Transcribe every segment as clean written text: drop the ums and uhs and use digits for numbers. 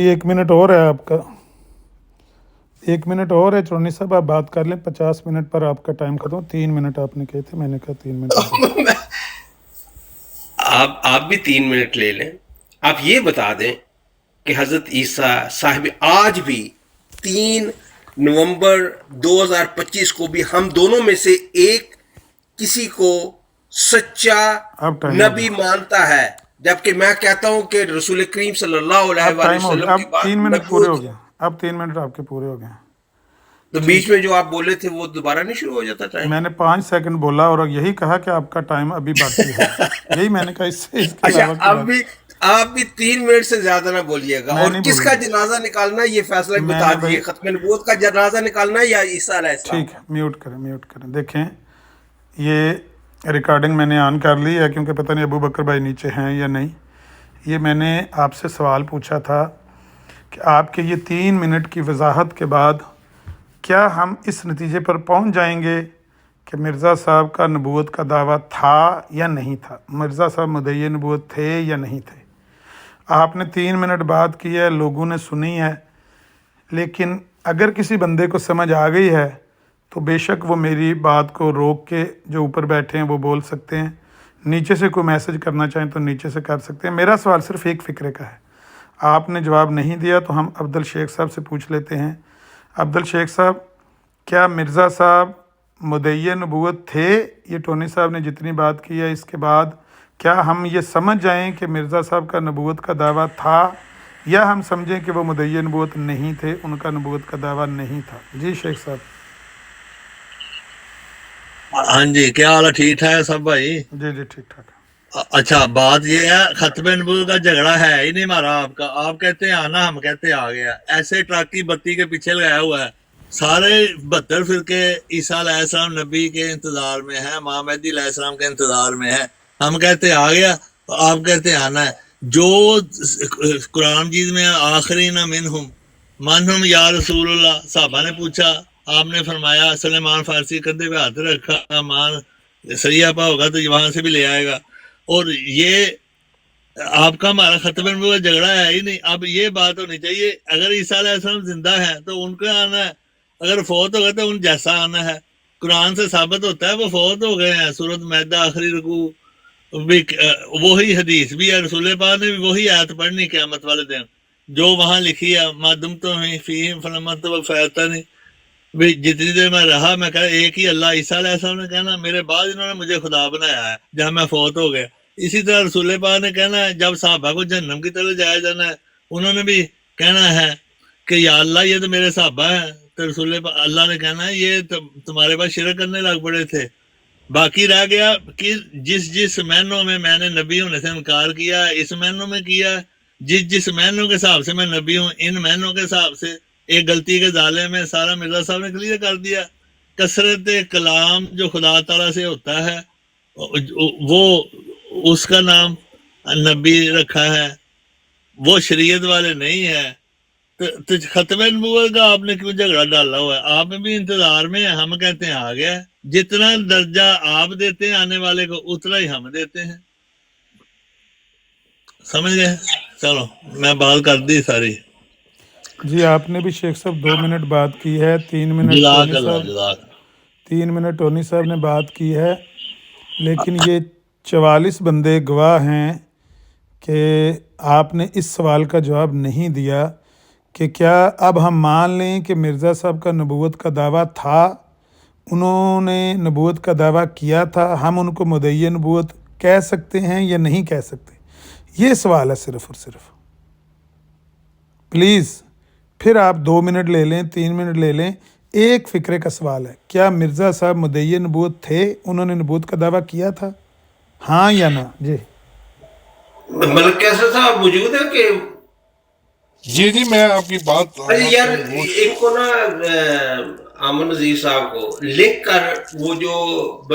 एक मिनट और है आपका, 1 मिनट और है चौधरी साहब, आप बात कर लें। 50 मिनट पर आपका टाइम खत्म। 3 मिनट आपने कहे थे, मैंने कहा 3 मिनट। आप भी 3 मिनट ले लें। आप ये बता दें कि हजरत ईसा साहिब आज भी 3 नवंबर 2025 को भी हम दोनों में से एक किसी को सच्चा अब टाइम हो नबी गया, मानता है, जबकि मैं कहता हूं कि रसूल करीम सल्लल्लाहु अब अलैहि टाइम हो वसल्लम गया, के अब बाद 3 मिनट पूरे हो नबूवत। गए। अब 3 मिनट आपके पूरे हो गए। तो जी, बीच में जो आप बोले थे वो दोबारा नहीं शुरू हो जाता टाइम? मैंने 5 सेकंड बोला और यही कहा कि आपका टाइम अभी बाकी है। यही मैंने कहा, इससे इसके अच्छा, अलावा की बात आप भी 3 मिनट से ज्यादा ना बोलिएगा। मैं और नहीं किसका बोलूँगा। जनाजा निकालना है ये फैसला भी बता मैंने दीजिए, भाई, खत्म नबूवत का जनाजा निकालना है या ईसा अलैहिस्सलाम ठीक का? है, म्यूट करें, म्यूट करें। देखें, ये रिकॉर्डिंग मैंने ऑन कर ली है, क्योंकि पता नहीं अबू बकर भाई नीचे हैं या नहीं। ये मैंने आपसे सवाल पूछा था कि आपके ये 3 मिनट की वजाहत के बाद क्या हम इस नतीजे पर पहुंच जाएंगे कि मिर्ज़ा साहब का नबूवत का दावा था या नहीं था, मिर्ज़ा साहब मुद्दई नबूवत थे या नहीं थे। आपने 3 मिनट बात की है, लोगों ने सुनी है, लेकिन अगर किसी बंदे को समझ आ गई है तो बेशक वो मेरी बात को रोक के, जो ऊपर बैठे हैं वो बोल सकते हैं, नीचे से कोई मैसेज करना चाहें तो नीचे से कर सकते हैं। मेरा सवाल सिर्फ एक फ़िक्रे का है। आपने जवाब नहीं दिया तो हम अब्दुल शेख साहब से पूछ लेते हैं। अब्दुल शेख साहब, क्या मिर्ज़ा साहब मुद्दई नबूवत थे? ये टोनी साहब ने जितनी बात की है इसके बाद क्या हम ये समझ जाएं कि मिर्ज़ा साहब का नबूवत का दावा था, या हम समझें कि वो मुद्दई नबूवत नहीं थे, उनका नबूवत का दावा नहीं था? जी शेख साहब। हाँ जी, क्या हाल है? ठीक ठाक है सब भाई? जी जी, ठीक ठाक। अच्छा, बात ये है, खत्म नबूवत का झगड़ा है ही नहीं हमारा आपका। आप कहते हैं आना, हम कहते हैं आ गया। ऐसे ट्रक की बत्ती के पीछे लगाया हुआ है। सारे 72 फिरके ईसा अलैहिस्सलाम नबी के इंतजार में है, माँ मेहदी अलैहिस्सलाम के इंतजार में है। हम कहते हैं आ गया, आप कहते हैं आना है। जो कुरान जीत में आखिरी न मिनहुम मनहुम या रसूलुल्लाह, साहबा ने पूछा, आपने फरमाया, सलेमान फारसी कंधे पे हाथ रखा, मान सरिया पा होगा तो वहां से भी ले आएगा। और ये आपका हमारा खत्म हुआ झगड़ा है ही नहीं। अब ये बात होनी चाहिए, अगर ईसा अलैहिस्सलाम जिंदा है तो उनका आना है, अगर फौत हो गए तो उन जैसा आना है। कुरान से साबित होता है वो फौत हो गए हैं। सूरत मैदा आखिरी रुकू भी वही हदीस भी है, रसूल पाक ने भी वही आयत पढ़नी क़यामत वाले दिन जो वहां लिखी है, मादुम तो फीहिम फलमत फैता नहीं भी, जितनी देर मैं रहा मैं कह एक ही अल्लाह। ईसा अलैहिस्सलाम ने कहना मेरे बाद इन्होंने मुझे खुदा बनाया है जब मैं फौत हो गया। इसी तरह रसूल पाक ने कहना है जब साहबा को जहन्नम की तरफ जाया जाना है, उन्होंने भी कहना है कि या अल्लाह ये तो मेरे साहबा है। तो रसूल अल्लाह ने कहना है ये तुम्हारे पास शिरक करने लग पड़े थे। बाकी रह गया कि जिस जिस महीनों में मैंने नबी होने से इनकार किया, इस महीनों में किया, जिस जिस महीनों के हिसाब से मैं नबी हूँ, इन महीनों के हिसाब से एक गलती के जाले में सारा मिर्जा साहब ने क्लियर कर दिया। कसरत कलाम जो खुदा ताला से होता है वो उसका नाम नबी रखा है, वो शरीयत वाले नहीं है। तो खत्म नबूवत का आपने क्यों झगड़ा डाला हुआ है? आप भी इंतजार में है, हम कहते हैं आ गया। जितना दर्जा आप देते हैं आने वाले को उतना ही हम देते हैं, समझ गए? चलो मैं बात कर दी सारी। जी, आपने भी शेख साहब 2 मिनट बात की है। 3 मिनट टोनी जज़ाकल्लाह, साहब, जज़ाक 3 मिनट टोनी साहब ने बात की है, लेकिन ये 44 बंदे गवाह हैं कि आपने इस सवाल का जवाब नहीं दिया कि क्या अब हम मान लें कि मिर्ज़ा साहब का नबूवत का दावा था, उन्होंने नबूवत का दावा किया था, हम उनको मुद्दई नबूवत कह सकते हैं या नहीं कह सकते? ये सवाल है सिर्फ़ और सिर्फ। प्लीज़, फिर आप 2 मिनट ले लें, 3 मिनट ले लें। एक फ़िक्रे का सवाल है, क्या मिर्ज़ा साहब मुद्दई नबूवत थे? उन्होंने नबूवत का दावा किया था, हाँ या ना? जी मलिक कैसर साहब मौजूद है कि? जी जी, मैं आपकी बात अरे यार, आपकी वो इनको ना आमन नजीर साहब को लिख कर वो जो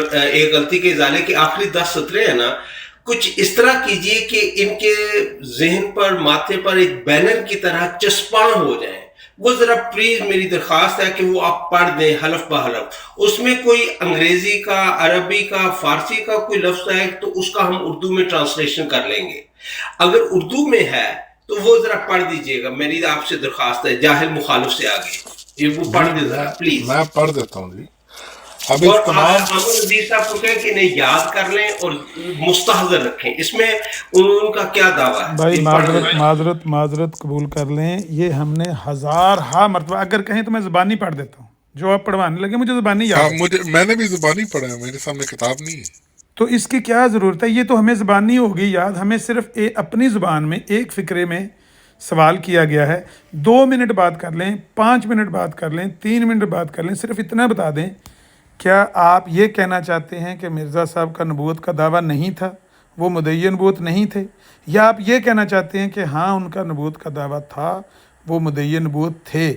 एक गलती के जाले के आखिरी 10 सतरे हैं ना, कुछ इस तरह कीजिए कि इनके जहन पर, माथे पर एक बैनर की तरह चस्पा हो जाए। वो जरा प्लीज मेरी दरखास्त है कि वो आप पढ़ दें हलफ ब हलफ। उसमें कोई अंग्रेजी का, अरबी का, फारसी का कोई लफ्ज है तो उसका हम उर्दू में ट्रांसलेशन कर लेंगे। अगर उर्दू में है تو وہ ذرا پڑھ دیجئے گا. میری آپ سے درخواست ہے جاہل مخالف سے آگے یہ وہ پڑھ دے ذرا پلیز. میں پڑھ دیتا ہوں جی. اب اور اس تمام امن نذیر صاحب کو کہیں کہ انہیں یاد کر لیں اور مستحضر رکھیں. اس میں ان کا کیا دعویٰ ہے؟ بھائی یہ پڑھ معذرت دیں. معذرت معذرت قبول کر لیں. یہ ہم نے ہزارہا مرتبہ اگر کہیں تو میں زبانی پڑھ دیتا ہوں. جو آپ پڑھوانے لگے مجھے زبانی ہاں، یاد ہے. میں نے بھی زبانی پڑھا ہے، میرے سامنے کتاب نہیں ہے. تو اس کی کیا ضرورت ہے؟ یہ تو ہمیں زبانی ہوگی یاد. ہمیں صرف اپنی زبان میں ایک فقرے میں سوال کیا گیا ہے. 2 منٹ بات کر لیں، 5 منٹ بات کر لیں، 3 منٹ بات کر لیں. صرف اتنا بتا دیں کیا آپ یہ کہنا چاہتے ہیں کہ مرزا صاحب کا نبوت کا دعویٰ نہیں تھا، وہ مدعی نبوت نہیں تھے، یا آپ یہ کہنا چاہتے ہیں کہ ہاں ان کا نبوت کا دعویٰ تھا، وہ مدعی نبوت تھے؟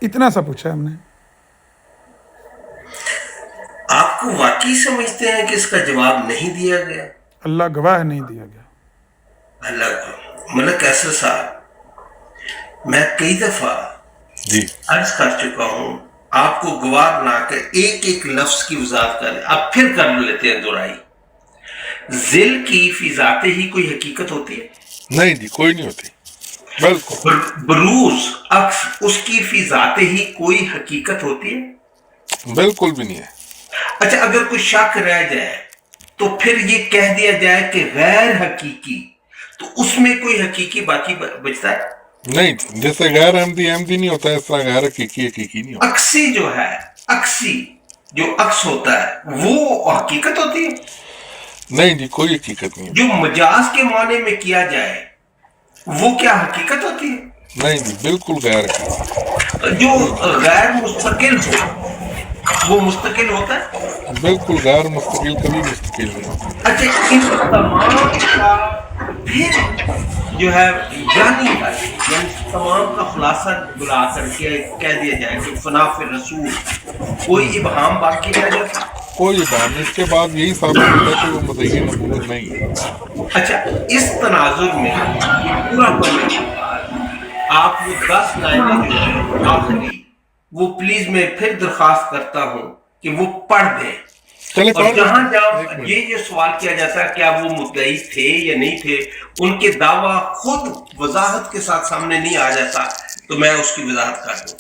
اتنا سا پوچھا ہم نے. آپ کو واقعی سمجھتے ہیں کہ اس کا جواب نہیں دیا گیا؟ اللہ گواہ نہیں دیا گیا. اللہ ملک قیصر صاحب، میں کئی دفعہ جی عرض کر چکا ہوں آپ کو گواہ بنا کر ایک ایک لفظ کی وضاحت کریں. اب پھر کر لیتے ہیں دہرائی. ذل کی فی ذات ہی کوئی حقیقت ہوتی ہے؟ نہیں جی، کوئی نہیں ہوتی. بالکل بروز عکس اس کی فی ذات ہی کوئی حقیقت ہوتی ہے؟ بالکل بھی نہیں ہے. اچھا، اگر کوئی شک رہ جائے تو پھر یہ کہہ دیا جائے کہ غیر حقیقی، تو اس میں کوئی حقیقی باقی بچتا ہے؟ نہیں جی، جیسے غیر احمدی احمدی نہیں ہوتا، اس طرح غیر حقیقی حقیقی نہیں ہوتا. عکسی جو ہے، عکسی جو عکس ہوتا ہے وہ حقیقت ہوتی ہے؟ نہیں جی، کوئی حقیقت نہیں ہے. جو مجاز کے معنی میں کیا جائے وہ کیا حقیقت ہوتی ہے؟ نہیں جی، بالکل غیر حقیقی. جو غیر مستقل ہو وہ مستقل ہوتا ہے؟ بالکل غیر مستقل کبھی مستقل نہیں ہوتا. اچھا، ان تمام کا پھر جو ہے یعنی تمام کا خلاصہ بلا کر کے کہہ دیا جائے کہ فنا فی رسول، کوئی ابہام باقی رہ جاتا؟ کوئی بات نہیں. اس کے بعد یہی ثابت ہوتا ہے کہ وہ مدعی نبوت نہیں ہے. اچھا، اس تناظر میں یہ پورا پڑھنے کے بعد آپ وہ 10 لائنیں جو ہے آخری، وہ پلیز میں پھر درخواست کرتا ہوں کہ وہ پڑھ دیں. چلے اور پڑھ جہاں لیتے ہیں. ایک جہاں منٹ. یہ سوال کیا جاتا ہے کیا وہ مدعی تھے یا نہیں تھے، ان کے دعویٰ خود وضاحت کے ساتھ سامنے نہیں آ جاتا تو میں اس کی وضاحت کر دوں.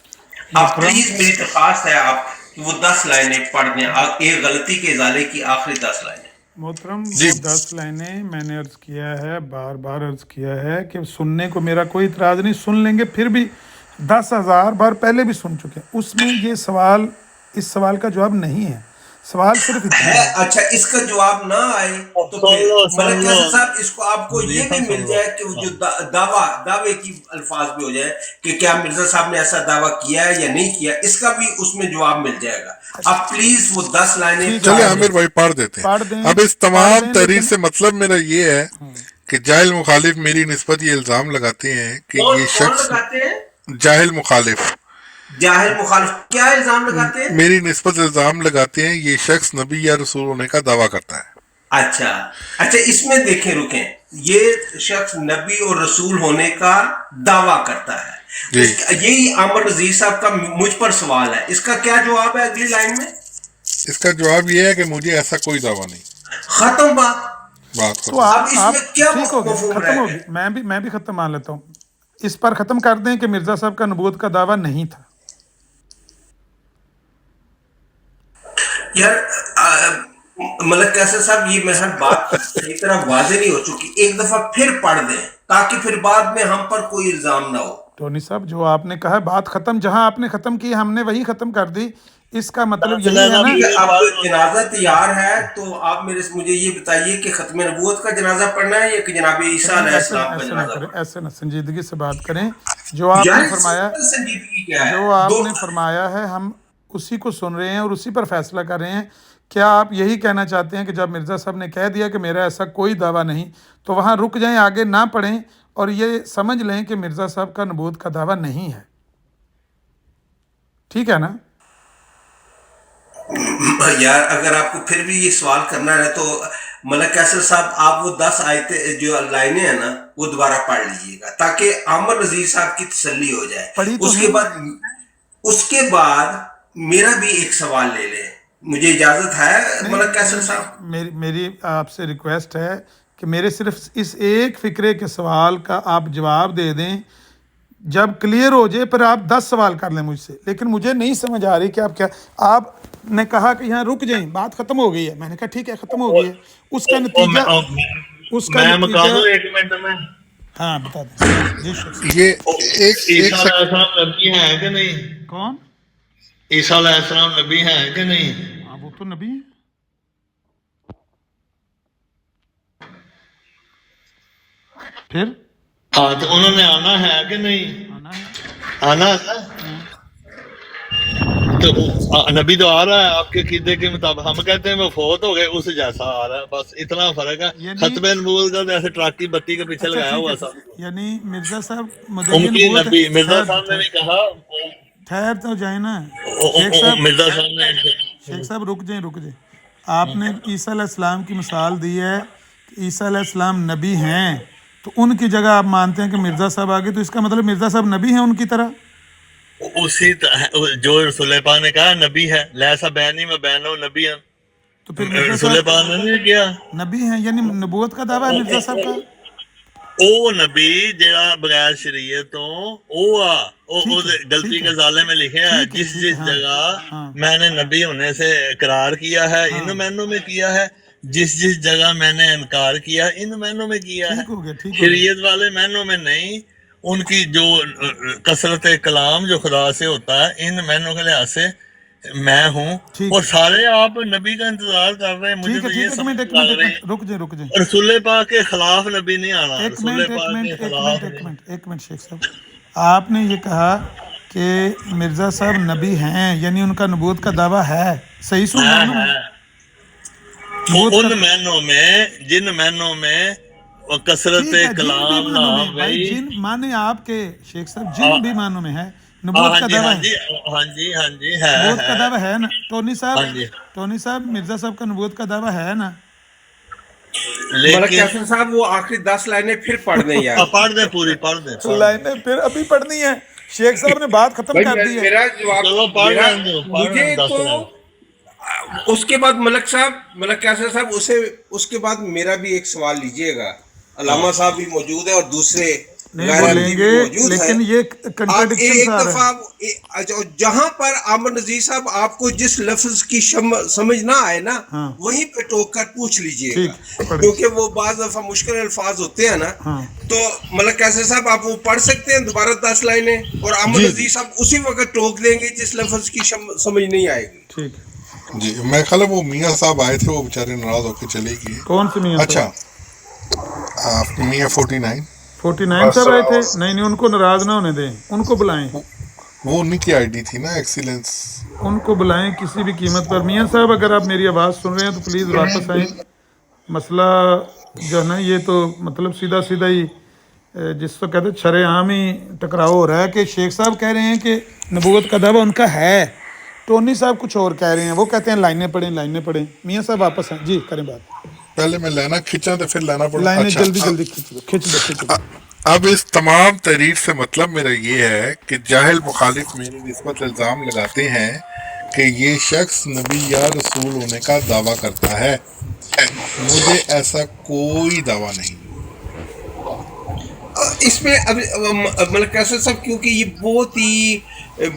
آپ پلیز، میری درخواست ہے آپ وہ 10 لائنیں پڑھ دیں، ایک غلطی کے ازالے کی آخری 10 لائنیں. محترم جی. وہ 10 لائنیں میں نے عرض کیا ہے، بار بار عرض کیا ہے کہ سننے کو میرا کوئی اعتراض نہیں، سن لیں گے. پھر بھی 10,000 بار پہلے بھی سن چکے ہیں. اس میں یہ سوال، اس سوال کا جواب نہیں ہے. سوال صرف اتنا ہے. ہے. اچھا، اس کا جواب نہ آئے تو سن پھر لو ملک قیصر صاحب اس کو آپ کو یہ بھی مل جائے کہ وہ جو دعوے کی الفاظ بھی ہو جائے کہ کیا مرزا صاحب نے ایسا دعویٰ کیا ہے یا نہیں کیا، اس کا بھی اس میں جواب مل جائے گا. آپ پلیز وہ 10 لائنیں چلے عامر بھائی پڑھ دیتے پڑھ ہیں. دیں، اب اس پڑھ تمام دیں، تحریر لیکن سے مطلب میرا یہ ہے کہ جاہل مخالف میری نسبت یہ الزام لگاتے ہیں کہ کون یہ کون شخص لگاتے ہیں؟ جاہل مخالف جاہل مخالف کیا الزام لگاتے ہیں؟ میری نسبت الزام لگاتے ہیں یہ شخص نبی یا رسول ہونے کا دعویٰ کرتا ہے. اچھا اچھا، اس میں دیکھیں، رکیں، یہ شخص نبی اور رسول ہونے کا دعویٰ کرتا ہے. جی. یہی عامر نذیر صاحب کا مجھ پر سوال ہے، اس کا کیا جواب ہے اگلی لائن میں؟ اس کا جواب یہ ہے کہ مجھے ایسا کوئی دعویٰ نہیں. ختم بات. بات تو ختم. اب اس آپ میں کیا ٹھیک ہو گیا، مفہوم ختم رہ ہو گیا؟ گیا. میں بھی ختم مان لیتا ہوں. اس پر ختم کر دیں کہ مرزا صاحب کا نبوت کا دعویٰ نہیں تھا. یار ملک قیصر صاحب، یہ محض بات صحیح طرح واضح نہیں ہو چکی، ایک دفعہ پھر پڑھ دیں تاکہ پھر بعد میں ہم پر کوئی الزام نہ ہو. ٹونی صاحب، جو آپ نے کہا بات ختم، جہاں آپ نے ختم کی ہم نے وہی ختم کر دی. اس کا مطلب یہی ہے نا. ٹھیک ہے، اب جنازہ تیار ہے تو آپ مجھے یہ بتائیے کہ ختم نبوت کا جنازہ پڑھنا ہے یا کہ جناب عیسیٰ علیہ السلام کا ایسے نہ جنازہ کریں، پڑھنا ایسے نہ، سنجیدگی سے بات کریں. جو آپ ہے؟ نے فرمایا، سنجیدگی کیا ہے؟ جو آپ نے فرمایا ہے ہم اسی کو سن رہے ہیں اور اسی پر فیصلہ کر رہے ہیں. کیا آپ یہی کہنا چاہتے ہیں کہ جب مرزا صاحب نے کہہ دیا کہ میرا ایسا کوئی دعویٰ نہیں، تو وہاں رک جائیں، آگے نہ پڑھیں اور یہ سمجھ لیں کہ مرزا صاحب کا نبوت کا دعویٰ نہیں ہے؟ ٹھیک ہے نا؟ یار اگر آپ کو پھر بھی یہ سوال کرنا ہے تو ملک قیصر صاحب، آپ وہ 10 آیتیں جو لائنیں ہیں نا وہ دوبارہ پڑھ لیجیے گا تاکہ عامر نذیر صاحب کی تسلی ہو جائے. پڑھی تو اس کے بعد میرا بھی ایک سوال لے لیں، مجھے اجازت ہے ملک قیصر صاحب؟ میری آپ سے ریکویسٹ ہے کہ میرے صرف اس ایک فکرے کے سوال کا آپ جواب دے دیں، جب کلیئر ہو جائے پھر آپ 10 سوال کر لیں مجھ سے، لیکن مجھے نہیں سمجھ آ رہی کہ آپ کیا. آپ نے کہا کہ یہاں رک جائیں، بات ختم ہو گئی ہے. میں نے کہا ٹھیک ہے ختم ہو گئی ہے. اس کا میں مکا نتیجہ دوں 1 منٹ میں. ہاں بتا دیں جی شخص. یہ ایک عیسیٰ علیہ السلام نبی ہیں کہ نہیں؟ کون؟ عیسیٰ علیہ السلام نبی ہیں کہ نہیں؟ ہاں وہ تو نبی ہے. پھر ہاں تو انہوں نے آنا ہے کہ نہیں؟ آنا ہے. آنا ہے تو نبی تو آ رہا ہے آپ کے عقیدے کے مطابق. ہم کہتے ہیں وہ فوت ہو گئے، اس جیسا آ رہا ہے، بس اتنا فرق ہے. یعنی ختم نبوت کا تو ایسے ٹراکی بتی کے پیچھے اچھا لگایا ٹھیک ہوا ہے، تھا. یعنی مرزا صاحب ان مدعی کی نبوت نبی مرزا ٹھہر صاحب نے بھی کہا، ٹھہر تو جائیں نا شیخ صاحب. مرزا صاحب نے شیخ صاحب رک جائیں. آپ نے عیسیٰ علیہ السلام کی مثال دی ہے کہ عیسیٰ علیہ السلام نبی ہیں، تو ان کی جگہ آپ مانتے ہیں کہ مرزا صاحب آگے، تو اس کا مطلب مرزا صاحب نبی ہیں ان کی طرح. اسی جو رسول پاک نے کہا نبی ہے، لیسا بینی میں بینو نبی ہیں. تو پھر مرزا رسول صاحب پاک نے نہیں کیا. نبی ہیں، یعنی نبوت کا دعویٰ ہے مرزا صاحب کا. او نبی جڑا بغیر شریعت تو او ٹھیک ہے، غلطی ٹھیک ہے، کے ظالے میں لکھے ہے، ٹھیک ہے، جس ٹھیک ہے. ہاں جگہ ہاں میں نے نبی ہونے سے اقرار کیا ہے ان مینوں میں کیا ہے، جس جگہ میں نے انکار کیا ان مینوں میں کیا ہے. ٹھیک ہو گیا، ٹھیک ہو گیا. شریعت والے مینوں میں نہیں. ان کی جو کثرت کلام جو خدا سے ہوتا ہے ان مینوں کے لحاظ سے میں ہوں. ٹھیک اور ہے، سارے آپ نبی کا انتظار کر رہے ہیں. مجھے ٹھیک ہے، تو ٹھیک یہ ہے. سمجھ ایک لگ منٹ رہی ہے رک جائیں. رسول پاک کے خلاف نبی نہیں آنا. ایک رسول منٹ پاک کے خلاف نہیں. ایک منٹ شیخ صاحب. آپ نے یہ کہا کہ مرزا صاحب نبی ہیں، یعنی ان کا نبوت کا دعویٰ ہے. صحیح سن رہا ہوں نا میں؟ نبوت کا ان مینوں میں جن مینوں میں کثرت ٹھیک ہے، جن بھی کلام نہ معنوں میں بھائی، بھائی. جن معنی آپ کے شیخ صاحب جن بھی معنوں میں ہے نبوت ہاں کا جی دعویٰ ہاں ہے. جی ہاں جی ہاں جی ہے نبوت کا دعویٰ ہے نا ٹونی ہاں جی. صاحب مرزا صاحب کا نبوت کا دعویٰ ہے نا. ملک لیکن کیسر صاحب وہ آخری 10 لائنیں پھر پڑھ دیں یار. پڑھ دیں پوری پڑھ دیں. لائنیں پھر ابھی پڑھنی ہے. شیخ صاحب نے بات ختم بھائی کر دی ہے. میرا جواب چلو پڑھ میرا لیں دو پڑھ لیں مجھے 10 تو لائن. اس کے بعد ملک کیسر صاحب اس کے بعد میرا بھی ایک سوال لیجئے گا. علامہ صاحب بھی موجود ہیں اور دوسرے نہیں غیر وہ احمدی لیں بھی گے، موجود ہیں. لیکن یہ آپ کنٹرڈکشن ایک آ رہا ہے. دفعہ جہاں پر عامر نذیر صاحب آپ کو جس لفظ کی سمجھ نہ آئے نا ہاں وہیں پہ ٹوک کر پوچھ لیجئے گا، ٹھیک پڑھ. کیونکہ وہ بعض دفعہ مشکل الفاظ ہوتے ہیں نا. ہاں تو ملک کیسر صاحب آپ وہ پڑھ سکتے ہیں دوبارہ 10 لائنیں، اور عامر جی نذیر صاحب اسی وقت ٹوک دیں گے جس لفظ کی سمجھ نہیں آئے گی. ٹھیک ہے. جی میں خیال ہے وہ میاں صاحب آئے تھے، وہ بیچارے ناراض ہو کے چلے گئے. کون سے میاں اچھا میاں 49 49 صاحب آئے تھے؟ نہیں ان کو ناراض نہ ہونے دیں، ان کو بلائیں، وہ انہیں کی آئی ڈی تھی نا ایکسیلنس. ان کو بلائیں کسی بھی قیمت پر. میاں صاحب اگر آپ میری آواز سن رہے ہیں تو پلیز واپس آئیں. مسئلہ جو ہے نا یہ تو مطلب سیدھا ہی جس کو کہتے ہیں شرع عام ہی ٹکراؤ ہو رہا ہے کہ شیخ صاحب کہہ رہے ہیں کہ نبوت کا دعویٰ ان کا ہے، ٹونی صاحب کچھ اور کہہ رہے ہیں، وہ کہتے ہیں لائنیں پڑھیں. میاں صاحب واپس آئیں جی، کریں بات. پہلے میں لینا کھینچا تو پھر لینا پڑا. لائنیں اچھا جلدی کھینچ دو. اب اس تمام تحریر سے مطلب میرا یہ ہے کہ جاہل مخالف میری نسبت الزام لگاتے ہیں کہ یہ شخص نبی یا رسول ہونے کا دعویٰ کرتا ہے. مجھے ایسا کوئی دعویٰ نہیں. اس میں ملک کیسر صاحب کیونکہ یہ بہت ہی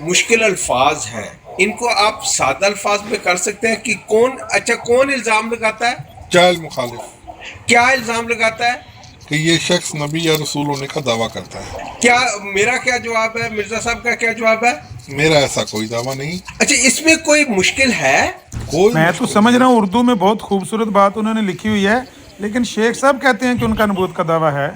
مشکل الفاظ ہیں، ان کو آپ سادہ الفاظ میں کر سکتے ہیں کہ کون الزام لگاتا ہے؟ جاہل مخالف. کیا الزام لگاتا ہے؟ کہ یہ شخص نبی یا رسول ہونے کا دعویٰ کرتا ہے. کیا میرا کیا جواب ہے؟ مرزا صاحب کا کیا جواب ہے؟ میرا ایسا کوئی دعویٰ نہیں. اچھا اس میں کوئی مشکل ہے؟ کوئی میں تو مشکل سمجھ نہیں. رہا ہوں اردو میں بہت خوبصورت بات انہوں نے لکھی ہوئی ہے، لیکن شیخ صاحب کہتے ہیں کہ ان کا نبوت کا دعویٰ ہے.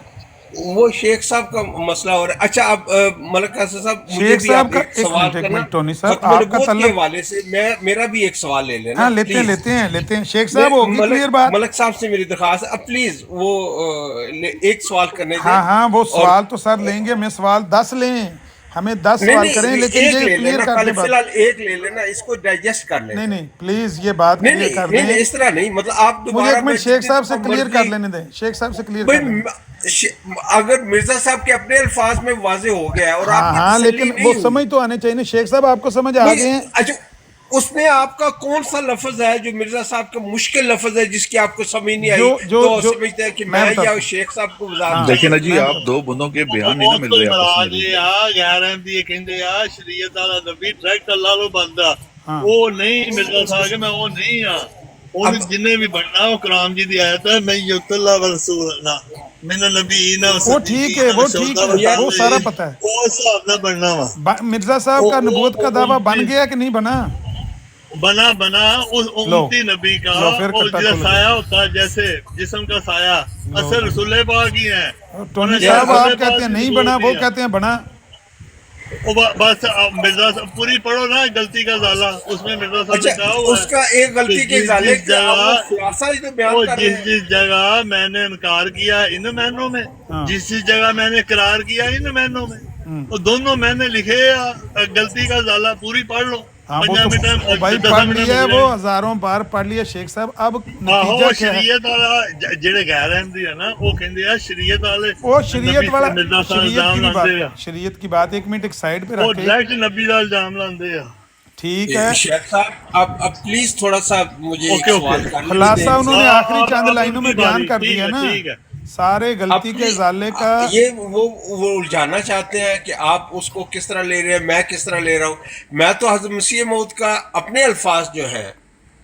وہ شیخ صاحب کا مسئلہ ہو رہا ہے. اچھا اب ملک قاسم صاحب مجھے شیخ بھی صاحب آپ کا ایک سوال ایک کرنا منٹ ٹونی صاحب، ختم آپ کا نبوت کے تعلق، حوالے سے میرا بھی ایک سوال لے لینا. ہاں لیتے ہیں شیخ صاحب ہوگی کلیئر بات. ملک صاحب سے میری درخواست ہے پلیز وہ ایک سوال کرنے دیں. ہاں وہ سوال تو سر لیں گے، ہمیں سوال 10 لیں، ہمیں 10 سوال کریں، لیکن ایک یہ لے کلیئر لینا، کر دیں فی بات. الحال ایک لے لینا، اس کو ڈائجسٹ کر لینا. نہیں پلیز یہ بات کلیئر کر دیں. نہیں اس طرح نہیں، مطلب آپ مجھے دوبارہ ایک منٹ شیخ صاحب سے کلیئر کر لینے دیں. شیخ صاحب سے کلیئر کر لینے دیں. اگر مرزا صاحب کے اپنے الفاظ میں واضح ہو گیا اور آپ کی ہاں تسلی لیکن نہیں وہ ہوئی. سمجھ تو آنے چاہیے. شیخ صاحب آپ کو سمجھ آ گئے ہیں؟ اچھا उसमें आपका कौन सा लफ्ज है जो मिर्जा साहब का मुश्किल लफ्ज है जिसकी आपको समझ नहीं आई, तो समझते हैं कि मैं या शेख साहब को वजाहत देखें ना जी, आप दो बंदों के बयान नहीं ना मिल रहे आपस में भी। गैर अहमदी कहते आ शरीयत वाला नबी ट्रैक्टर ला लो बंदा हाँ। वो नहीं मिर्जा साहब के मैं वो नहीं हाँ और जिन्हें भी बनना वो कलाम जी दी आयत है मैं युतल्ला व रसूल ना मैंने नबी ना वो ठीक है, वो ठीक है, वो सारा पता है। वो हिसाब ना बनना वा मिर्जा साहब का नबूवत का दावा बन गया कि नहीं बना? बना उस उम्मती नबी का लो फिर और कट्टा जो खोलो। साया होता है जैसे जिस्म का साया असल रसूल पाक ही है। टोनी साहब आप कहते हैं नहीं बना, वो कहते हैं बना। बस मिर्जा साहब पूरी पढ़ो ना गलती का जाला उसमें मिर्जा साहब ने कहा हुआ है उसका एक गलती के जाले जिस जगह बयान कर रहे जिस हैं। जिस जगह मैंने इनकार किया इन महीनों में हाँ। जिस जिस जगह मैंने इकरार किया इन महीनों में वो दोनों मैंने लिखे गलती का जाला पूरी पढ़ लो। हाँ वो पंजाबी तो टाइम भाई पढ़ लिया है, वो हजारों बार पढ़ लिया शेख साहब। अब नतीजा क्या है? शरीयत वाला जेड़े गैर अहमदी है ना वो कहते हैं शरीयत वाले वो शरीयत वाला मिर्जा साहब शरीयत की इल्जाम भी लाते बात, शरीयत की बात एक मिनट एक साइड पे वो रखे, डायरेक्ट नबी का इल्जाम लाते हैं। ठीक है। शेख साहब अब प्लीज थोड़ा सा मुझे एक ओके, सवाल ओके। करने खुलासा दें। उन्होंने आखिरी चंद अब लाइनों में उनकी बयान बारी, कर ठीक दिया है, ना ठीक है। सारे गलती के जाले का। ये वो उलझाना चाहते हैं कि आप उसको किस तरह ले रहे हैं, मैं किस तरह ले रहा हूं। मैं तो हज़रत मसीह मौद का अपने अल्फाज जो है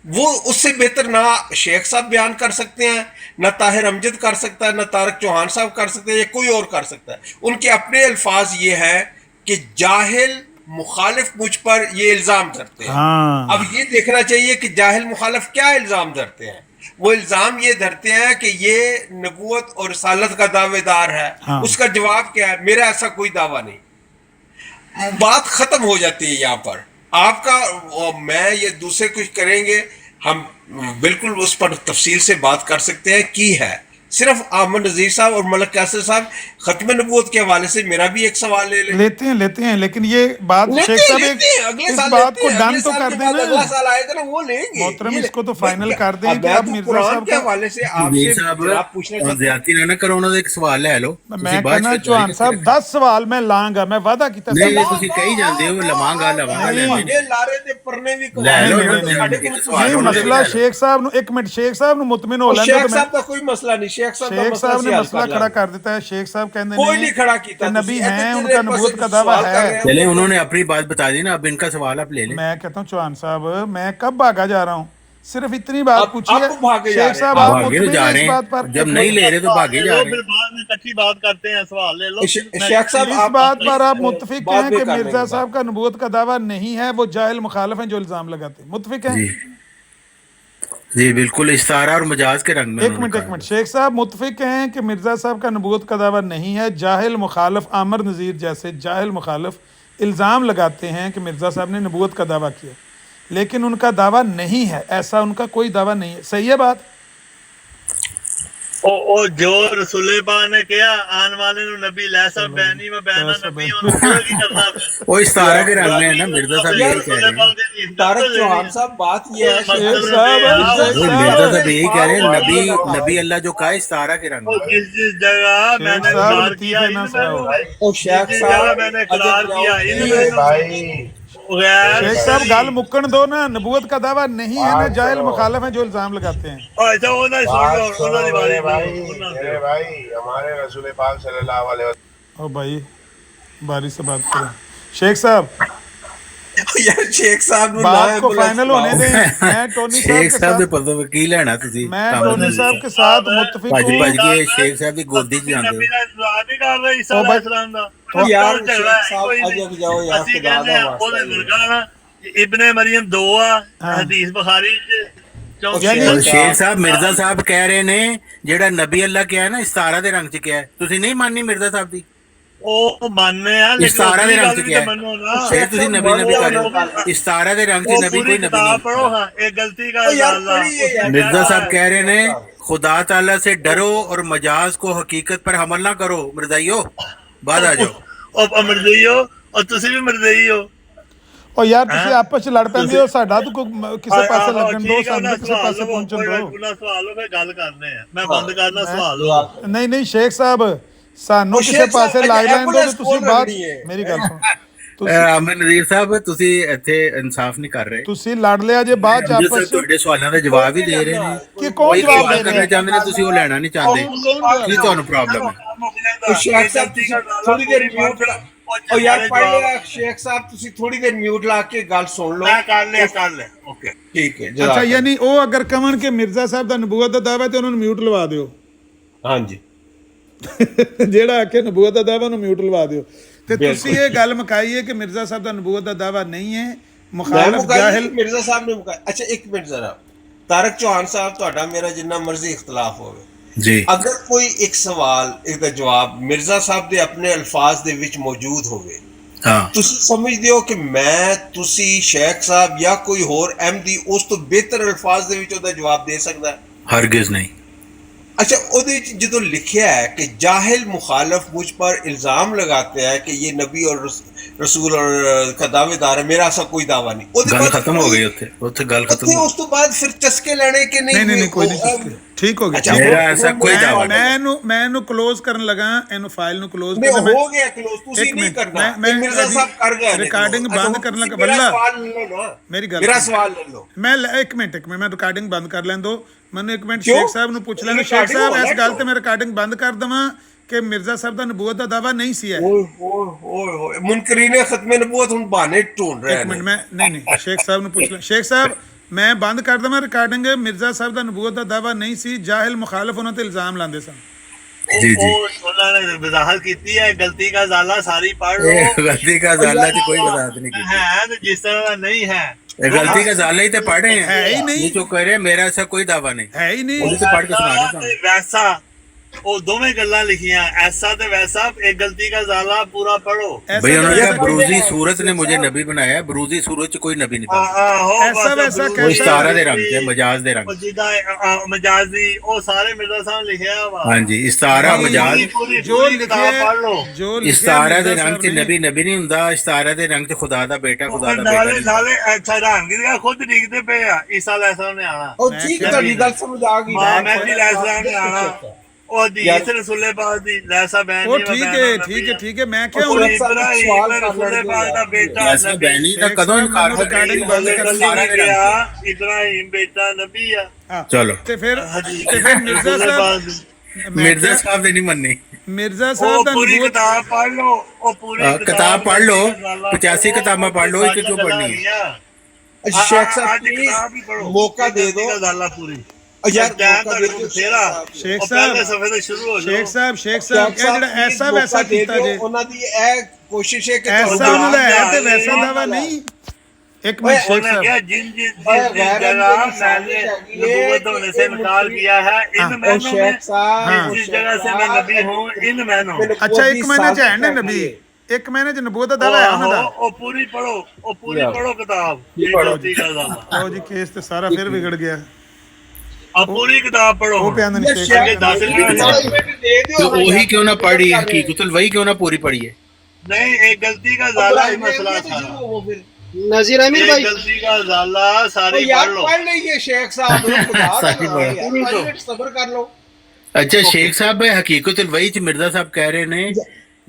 वो उससे बेहतर ना शेख साहब बयान कर सकते हैं, ना ताहिर अमजद कर सकता है, ना तारक चौहान साहब कर सकते हैं, या कोई और कर सकता है। उनके अपने अल्फाज ये है कि जाहिल मुखालिफ मुझ पर ये इल्ज़ाम धरते हैं। हाँ। अब ये देखना चाहिए कि जाहिल मुखालिफ क्या इल्ज़ाम धरते हैं। वो इल्ज़ाम ये धरते हैं कि ये नबूवत और रसालत का दावेदार है। हाँ। उसका जवाब क्या है? मेरा ऐसा कोई दावा नहीं। बात खत्म हो जाती है यहाँ पर। आपका और मैं ये दूसरे कुछ करेंगे, हम बिल्कुल उस पर तफसील से बात कर सकते हैं की है। सिर्फ अहमद नज़ीर साहब और मलक कैसर साहब खत्म नबूवत के हवाले से मेरा भी एक सवाल ले लेते हैं लेकिन ये बात शेख साहब एक इस बात को डन तो कर देना। अगला साल आएगा ना वो लेंगे। मोहतरम इसको तो फाइनल कर दें कि आप मिर्जा साहब के का हवाले से आपसे आप पूछना चाहते हैं। ज्यादती ना करो ਉਹਨਾਂ ਦਾ ਇੱਕ ਸਵਾਲ ਲੈ ਲਓ मैं कहना चौहान साहब 10 सवाल मैं लांगा, मैं वादा किया ਨਹੀਂ ਨਹੀਂ ਤੁਸੀਂ ਕਹੀ ਜਾਂਦੇ ਹੋ ਲਵਾਂਗਾ ये लारे दे परने भी को ਲੈ ਲਓ नहीं मसला शेख साहब नु एक मिनट शेख साहब नु मुतमिन हो लेने शेख तो मैं साहब का कोई मसला नहीं। शेख साहब शेख साहब ने मसला खड़ा कर देता है। शेख साहब कहते कोई हैं नहीं खड़ा कीता, कि नबी तुसी हैं, इतने उनका बस नबूवत का एक दावा सवाल कर रहे है। हैं। चले उन्होंने अपनी बात बता दी ना, अब इनका सवाल आप ले लें। मैं कहता हूँ चौहान साहब मैं कब भागा जा रहा हूँ, सिर्फ इतनी बात पूछी है। आप भागे जा शेख रहे साहब आप आप भागे मुतमिन जा हैं रहे इस बात हैं, पर? जब नहीं ले रहे तो भागे जा रहे फिर हैं। बाद में इकट्ठी बात करते हैं। सवाल ले लो। शेख साहब इस बात पर आप मुत्तफिक बाद हैं में कि कर मिर्जा लेंगे साहब का नबूवत का दावा नहीं है, वो जाहिल मुखालिफ हैं जो इल्जाम लगाते हैं। मुत्तफिक हैं? जी जी बिल्कुल इस्तारा और मजाज के रंग में एक मिनट शेख साहब मुत्तफिक हैं कि मिर्जा साहब का नबूवत का दावा नहीं है, जाहिल मुखालिफ आमर नज़ीर जैसे जाहिल मुखालिफ इल्ज़ाम लगाते हैं कि मिर्जा साहब ने नबूवत का दावा किया, लेकिन उनका दावा नहीं है, ऐसा उनका कोई दावा नहीं है। सही है बात? ओ जो रसूले पाक ने कहा आने वाले नु नबी लैसा बैनी में बैना नबी उन्होंने की करना है। वो इस्तारा के रंग में है ना, मिर्जा साहब यही कह रहे हैं। तारक चौहान साहब बात ये है वो मिर्जा साहब यही कह रहे हैं, नबी अल्लाह जो कहा इस्तारा के रंग में। जिस जिस जगह मैंने साहब इकरार लतीफ़ किया है इन ना मैनों में, और शेख जिस जगह साहब मैंने इकरार किया इन मैनों में, शेख साहब गल मुक्कन दो ना, नबूवत का दावा नहीं है ना, जाहिल मुखालिफ हैं जो इल्ज़ाम लगाते हैं। अच्छा वो ना सुन लो उन्होंने दी बारी मेरे भाई हमारे रसूल पाक सल्लल्लाहु अलैहि वसल्लम। ओ भाई बारी से बात करें शेख साहब, यार शेख साहब बात को फाइनल होने दें। मैं टोनी शेख साहब साहब के ਦੇ ਪਤਾ ਵਕੀਲ ਹੈ ਨਾ ਤੁਸੀਂ। मैं टोनी साहब के साथ मुत्तफिक ਭੱਜ हूँ। ਭੱਜ ਕੇ शेख साहब ਦੀ ਗੋਦੀ 'ਚ ਜਾਂਦੇ नबी हो। का इस्लाम नहीं कर रहे ईसा ओ भाई, अलैहिस्सलाम दा यार झगड़ा है, शेख साहब कोई अजब नहीं। जाओ यार, ਅਸੀਂ खुदा ਕਹਿੰਦੇ दा ਆ, वास्ता ਉਹਦੇ है। ਵਰਗਾ इब्ने मरियम 2 ਆ हाँ। हदीस बुखारी ਚ ਚੌਂਕੀ यानी- और शेख साहब मिर्जा साहब कह रहे ने ਜਿਹੜਾ ਨਬੀ ਅੱਲਾ ਕਿਹਾ ਹੈ ਨਾ ਇਸਤਾਰਾ ਦੇ ਰੰਗ 'ਚ ਕਿਹਾ ਹੈ, ਤੁਸੀਂ ਨਹੀਂ ਮੰਨਨੀ ਮਿਰਜ਼ਾ ਸਾਹਿਬ ਦੀ? ਉਹ ਮੰਨਨੇ ਆ ਇਸਤਾਰਾ ਦੇ ਰੰਗ 'ਚ ਕਿਹਾ ਮੰਨੋ ਹੈ। ਨਾ ਫਿਰ ਤੁਸੀਂ ਨਬੀ ਨਬੀ ਕਰ ਰਹੇ ਹੋ। ਇਸਤਾਰਾ ਦੇ ਰੰਗ 'ਚ ਉਹ ਨਬੀ ਪੂਰੀ ਕੋਈ नबी किताब नहीं। पढ़ो हाँ एक गलती का यार अल्लाह पढ़ी है यार। मिर्जा साहब कह रहे ने खुदा ताला से डरो और मजाज को हकीकत पर हमल ना करो। मिर्जाइयो बाद आ जाओ। ਉਹ ਮਰਜ਼ਈ ਹੋ ਔਰ ਤੁਸੀਂ ਵੀ ਮਰਜ਼ਈ ਹੋ। ਉਹ ਯਾਰ ਤੁਸੀਂ ਆਪਸ ਚ ਲੜ ਪੈਂਦੇ ਹੋ, ਸਾਡਾ ਤਾਂ ਕਿਸੇ ਪਾਸੇ ਲੱਗਣ ਦੋ, ਸਾਨੂੰ ਕਿਸੇ ਪਾਸੇ ਪਹੁੰਚਣ ਦੋ। ਉਹਨਾਂ ਸਵਾਲ ਹੋ ਫਿਰ ਗੱਲ ਕਰਨੇ ਆ, ਮੈਂ ਬੰਦ ਕਰਨਾ ਸਵਾਲ ਹੋ। ਨਹੀਂ ਸ਼ੇਖ ਸਾਹਿਬ ਸਾਨੂੰ ਕਿਸੇ शेख ਪਾਸੇ साहब, ਲਾਈ ਲੈਣ ਦੋ, एम्बुलेंस ਤੇ ਤੁਸੀਂ कौन ਬਾਤ रखनी है? ਮੇਰੀ ਗੱਲ ਸੁਣ। ਅਮਨ ਨਜ਼ੀਰ ਸਾਹਿਬ ਤੁਸੀਂ ਇੱਥੇ ਇਨਸਾਫ ਨਹੀਂ ਕਰ ਰਹੇ। ਤੁਸੀਂ ਲੜ ਲਿਆ ਜੇ ਬਾਅਦ ਚ ਜੀ ਆਪਸ ਸਰ ਚ ਤੁਹਾਡੇ ਸਵਾਲਾਂ ਦੇ ਜਵਾਬ ਹੀ ਦੇ ਰਹੇ ਨੇ ਕਿ ਕੌਣ ਕੋਈ ਜਵਾਬ ਸਵਾਲ ਦੇ ਕਰਨਾ ਰਿਹਾ ਚਾਹੁੰਦੇ ਨੇ ਤੁਸੀਂ ਉਹ ਲੈਣਾ ਨਹੀਂ ਚਾਹੁੰਦੇ ਕੀ ਤੁਹਾਨੂੰ ਪ੍ਰੋਬਲਮ ਹੈ? शेख साहब ਤੁਸੀਂ ਥੋੜੀ ਦੇਰ ਮਿਊਟ ਉਹ ਯਾਰ ਪੜ ਲਿਆ ਸ਼ੇਖ ਸਾਹਿਬ ਤੁਸੀਂ ਥੋੜੀ ਦੇਰ ਮਿਊਟ ਲਾ ਕੇ ਗੱਲ ਸੁਣ ਲਓ कर ले ओके ਠੀਕ ਹੈ ਅੱਛਾ ਯਾਨੀ ਉਹ ਅਗਰ ਕਹਣ ਕਿ ਮਿਰਜ਼ਾ ਸਾਹਿਬ ਦਾ ਨਬੂਵਤ ਦਾ ਦਾਅਵਾ ਤੇ ਉਹਨਾਂ ਨੂੰ ਮਿਊਟ ਲਵਾ ਦਿਓ ਹਾਂਜੀ ਜਿਹੜਾ ਆਖੇ ਨਬੂਵਤ ਦਾ ਦਾਅਵਾ ਨੂੰ ਮਿਊਟ ਲਵਾ ਦਿਓ ਤੇ ਤੁਸੀਂ ਇਹ ਗੱਲ ਮੁਕਾਈਏ ਕਿ ਮਿਰਜ਼ਾ ਸਾਹਿਬ ਦਾ ਨਬੂਵਤ ਦਾ ਦਾਅਵਾ ਨਹੀਂ ਹੈ ਮੁਖਾਲਫ ਜਾਹਿਲ ਮਿਰਜ਼ਾ ਸਾਹਿਬ ਨੇ ਮੁਕਾਇਆ ਅੱਛਾ ਇੱਕ ਮਿੰਟ ਜ਼ਰਾ ਤਾਰਕ ਚੌਹਾਨ ਸਾਹਿਬ ਤੁਹਾਡਾ ਮੇਰਾ ਜਿੰਨਾ ਮਰਜ਼ੀ ਇਖਤਲਾਫ ਹੋਵੇ ਜੀ ਅਗਰ ਕੋਈ ਇੱਕ ਸਵਾਲ ਇੱਕ ਦਾ ਜਵਾਬ ਮਿਰਜ਼ਾ ਸਾਹਿਬ ਦੇ ਆਪਣੇ ਅਲਫਾਜ਼ ਦੇ ਵਿੱਚ ਮੌਜੂਦ ਹੋਵੇ ਹਾਂ ਤੁਸੀਂ ਸਮਝਦੇ ਹੋ ਕਿ ਮੈਂ ਤੁਸੀਂ ਸ਼ੇਖ ਸਾਹਿਬ ਜਾਂ ਕੋਈ ਹੋਰ ਅਹਿਮਦੀ ਉਸ ਤੋਂ ਬਿਹਤਰ ਅਲਫਾਜ਼ ਦੇ ਵਿੱਚ ਉਹਦਾ ਜਵਾਬ ਦੇ ਸਕਦਾ ਹੈ? ਹਰਗਿਜ਼ ਨਹੀਂ। अच्छा ਉਹਦੇ ਵਿੱਚ ਜਦੋਂ ਲਿਖਿਆ ਹੈ ਕਿ जाहिल मुखालिफ मुझ पर इल्जाम लगाते हैं कि ये नबी और रसूल और का दावेदार है मेरा ऐसा कोई दावा नहीं ਉਹਦੇ ਗੱਲ ਬਾਅਦ ਖਤਮ ਹੋ ਗਈ ਉੱਥੇ ਗੱਲ ਖਤਮ ਹੋ ਉਸ ਤੋਂ ਬਾਅਦ ਫਿਰ ਚਸਕੇ ਲੈਣੇ ਕਿ ਨਹੀਂ ਨਹੀਂ ਕੋਈ ਨਹੀਂ ਠੀਕ ਹੋ ਗਿਆ ਮੇਰਾ ਐਸਾ ਕੋਈ ਦਾਵਾ ਮੈਂ ਇਹਨੂੰ ਕਲੋਜ਼ ਕਰਨ ਲੱਗਾ ਇਹਨੂੰ ਫਾਈਲ ਨੂੰ ਕਲੋਜ਼ ਨਹੀਂ ਕਰਨਾ ਹੋ ਗਿਆ ਕਲੋਜ਼ ਤੁਸੀਂ ਨਹੀਂ ਕਰਨਾ ਮੈਂ ਮਿਰਜ਼ਾ ਸਾਹਿਬ ਕਰ ਗਏ ਰਿਕਾਰਡਿੰਗ ਬੰਦ ਕਰਨ ਲੱਗਾ ਬੱਲਾ ਮੇਰੀ ਗੱਲ ਮੇਰਾ ਸਵਾਲ ਲੈ ਲਓ ਮੈਂ ਇੱਕ ਮਿੰਟ ਮੈਂ ਰਿਕਾਰਡਿੰਗ ਬੰਦ ਕਰ ਲੈਣ ਦੋ ਮੈਨੂੰ ਇੱਕ ਮਿੰਟ ਸ਼ੇਖ ਸਾਹਿਬ ਨੂੰ ਪੁੱਛ ਲੈਣ ਸ਼ੇਖ ਸਾਹਿਬ ਇਸ ਗੱਲ ਤੇ ਮੈਂ ਰਿਕਾਰਡਿੰਗ ਬੰਦ ਕਰ ਦਵਾਂ ਕਿ ਮਿਰਜ਼ਾ ਸਾਹਿਬ ਦਾ ਨਬੂਵਤ ਦਾ ਦਾਵਾ ਨਹੀਂ ਸੀ ਹੈ ਓਏ ਮੁਨਕਰੀਨ ਖਤਮੇ ਨਬੂਵਤ ਹੁਣ ਬਹਾਨੇ ਢੂੰਡ ਰਹੇ ਇੱਕ ਮਿੰਟ ਮੈਂ ਨਹੀਂ ਸ਼ੇਖ ਸਾਹਿਬ ਨੂੰ ਪੁੱਛ ਲੈ ਸ਼ੇਖ ਸਾਹਿਬ ਮੈਂ ਬੰਦ ਕਰ ਦਵਾਂ ਰਿਕਾਰਡਿੰਗ ਮਿਰਜ਼ਾ ਸਾਹਿਬ ਦਾ ਨਬੂਵਤ ਦਾ ਦਾਵਾ ਨਹੀਂ ਸੀ ਜਾਹਿਲ ਮੁਖਾਲਿਫ ਉਹਨਾਂ ਤੇ ਇਲਜ਼ਾਮ ਲਾਉਂਦੇ ਸਨ ਜੀ ਜੀ ਉਹਨਾਂ ਨੇ ਵਜ਼ਾਹਤ ਕੀਤੀ ਹੈ ਗਲਤੀ ਦਾ ਜ਼ਾਲਾ ਸਾਰੀ ਪੜ੍ਹ ਲਓ गलती का ज़ाला की कोई वजाहत नहीं की ਹੈ ਤੇ ਜਿਸ ਤਰ੍ਹਾਂ ਦਾ ਨਹੀਂ ਹੈ गलती का ज़ाला ही तो पढ़े हैं है ही नहीं। ये जो कह रहे हैं मेरा ऐसा कोई दावा नहीं ਹੈ ਹੀ ਨਹੀਂ ਉਹਦੇ ਤੇ ਪੜ੍ਹ ਕੇ ਸੁਣਾ ਦੇ ਤੁਹਾਨੂੰ। ਵੈਸਾ ਉਹ ਦੋਵੇਂ ਗੱਲਾਂ ਲਿਖੀਆਂ ਐਸਾ ਤੇ ਵੈਸਾ एक गलती का ਜ਼ਾਲਾ पूरा पढ़ो भाई उन्होंने कहा बरूजी सूरत ने मुझे नबी बनाया बरूजी सूरत च कोई नबी नहीं बना ਆਹੋ ਐਸਾ ਵੈਸਾ वो कैसा इस्तारा दे रंग च मजाज दे रंग ਉਹ ਜਿੱਦਾਂ ਮਜਾਜ਼ੀ ਉਹ ਸਾਰੇ ਮਿਰਜ਼ਾ ਸਾਹਿਬ ਲਿਖਿਆ ਵਾ हाँ जी इस्तारा मजाज ਜੋ ਪੂਰੀ ਲਿਖਿਆ ਕਿਤਾਬ ਪੜ੍ਹ ਲਓ ਜੋ ਲਿਖਿਆ इस्तारा दे मिर्ज़ा रंग साहब च ने- नबी नबी नहीं हुंदा इस्तारा दे रंग च खुदा दा बेटा खुदा दा ਨਾਲੇ बेटा ਨਾਲੇ ਅੱਛਾ ਰੰਗ ਖੁਦ ਲਿਖਦੇ ਪਏ ਆ ਈਸਾ ਅਲੈਹਿਸਲਾਮ ਨੇ ਆਣਾ ਉਹ ਠੀਕ ਹੈ ਤੁਹਾਡੀ ਗੱਲ ਸਮਝ ਆ ਗਈ ਮੁਹੰਮਦ ਅਲੈਹਿਸਲਾਮ ਨੇ ਆਣਾ ਉਹ ਦੀ ਰਸੂਲੇ ਪਾਕ ਦੀ ਲੈਸਾ ਬੈਨ ਉਹ ਠੀਕ ਹੈ ਮੈਂ ਕਿਹਾ ਹੁਣ ਰਸੂਲੇ ਪਾਕ ਦਾ ਬੇਟਾ ऐसा बैनी का कदों इनकार हो रिकॉर्डिंग बंद कर इब्राहिम बेटा नबी आ ਹਾਂ, चलो ਤੇ ਫਿਰ ਮਿਰਜ਼ਾ ਸਾਹਿਬ मिर्जा साहब ने नहीं मननी ਮਿਰਜ਼ਾ ਸਾਹਿਬ ਦਾ पूरी ਨਬੂਵਤ किताब पढ़ लो वो पूरी किताब पढ़ लो 85 किताबें पढ़ लो एक क्यों पढ़नी है शेख साहब प्लीज मौका दे दो गल पूरी यार मौका दे दो तेरा शेख पहले साहब सफे तो शुरू हो ਸ਼ੇਖ जाओ ਸਾਹਿਬ ਇਹ ਜਿਹੜਾ ਐਸਾ ਵੈਸਾ ਕੀਤਾ ਜੇ ਉਹਨਾਂ ਦੀ ਇਹ ਕੋਸ਼ਿਸ਼ ਹੈ ਕਿ ਐਸਾ ਉਹਨਾਂ ਦਾ ਹੈ ਤੇ ਵੈਸਾ ਦਾਵਾ ਨਹੀਂ ਇੱਕ ਮਿੰਟ ਸ਼ੇਖ उन्होंने ਸਾਹਿਬ क्या जिन जगह मैंने नबूवत होने से इनकार किया है इन महीनों में जिस जगह से मैं नबी हूँ इन महीनों में ਅੱਛਾ ਇੱਕ ਮਹੀਨੇ ਚ ਹੈ ਨਾ ਨਬੀ ਇੱਕ ਮਹੀਨੇ ਚ ਨਬੂਵਤ ਦਾ ਦਾਵਾ ਹੈ ਉਹਨਾਂ ਦਾ वो पूरी पढ़ो किताब ये गलती का ज़ाला ਉਹ ਜੀ ਕੇਸ ਤੇ ਸਾਰਾ ਫਿਰ ਵਿਗੜ ਗਿਆ अब पूरी किताब पढ़ो ਉਹ ਪਿਆਨ ਨਹੀਂ ਸ਼ੇਖ आगे दाखिल ਦੇ ਦਿਓ तो वही क्यों ना पढ़ी हकीकतुल वही क्यों ना पूरी पढ़ी है नहीं एक गलती का ज़ाला ही मसला था नजीर अमीर एक भाई गलती का ज़ाला सारी यार पढ़ लो पढ़ लीजिए शेख साहब सब्र कर लो अच्छा शेख साहब भाई हकीकतुल वही च मिर्जा साहब कह रहे ने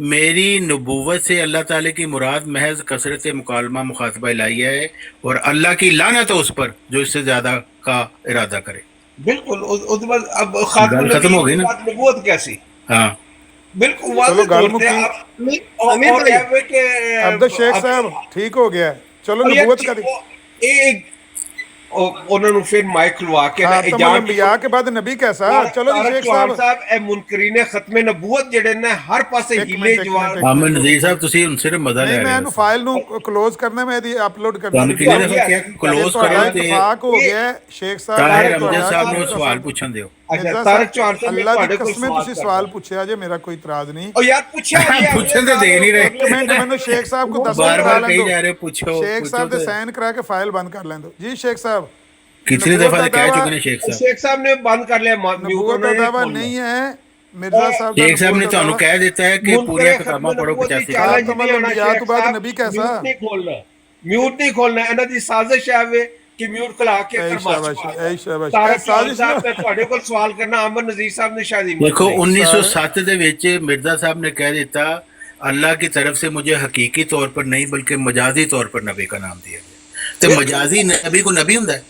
मेरी नबूवत से अल्लाह ताला की मुराद महज कसरत मुकालमा मुखातबा इलाहिया है और अल्लाह की लानत है उस पर जो इससे ज्यादा का इरादा करे बिल्कुल उसके बाद अब गल खत्म हो गई ना। नबूवत कैसी हाँ बिल्कुल चलो, गल वाज़ेह मुकी। अमीर भाई ਅਬਦ ਸ਼ੇਖ ਸਾਹਿਬ ਠੀਕ ਹੋ ਗਿਆ ਚਲੋ ਨਬੂਵਤ ਕਰ एक ਉਹਨਾਂ ਨੂੰ ਫਿਰ ਮਾਈਕ ਲਵਾ ਕੇ ਖਾਤਮ ਅੰਬਿਆ ਕੇ ਬਾਅਦ ਨਬੀ ਕੈਸਾ ਚਲੋ ਜੀ ਸ਼ੇਖ ਸਾਹਿਬ ਇਹ ਮੁਨਕਰੀਨ ਖਤਮੇ ਨਬੂਵਤ ਜਿਹੜੇ ਨੇ ਹਰ ਪਾਸੇ ਹਿੱਲੇ ਜਵਾਬ मोहम्मद नजीर साहब ਤੁਸੀਂ ਹੁਣ ਸਿਰਫ ਮਜ਼ਾ ਲੈ ਨਹੀਂ ਮੈਂ ਰਹੇ ਇਹਨੂੰ ਫਾਈਲ ਨੂੰ ਕਲੋਜ਼ ਕਰਨਾ ਮੈਂ ਇਹਦੀ ਅਪਲੋਡ ਕਰਨਾ ਤੁਹਾਨੂੰ ਕਿਹਨੇ ਦੱਸਿਆ ਕਿ ਕਲੋਜ਼ ਕਰੋ ਤੇ ਇਤਫਾਕ ਹੋ ਗਿਆ ਸ਼ੇਖ ਸਾਹਿਬ ਤਾਹਿਰ ਅਮਜਦ ਸਾਹਿਬ ਨੂੰ ਸਵਾਲ ਪੁੱਛਣ ਦਿਓ ਅੱਛਾ ਤਾਰਕ ਚੌਹਾਨ ਸਾਹਿਬ ਅੱਲਾਹ ਦੀ ਕਸਮ ਤੁਸੀਂ ਸਵਾਲ ਪੁੱਛਿਆ ਜੇ ਮੇਰਾ ਕੋਈ ਇਤਰਾਜ਼ ਨਹੀਂ ਉਹ ਯਾਰ ਪੁੱਛਿਆ ਪੁੱਛਣ ਤੇ ਦੇ ਨਹੀਂ ਇੱਕ ਰਹੇ ਮਿੰਟ ਮੈਨੂੰ ਸ਼ੇਖ ਸਾਹਿਬ ਕੋ ਦੱਸੋ ਬਾਰ ਬਾਰ ਕਹੀ ਜਾ ਰਹੇ ਪੁੱਛੋ ਸ਼ੇਖ ਸਾਹਿਬ ਦੇ ਸਾਈਨ ਕਰਾ ਕੇ ਫਾਈਲ ਬੰਦ ਕਰ ਲੈਣ ਦਿਓ ਜੀ ਸ਼ੇਖ ਸਾਹਿਬ कितनी दफा कह चुके हैं शेख साहब शेख साहब ने बंद कर लिया नबूवत का दावा नहीं है मिर्जा साहब शेख साहब ने ਤੁਹਾਨੂੰ ਕਹਿ ਦਿੱਤਾ ਹੈ ਕਿ ਪੂਰੀਆਂ ਕਿਤਾਬਾਂ ਪੜੋ 85 ਤੋਂ ਬਾਅਦ ਨਬੀ ਕੈਸਾ ਮਿਊਟ ਨਹੀਂ ਖੋਲਣਾ ਇਹਨਾਂ ਦੀ ਸਾਜ਼ਿਸ਼ ਹੈ ਵੇ ਕਿ ਮਿਊਟ ਖਲਾ ਕੇ ਐ ਸ਼ਾਬਾਸ਼ ਤਾਰਕ ਸਾਜ਼ਿਸ਼ ਸਾਹਿਬ ਨੇ ਤੁਹਾਡੇ ਕੋਲ ਸਵਾਲ ਕਰਨਾ ਅਮਨ ਨਜ਼ੀਰ ਸਾਹਿਬ ਨੇ ਸ਼ਾਇਦ ਦੇਖੋ 1907 ਦੇ ਵਿੱਚ ਮਿਰਜ਼ਾ ਸਾਹਿਬ ਨੇ ਕਹਿ ਦਿੱਤਾ अल्लाह की तरफ से मुझे हकीकी तौर पर नहीं बल्कि मजाजी तौर पर नबी का नाम दिया गया। तो मजाजी नबी को नबी हुंदा है,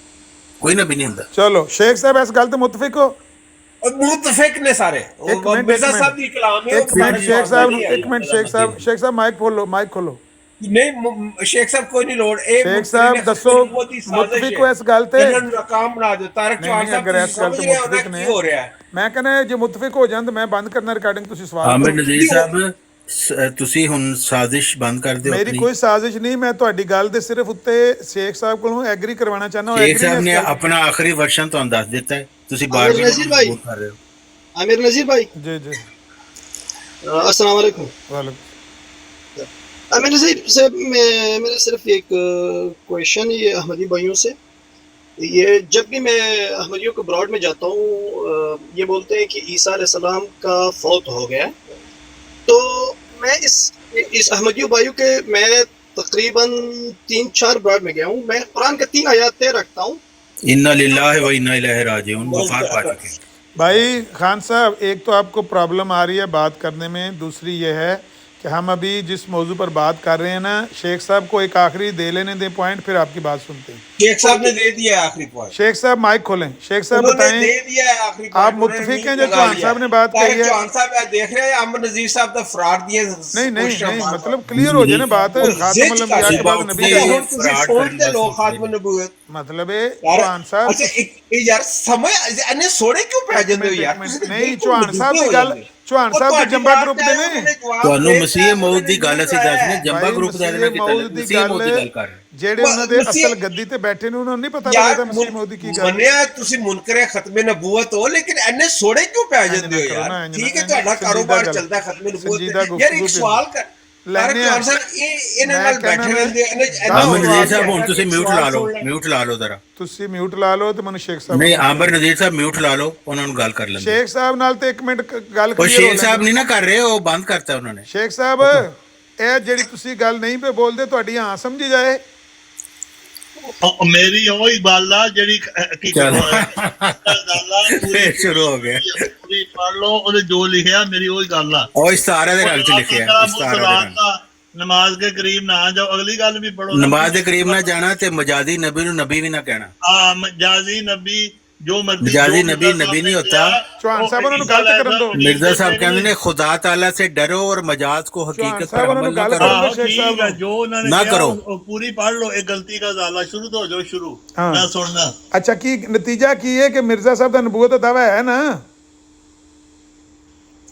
कोई नबी नहीं हुंदा। चलो शेख साहब इस गल ते मुतफिक हो? और मुतफिक ने सारे मिर्जा साहब की कलाम है। एक मिनट शेख साहब, एक मिनट शेख साहब माइक खोलो, माइक खोलो। नहीं शेख साहब कोई नहीं लोड शेख साहब दसो मुतफिक हो इस गल ते? नाकाम बना दो तारक चौहान साहब, अगर इस गल ते मुतफिक ने, हो रहा है मैं कहना जे मुतफिक हो जान तो मैं बंद करना रिकॉर्डिंग, तुसी सवाल आमिर करो। नज़ीर साहब ਤੁਸੀਂ ਹੁਣ ਸਾਜ਼ਿਸ਼ ਬੰਦ ਕਰ ਦਿਓ मेरी ਆਪਣੀ। कोई साजिश नहीं, मैं ਤੁਹਾਡੀ ਗੱਲ ਦੇ ਸਿਰਫ ਉੱਤੇ ਸ਼ੇਖ ਸਾਹਿਬ ਕੋਲੋਂ ਐਗਰੀ ਕਰਵਾਉਣਾ ਚਾਹੁੰਦਾ ਹਾਂ। ਸ਼ੇਖ ਸਾਹਿਬ ਨੇ ਆਪਣਾ ਆਖਰੀ ਵਰਸ਼ਨ ਤੁਹਾਨੂੰ ਦੱਸ ਦਿੱਤਾ ਹੈ, ਤੁਸੀਂ ਬਾਰ आमिर नजीर भाई, ਕਰ ਰਹੇ ਹੋ। आमिर नजीर भाई, जी जी अस्सलाम वालेकुम। वालेकुम। आमिर नजीर साहब, मेरा सिर्फ एक क्वेश्चन ये अहमदी भाइयों से, ये जब भी मैं अहमदियों को ब्रॉड में जाता हूँ ये बोलते हैं कि ईसा अलैहिस्सलाम का फौत हो गया, तो मैं इस अहमदियों भाइयों के मैं तकरीबन 3-4 ब्रॉड में गया हूँ, मैं कुरान के 3 आयतें रखता हूँ। इन्ना लिल्लाहि व इन्ना इलैहि राजिऊन वफात पा चुके हैं। भाई खान साहब, एक तो आपको प्रॉब्लम आ रही है बात करने में, दूसरी ये है कि हम अभी जिस मौजू पर बात कर रहे हैं ना, शेख साहब को एक आखिरी दे लेने दें पॉइंट, फिर आपकी बात सुनते हैं। शेख साहब ने दे दिया है आखिरी पॉइंट। शेख साहब माइक खोलें। शेख साहब उन्होंने बताएं, दे दिया है आखिरी आप पॉइंट। मुत्तफिक हैं जो चौहान साहब ने बात कही है? चौहान साहब देख रहे हैं आमिर नजीर साहब का फ्रॉड दिए। नहीं नहीं नहीं, मतलब क्लियर हो जाए ना बात। खातमुल अंबिया के बाद नबी है, मतलब है चौहान साहब। अच्छा यार समय इन्हें सोड़े क्यों पै जाते हो यार? नहीं चौहान साहब की गल, चौहान साहब के जंबा ग्रुप दे ने ਤੁਹਾਨੂੰ ਮਸੀਹ ਮੌਤ ਦੀ ਗੱਲ ਅਸੀਂ ਦੱਸਨੇ, ਜੰਬਾ ਗਰੁੱਪ ਦਾ ਨਾ ਕੀਤਾ, ਮਸੀਹ ਮੌਤ ਦੀ ਗੱਲ ਕਰ ਰਹੇ। ਜਿਹੜੇ ਉਹਨਾਂ ਦੇ ਅਸਲ ਗੱਦੀ ਤੇ ਬੈਠੇ ਨੇ ਉਹਨਾਂ ਨੂੰ ਨਹੀਂ ਪਤਾ ਲੱਗਦਾ ਮਸੀਹ ਮੌਤ ਦੀ ਕੀ ਗੱਲ। ਮੰਨਿਆ ਤੁਸੀਂ ਮੁਨਕਰੇ ਖਤਮੇ ਨਬੂਵਤ ਹੋ, ਲੇਕਿਨ ਇੰਨੇ ਸੋੜੇ ਕਿਉਂ ਪੈ ਜਾਂਦੇ ਹੋ ਯਾਰ? ਠੀਕ ਹੈ ਤੁਹਾਡਾ ਕਾਰੋਬਾਰ ਚੱਲਦਾ ਖਤਮੇ ਨਬੂਵਤ, ਯਾਰ ਇੱਕ ਸਵਾਲ ਕਰ ਲੈਣੇ ਆ। ਇਹਨਾਂ ਨਾਲ ਬੈਠੇ ਰਹਿੰਦੇ ਆਮਰ ਨਜ਼ੀਰ ਸਾਹਿਬ ਹੁਣ ਤੁਸੀਂ ਮਿਊਟ ਲਾ ਲਓ, ਮਿਊਟ ਲਾ ਲਓ ਜ਼ਰਾ। ਤੁਸੀਂ ਮਿਊਟ ਲਾ ਲਓ ਤੇ ਮੈਨੂੰ ਸ਼ੇਖ ਸਾਹਿਬ ਨਹੀਂ ਆਮਰ ਨਜ਼ੀਰ ਸਾਹਿਬ ਮਿਊਟ ਲਾ ਲਓ, ਉਹਨਾਂ ਨੂੰ ਗੱਲ ਕਰ ਲੈਂਦੇ। ਸ਼ੇਖ ਸਾਹਿਬ ਨਾਲ ਤੇ ਇੱਕ ਮਿੰਟ ਗੱਲ ਉਹ ਕਲੀਅਰ ਹੋ ਸ਼ੇਖ ਸਾਹਿਬ ਨਹੀਂ ਨਾ ਕਰ ਰਹੇ, ਉਹ ਬੰਦ ਕਰਤਾ ਉਹਨਾਂ ਨੇ। ਸ਼ੇਖ ਸਾਹਿਬ ਇਹ ਜਿਹੜੀ ਤੁਸੀਂ ਗੱਲ ਨਹੀਂ ਪੇ ਬੋਲਦੇ, ਤੁਹਾਡੀ ਹਾਂ ਸਮਝੀ ਜਾਏ। ਮੇਰੀ ਉਹੀ ਗੱਲ ਆ ਜਿਹੜੀ ਕੀ ਫੇਰ ਸ਼ੁਰੂ ਹੋ ਗਿਆ। ਪੂਰੀ ਪੜ੍ਹ ਲਓ, ਉਹਦੇ ਜੋ ਲਿਖਿਆ ਮੇਰੀ ਉਹੀ ਗੱਲ ਆ। ਉਹ ਇਸਤਾਰੇ ਦੇ ਰੰਗ ਚ ਲਿਖਿਆ, ਇਸਤਾਰੇ ਦੇ ਰੰਗ। ਨਮਾਜ਼ ਕੇ ਕਰੀਬ ਨਾ ਜਾਓ, ਅਗਲੀ ਗੱਲ ਵੀ ਪੜੋ। ਨਮਾਜ਼ ਦੇ ਕਰੀਬ ਨਾ ਜਾਣਾ ਤੇ ਮਜਾਦੀ ਨਬੀ ਨੂੰ ਨਬੀ ਵੀ ਨਾ ਕਹਿਣਾ। ਹਾਂ ਮਜਾਜ਼ੀ ਨਬੀ ਜੋ ਮਰਜ਼ੀ, ਮਜਾਜ਼ੀ ਨਬੀ ਨਬੀ नहीं होता। चौहान साहब उन्होंने गलत कर दो। मिर्जा साहब कहते हैं खुदा ताला से डरो और मजाज को हकीकत पर अमल ना करो। जो उन्होंने ना करो, पूरी पढ़ लो। एक गलती का ज़ाला शुरू तो हो जाओ, शुरू ना सुनना। अच्छा की नतीजा की है कि मिर्जा साहब का नबूवत का दावा है ना?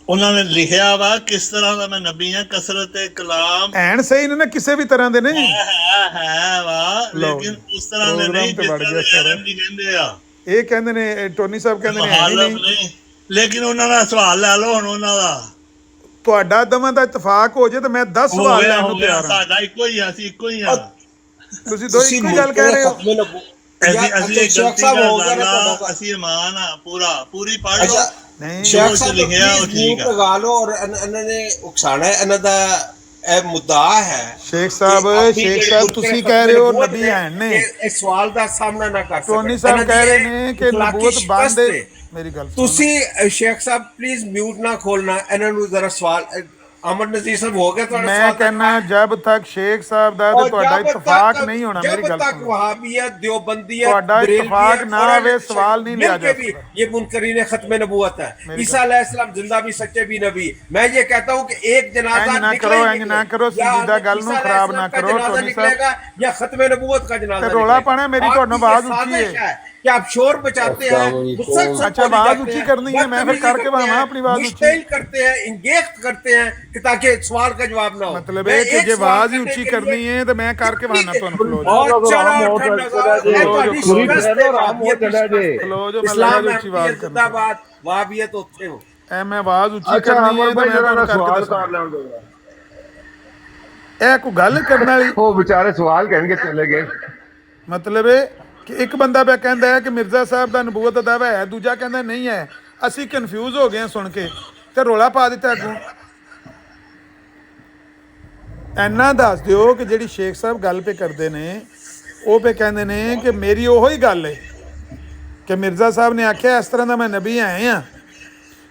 उन्होंने लिखा वा किस तरह का मैं नबी हां, कसरत कलाम ਐਨ ਸਹੀ ਨੇ ਨਾ ਕਿਸੇ ਵੀ ਤਰ੍ਹਾਂ ਦੇ ਨੇ। है वा, लेकिन उस तरह ने नहीं जिस तरह नबी कहंदे आ। ਇਹ ਕਹਿੰਦੇ ਨੇ ਟੋਨੀ ਸਾਹਿਬ ਕਹਿੰਦੇ ਨੇ ਹੈ ਨਹੀਂ, ਲੇਕਿਨ ਉਹਨਾਂ ਦਾ ਸਵਾਲ ਲੈ ਲਓ ਹੁਣ ਉਹਨਾਂ ਦਾ। ਤੁਹਾਡਾ ਦਵਾਂ ਦਾ ਇਤਫਾਕ ਹੋ ਜੇ ਤਾਂ ਮੈਂ 10 ਸਵਾਲ ਲੈਣ ਨੂੰ ਤਿਆਰ ਹਾਂ। ਸਾਡਾ ਇੱਕੋ ਹੀ ਆ, ਅਸੀਂ ਇੱਕੋ ਹੀ ਆ। ਤੁਸੀਂ ਦੋ ਇੱਕੋ ਹੀ ਗੱਲ ਕਹਿ ਰਹੇ ਹੋ। ਅਸੀਂ ਇੱਕ ਗਲਤੀ ਦਾ ਅਸੀਂ ਇਮਾਨ ਆ ਪੂਰਾ, ਪੂਰੀ ਪੜ੍ਹ ਲਓ। ਨਹੀਂ ਸ਼ੇਖ ਸਾਹਿਬ ਲਿਖਿਆ ਉਹ ਠੀਕ ਹੈ, ਲਗਾ ਲਓ। ਔਰ ਇਹਨਾਂ ਨੇ ਉਕਸਾਣਾ ਇਹਨਾਂ ਦਾ ਇਹ ਮੁੱਦਾ ਹੈ। ਸ਼ੇਖ ਸਾਹਿਬ ਤੁਸੀਂ ਕਹਿ ਰਹੇ ਹੋ ਨਬੀ ਹੈ ਨੇ, ਇਸ ਸਵਾਲ ਦਾ ਸਾਹਮਣਾ ਨਾ ਕਰ ਸਕਦੇ। ਟੋਨੀ ਸਾਹਿਬ ਕਹਿ ਰਹੇ ਨੇ ਕਿ ਨਬੂਵਤ ਬੰਦ ਹੈ। ਮੇਰੀ ਗੱਲ ਸੁਣੋ। ਤੁਸੀਂ ਸ਼ੇਖ ਸਾਹਿਬ ਪਲੀਜ਼ ਮਿਊਟ ਨਾ ਖੋਲਣਾ, ਇਹਨਾਂ ਨੂੰ ਜ਼ਰਾ ਸਵਾਲ। ਅਮਰ ਨਜ਼ੀਰ ਸਾਹਿਬ ਹੋ ਗਿਆ ਤੁਹਾਡਾ ਮੈਂ ਕਹਿੰਨਾ ਜਬ ਤੱਕ ਸ਼ੇਖ ਸਾਹਿਬ ਦਾ ਤੇ ਤੁਹਾਡਾ ਇਤਫਾਕ ਨਹੀਂ ਹੋਣਾ। ਮੇਰੀ ਗੱਲ ਤੱਕ ਸੁਣੋ, ਵਹਾਬੀਅਤ ਦਿਓਬੰਦੀਅਤ ਤੁਹਾਡਾ ਇਤਫਾਕ ਨਾ ਹੋਵੇ ਸਵਾਲ ਨਹੀਂ ਲਿਆ ਜਾ ਸਕਦਾ। ये मुनकरीन खत्म नबूवत है। ईसा अलैहिस्सलाम जिंदा भी सच्चे भी नबी। मैं ये कहता हूँ कि एक जनाजा ना करो, इंज ना करो, संजीदा गल नूं खराब ना करो। टोनी साहब या खत्म नबूवत का जनाजा रोला पाना, मेरी तो आवाज ऊंची है कि आप शोर बचाते हैं। अच्छा आवाज ऊंची करनी है, मैं फिर करके वहां अपनी आवाज ऊंची करते हैं, इंगेज करते हैं कि ताकि सवाल का जवाब ना हो। मतलब है कि जो आवाज ही ऊंची करनी है तो मैं करके वहां ना तो क्लोज इस्लाम जिंदाबाद, वहाबियत उत्थे हो। ਐ ਮੈਂ ਆਵਾਜ਼ ਉੱਚੀ ਕਰਨੀ ਹੈ ਤੇ ਮੈਂ ਤੁਹਾਨੂੰ ਕਰਕੇ ਦੱਸਾਂ। ਇਹ ਕੋਈ ਗੱਲ ਕਰਨ ਵਾਲੀ? ਉਹ ਵਿਚਾਰੇ ਸਵਾਲ ਕਹਿਣਗੇ ਚਲੇ ਗਏ। ਮਤਲਬ ਹੈ ਕਿ ਇੱਕ ਬੰਦਾ ਪਿਆ ਕਹਿੰਦਾ ਹੈ ਕਿ ਮਿਰਜ਼ਾ ਸਾਹਿਬ ਦਾ ਨਬੂਵਤ ਦਾ ਦਾਵਾ ਹੈ, ਦੂਜਾ ਕਹਿੰਦਾ ਨਹੀਂ ਹੈ। ਅਸੀਂ ਕਨਫਿਊਜ਼ ਹੋ ਗਏ ਹਾਂ ਸੁਣ ਕੇ ਤੇ ਰੋਲਾ ਪਾ ਦਿੱਤਾ ਅੱਗੋਂ। ਇੰਨਾ ਦੱਸ ਦਿਓ ਕਿ ਜਿਹੜੀ ਸ਼ੇਖ ਸਾਹਿਬ ਗੱਲ ਪੇ ਕਰਦੇ ਨੇ, ਉਹ ਪੇ ਕਹਿੰਦੇ ਨੇ ਕਿ ਮੇਰੀ ਉਹੋ ਹੀ ਗੱਲ ਹੈ ਕਿ ਮਿਰਜ਼ਾ ਸਾਹਿਬ ਨੇ ਆਖਿਆ ਇਸ ਤਰ੍ਹਾਂ ਦਾ ਮੈਂ ਨਬੀ ਆਏ ਹਾਂ,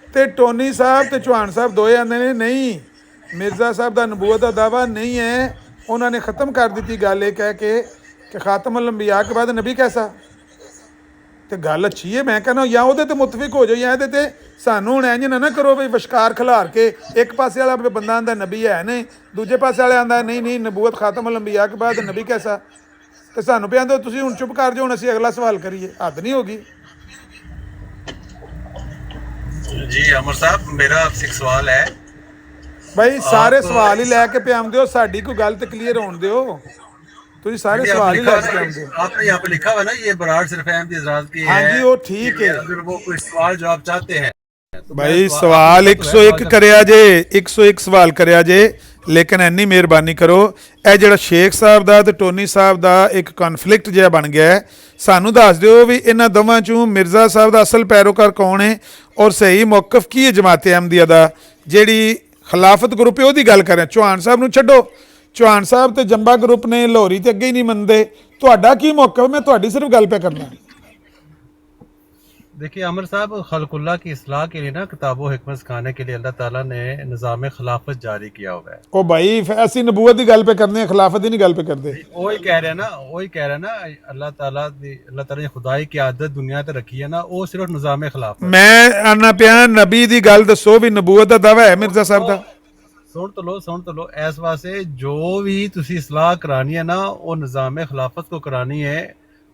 ਤੇ ਟੋਨੀ ਸਾਹਿਬ ਤੇ ਚੌਹਾਨ ਸਾਹਿਬ ਦੋਏ ਆਂਦੇ ਨੇ ਨਹੀਂ ਮਿਰਜ਼ਾ ਸਾਹਿਬ ਦਾ ਨਬੂਵਤ ਦਾ ਦਾਵਾ ਨਹੀਂ ਹੈ, ਉਹਨਾਂ ਨੇ ख़त्म ਕਰ ਦਿੱਤੀ ਗੱਲ ਇਹ ਕਹਿ ਕੇ ਕਿ ਖਾਤਮੁਲ ਅੰਬਿਆ ਕੇ ਬਾਅਦ ਨਬੀ ਕੈਸਾ। ਤੇ ਗੱਲ ਅੱਛੀ ਹੈ, ਮੈਂ ਕਹਿੰਦਾ ਜਾਂ ਉਹਦੇ ਤੇ ਮੁਤਫਿਕ ਹੋ ਜਾਓ ਜਾਂ ਇਹਦੇ ਤੇ ਸਾਨੂੰ ਹੁਣ ਇੰਝ ਨਾ ਕਰੋ ਵੀ ਵਿਸ਼ਕਾਰ ਖਿਲਾਰ ਕੇ ਇੱਕ ਪਾਸੇ ਵਾਲਾ ਬੰਦਾ ਆਂਦਾ ਨਬੀ ਹੈ ਨਹੀਂ, ਦੂਜੇ ਪਾਸੇ ਵਾਲਾ ਆਂਦਾ ਨਹੀਂ ਨਹੀਂ ਨਬੂਵਤ ਖਾਤਮੁਲ ਅੰਬਿਆ ਕੇ ਬਾਅਦ ਨਬੀ ਕੈਸਾ। ਤੇ ਸਾਨੂੰ ਪਿਆ ਦੋ ਤੁਸੀਂ ਹੁਣ ਚੁੱਪ ਕਰ ਜਾਓ, ਹੁਣ ਅਸੀਂ ਅਗਲਾ ਸਵਾਲ ਕਰੀਏ, ਹੱਦ ਨਹੀਂ ਹੋਗੀ। जी अमर साहब मेरा आपसे एक सवाल है। भाई सारे सवाल ही लैके पे आम दियो, साड़ी कोई गल तो क्लीयर होने दियो, तुझे सारे सवाल ही लैके पे आम दियो। आपने यहाँ पे लिखा हुआ ना ये बराड़ सिर्फ अहमद हजरात की हाँ है। जी वो ठीक है। अगर वो कोई सवाल जवाब चाहते हैं तो भाई सवाल 101 करिया जे, 101 सवाल करिया जे, लेकिन इन्नी मेहरबानी करो ਇਹ ਜਿਹੜਾ ਸ਼ੇਖ ਸਾਹਿਬ ਦਾ ਤੇ ਟੋਨੀ ਸਾਹਿਬ ਦਾ ਇੱਕ ਕਨਫਲਿਕਟ ਜਿਹਾ ਬਣ ਗਿਆ ਹੈ, ਸਾਨੂੰ ਦੱਸ ਦਿਓ ਵੀ ਇਹਨਾਂ ਦੋਵਾਂ ਚੋਂ ਮਿਰਜ਼ਾ ਸਾਹਿਬ ਦਾ ਅਸਲ ਪੈਰੋਕਾਰ ਕੌਣ ਹੈ ਔਰ ਸਹੀ ਮੌਕਫ ਕੀ ਹੈ ਜਮਾਤ ਅਹਿਮਦੀਆ ਦਾ, ਜਿਹੜੀ ਖਿਲਾਫਤ ਗਰੁੱਪ ਹੈ ਉਹਦੀ ਗੱਲ ਕਰ ਰਿਹਾ। ਚੌਹਾਨ ਸਾਹਿਬ ਨੂੰ ਛੱਡੋ, ਚੌਹਾਨ ਸਾਹਿਬ ਤੇ ਜੰਬਾ ਗਰੁੱਪ ਨੇ ਲਾਹੌਰੀ ਤੇ ਅੱਗੇ ਹੀ ਨਹੀਂ ਮੰਨਦੇ, ਤੁਹਾਡਾ ਕੀ ਮੌਕਫ? ਮੈਂ ਤੁਹਾਡੀ ਸਿਰਫ ਗੱਲ ਪੇ ਕਰਨਾ। देखिए अमर साहब खलकुल्ला की इस्लाह के लिए ना किताब व हिकमत सिखाने के लिए अल्लाह ताला ने निज़ाम खिलाफत जारी किया हुआ है। ओ भाई ऐसी नबूवत की गल पे करने हैं, खिलाफत की नहीं गल पे करते। वही कह रहे हैं ना अल्लाह ताला ने खुदाई की आदत दुनिया ते रखी है ना, वो सिर्फ निज़ाम खिलाफत। मैं आना पिया नबी दी गल दसो भी नबूवत दा दावा है मिर्जा साहब दा। सुन तो लो इस वास्ते जो भी तुसी इस्लाह करानी है ना वो निज़ाम खिलाफत को करानी है।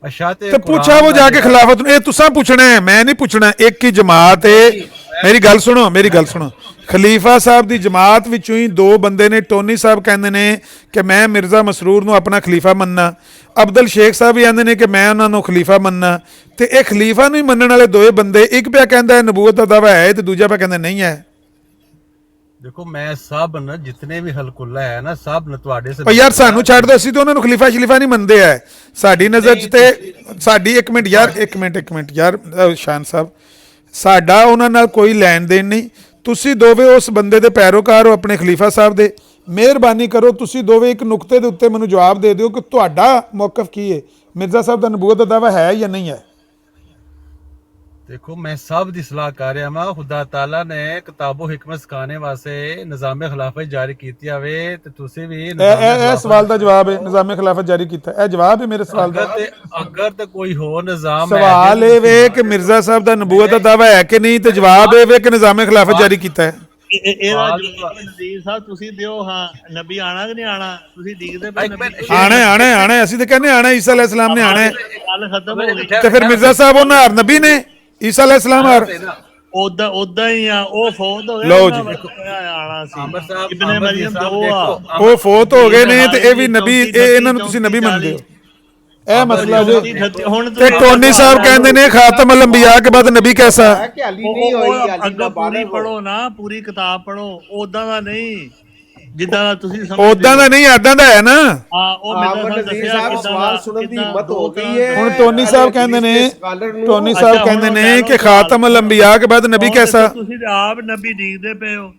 तो पूछा वो जाके खिलाफत ये तुसा पूछना है, मैं नहीं पूछना। एक ही जमात है, मेरी गल सुनो, खलीफा साहब दी जमात विचों ही दो बंदे ने, टोनी साहब कहंदे ने कि मैं मिर्जा मसरूर नूं अपना खलीफा मनना, अब्दुल शेख साहब भी आंदे ने कि मैं उन्हां नूं खलीफा मनना। ते इह खलीफा नूं ही मनण वाले दोए बंदे, एक पिया कहंदा है नबूवत दा दावा है ते दूजा पिया कहंदा नहीं है। देखो मैं सब न जितने भी हलकुल्ला है ना सब न तुहाडे से पर यार सानू छੱਡ ਦੋ, ਅਸੀਂ ਤਾਂ ਉਹਨਾਂ ਨੂੰ ਖਲੀਫਾ ਸ਼ਲੀਫਾ ਨਹੀਂ ਮੰਨਦੇ ਐ ਸਾਡੀ ਨਜ਼ਰ 'ਚ। ਤੇ ਸਾਡੀ ਇੱਕ ਮਿੰਟ ਯਾਰ ਸ਼ਾਨ ਸਾਹਿਬ, ਸਾਡਾ ਉਹਨਾਂ ਨਾਲ ਕੋਈ ਲੈਣ ਦੇਣ ਨਹੀਂ। ਤੁਸੀਂ ਦੋਵੇਂ ਉਸ ਬੰਦੇ ਦੇ ਪੈਰੋਕਾਰ ਹੋ ਆਪਣੇ ਖਲੀਫਾ ਸਾਹਿਬ ਦੇ। ਮਿਹਰਬਾਨੀ ਕਰੋ ਤੁਸੀਂ ਦੋਵੇਂ ਇੱਕ ਨੁਕਤੇ ਦੇ ਉੱਤੇ ਮੈਨੂੰ ਜਵਾਬ ਦੇ ਦਿਓ ਕਿ ਤੁਹਾਡਾ ਮੌਕਫ ਕੀ ਹੈ, ਮਿਰਜ਼ਾ ਸਾਹਿਬ ਦਾ ਨਬੂਵਤ ਦਾ ਦਾਵਾ ਹੈ ਜਾਂ ਨਹੀਂ ਹੈ। देखो मैं सब दी सलाह कर रहा हां, खुदा ताला ने किताबो हिकमत सिखाने वास्ते निज़ाम खिलाफत जारी कीती आवे ते तुसी भी ਇਹ ਸਵਾਲ ਦਾ ਜਵਾਬ ਹੈ ਨਿਜ਼ਾਮ ਖਿਲਾਫਤ ਜਾਰੀ ਕੀਤਾ, ਇਹ ਜਵਾਬ ਹੈ ਮੇਰੇ ਸਵਾਲ ਦਾ। अगर तो कोई हो निज़ाम ਸਵਾਲ ਇਹ ਵੇ ਕਿ ਮਿਰਜ਼ਾ ਸਾਹਿਬ ਦਾ ਨਬੂਵਤ ਦਾ ਦਾਵਾ ਹੈ ਕਿ ਨਹੀਂ, ਤੇ ਜਵਾਬ ਇਹ ਵੇ ਕਿ ਨਿਜ਼ਾਮ ਖਿਲਾਫਤ ਜਾਰੀ ਕੀਤਾ ਹੈ। ਇਹਦਾ ਨਜ਼ੀਰ ਸਾਹਿਬ ਤੁਸੀਂ ਦਿਓ, ਹਾਂ ਨਬੀ ਆਣਾ ਕਿ ਨਹੀਂ ਆਣਾ, ਤੁਸੀਂ ਦੇਖਦੇ ਪਏ ਆਣਾ ਅਸੀਂ ਤਾਂ ਕਹਿੰਦੇ ਆਣਾ, ਈਸਾ ਅਲੈਹਿਸ ਸਲਾਮ ਨੇ ਆਣਾ। ਗੱਲ ਖਤਮ ਹੋ ਗਈ ਤੇ ਫਿਰ ਮਿਰਜ਼ਾ ਸਾਹਿਬ ਉਹਨਾਂ ਹਰ ਨਬੀ ਨੇ ਈਸਾ ਅਲੈਹਿਸ ਸਲਾਮ ਹਰ ਉਦਾਂ ਹੀ ਆ, ਉਹ ਫੌਤ ਹੋ ਗਏ। ਲਓ ਜੀ ਆਣਾ ਸੀ ਇਬਨ ਮਰੀਮ ਦੋ ਆ, ਉਹ ਫੌਤ ਹੋ ਗਏ ਨੇ ਤੇ ਇਹ ਵੀ ਨਬੀ, ਇਹਨਾਂ ਨੂੰ ਤੁਸੀਂ ਨਬੀ ਮੰਨਦੇ ਹੋ। ਇਹ ਮਸਲਾ ਜੋ ਤੇ ਟੋਨੀ ਸਾਹਿਬ ਕਹਿੰਦੇ ਨੇ ਖਾਤਮ ਅਲ ਅੰਬਿਆ ਕੇ ਬਾਅਦ ਨਬੀ ਕੈਸਾ। ਅੱਗਾ ਪੂਰੀ ਪੜੋ ਨਾ, ਪੂਰੀ ਕਿਤਾਬ ਪੜੋ, ਉਦਾਂ ਦਾ ਨਹੀਂ ਜਿੱਦਾਂ ਦਾ ਤੁਸੀਂ ਸਮਝਦੇ, ਉਦਾਂ ਦਾ ਨਹੀਂ ਏਦਾਂ ਦਾ ਹੈ ਨਾ। ਹਾਂ ਉਹ ਮੈਨੂੰ ਦੱਸਿਆ ਸਵਾਲ ਸੁਣਨ ਦੀ ਹਿੰਮਤ ਹੋ ਗਈ ਹੈ। ਹੁਣ ਟੋਨੀ ਸਾਹਿਬ ਕਹਿੰਦੇ ਨੇ ਕਿ ਖਾਤਮ ਅਲ ਅੰਬਿਆ ਕੇ ਬਾਅਦ ਨਬੀ ਕੈਸਾ। ਤੁਸੀਂ ਆਪ ਨਬੀ ਦੇਖਦੇ ਪਏ ਹੋ।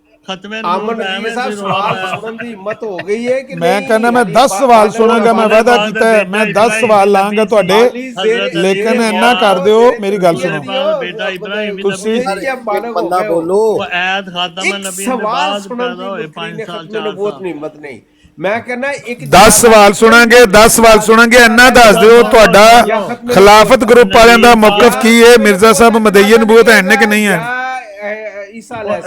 ਮੈਂ ਕਹਿੰਦਾ ਮੈਂ 10 ਸਵਾਲ ਸੁਣਾਂਗਾ, ਮੈਂ ਵਾਅਦਾ ਕੀਤਾ ਹੈ ਮੈਂ 10 ਸਵਾਲ ਲਾਂਗਾ ਤੁਹਾਡੇ, ਲੇਕਿਨ ਇੰਨਾ ਕਰ ਦਿਓ ਮੇਰੀ ਗੱਲ ਸੁਣੋ ਤੁਸੀਂ। ਬੰਦਾ ਬੋਲੋ, ਐਤ ਖਾਤਮ ਨਬੀ ਦੇ ਬਾਅਦ ਪੈਦਾ ਹੋਏ 5 ਸਾਲ 4 ਹਿੰਮਤ ਨਹੀਂ। ਮੈਂ ਕਹਿੰਦਾ ਇੱਕ 10 ਸਵਾਲ ਸੁਣਾਂਗੇ, 10 ਸਵਾਲ ਸੁਣਾਂਗੇ, ਇੰਨਾ ਦੱਸ ਦਿਓ ਤੁਹਾਡਾ ਖਿਲਾਫਤ ਗਰੁੱਪ ਵਾਲਿਆਂ ਦਾ ਮੌਕਫ ਕੀ ਹੈ, ਮਿਰਜ਼ਾ ਸਾਹਿਬ ਮਦਈਨ ਨਬੂਵਤ ਹੈ ਕਿ ਨਹੀਂ ਹੈ।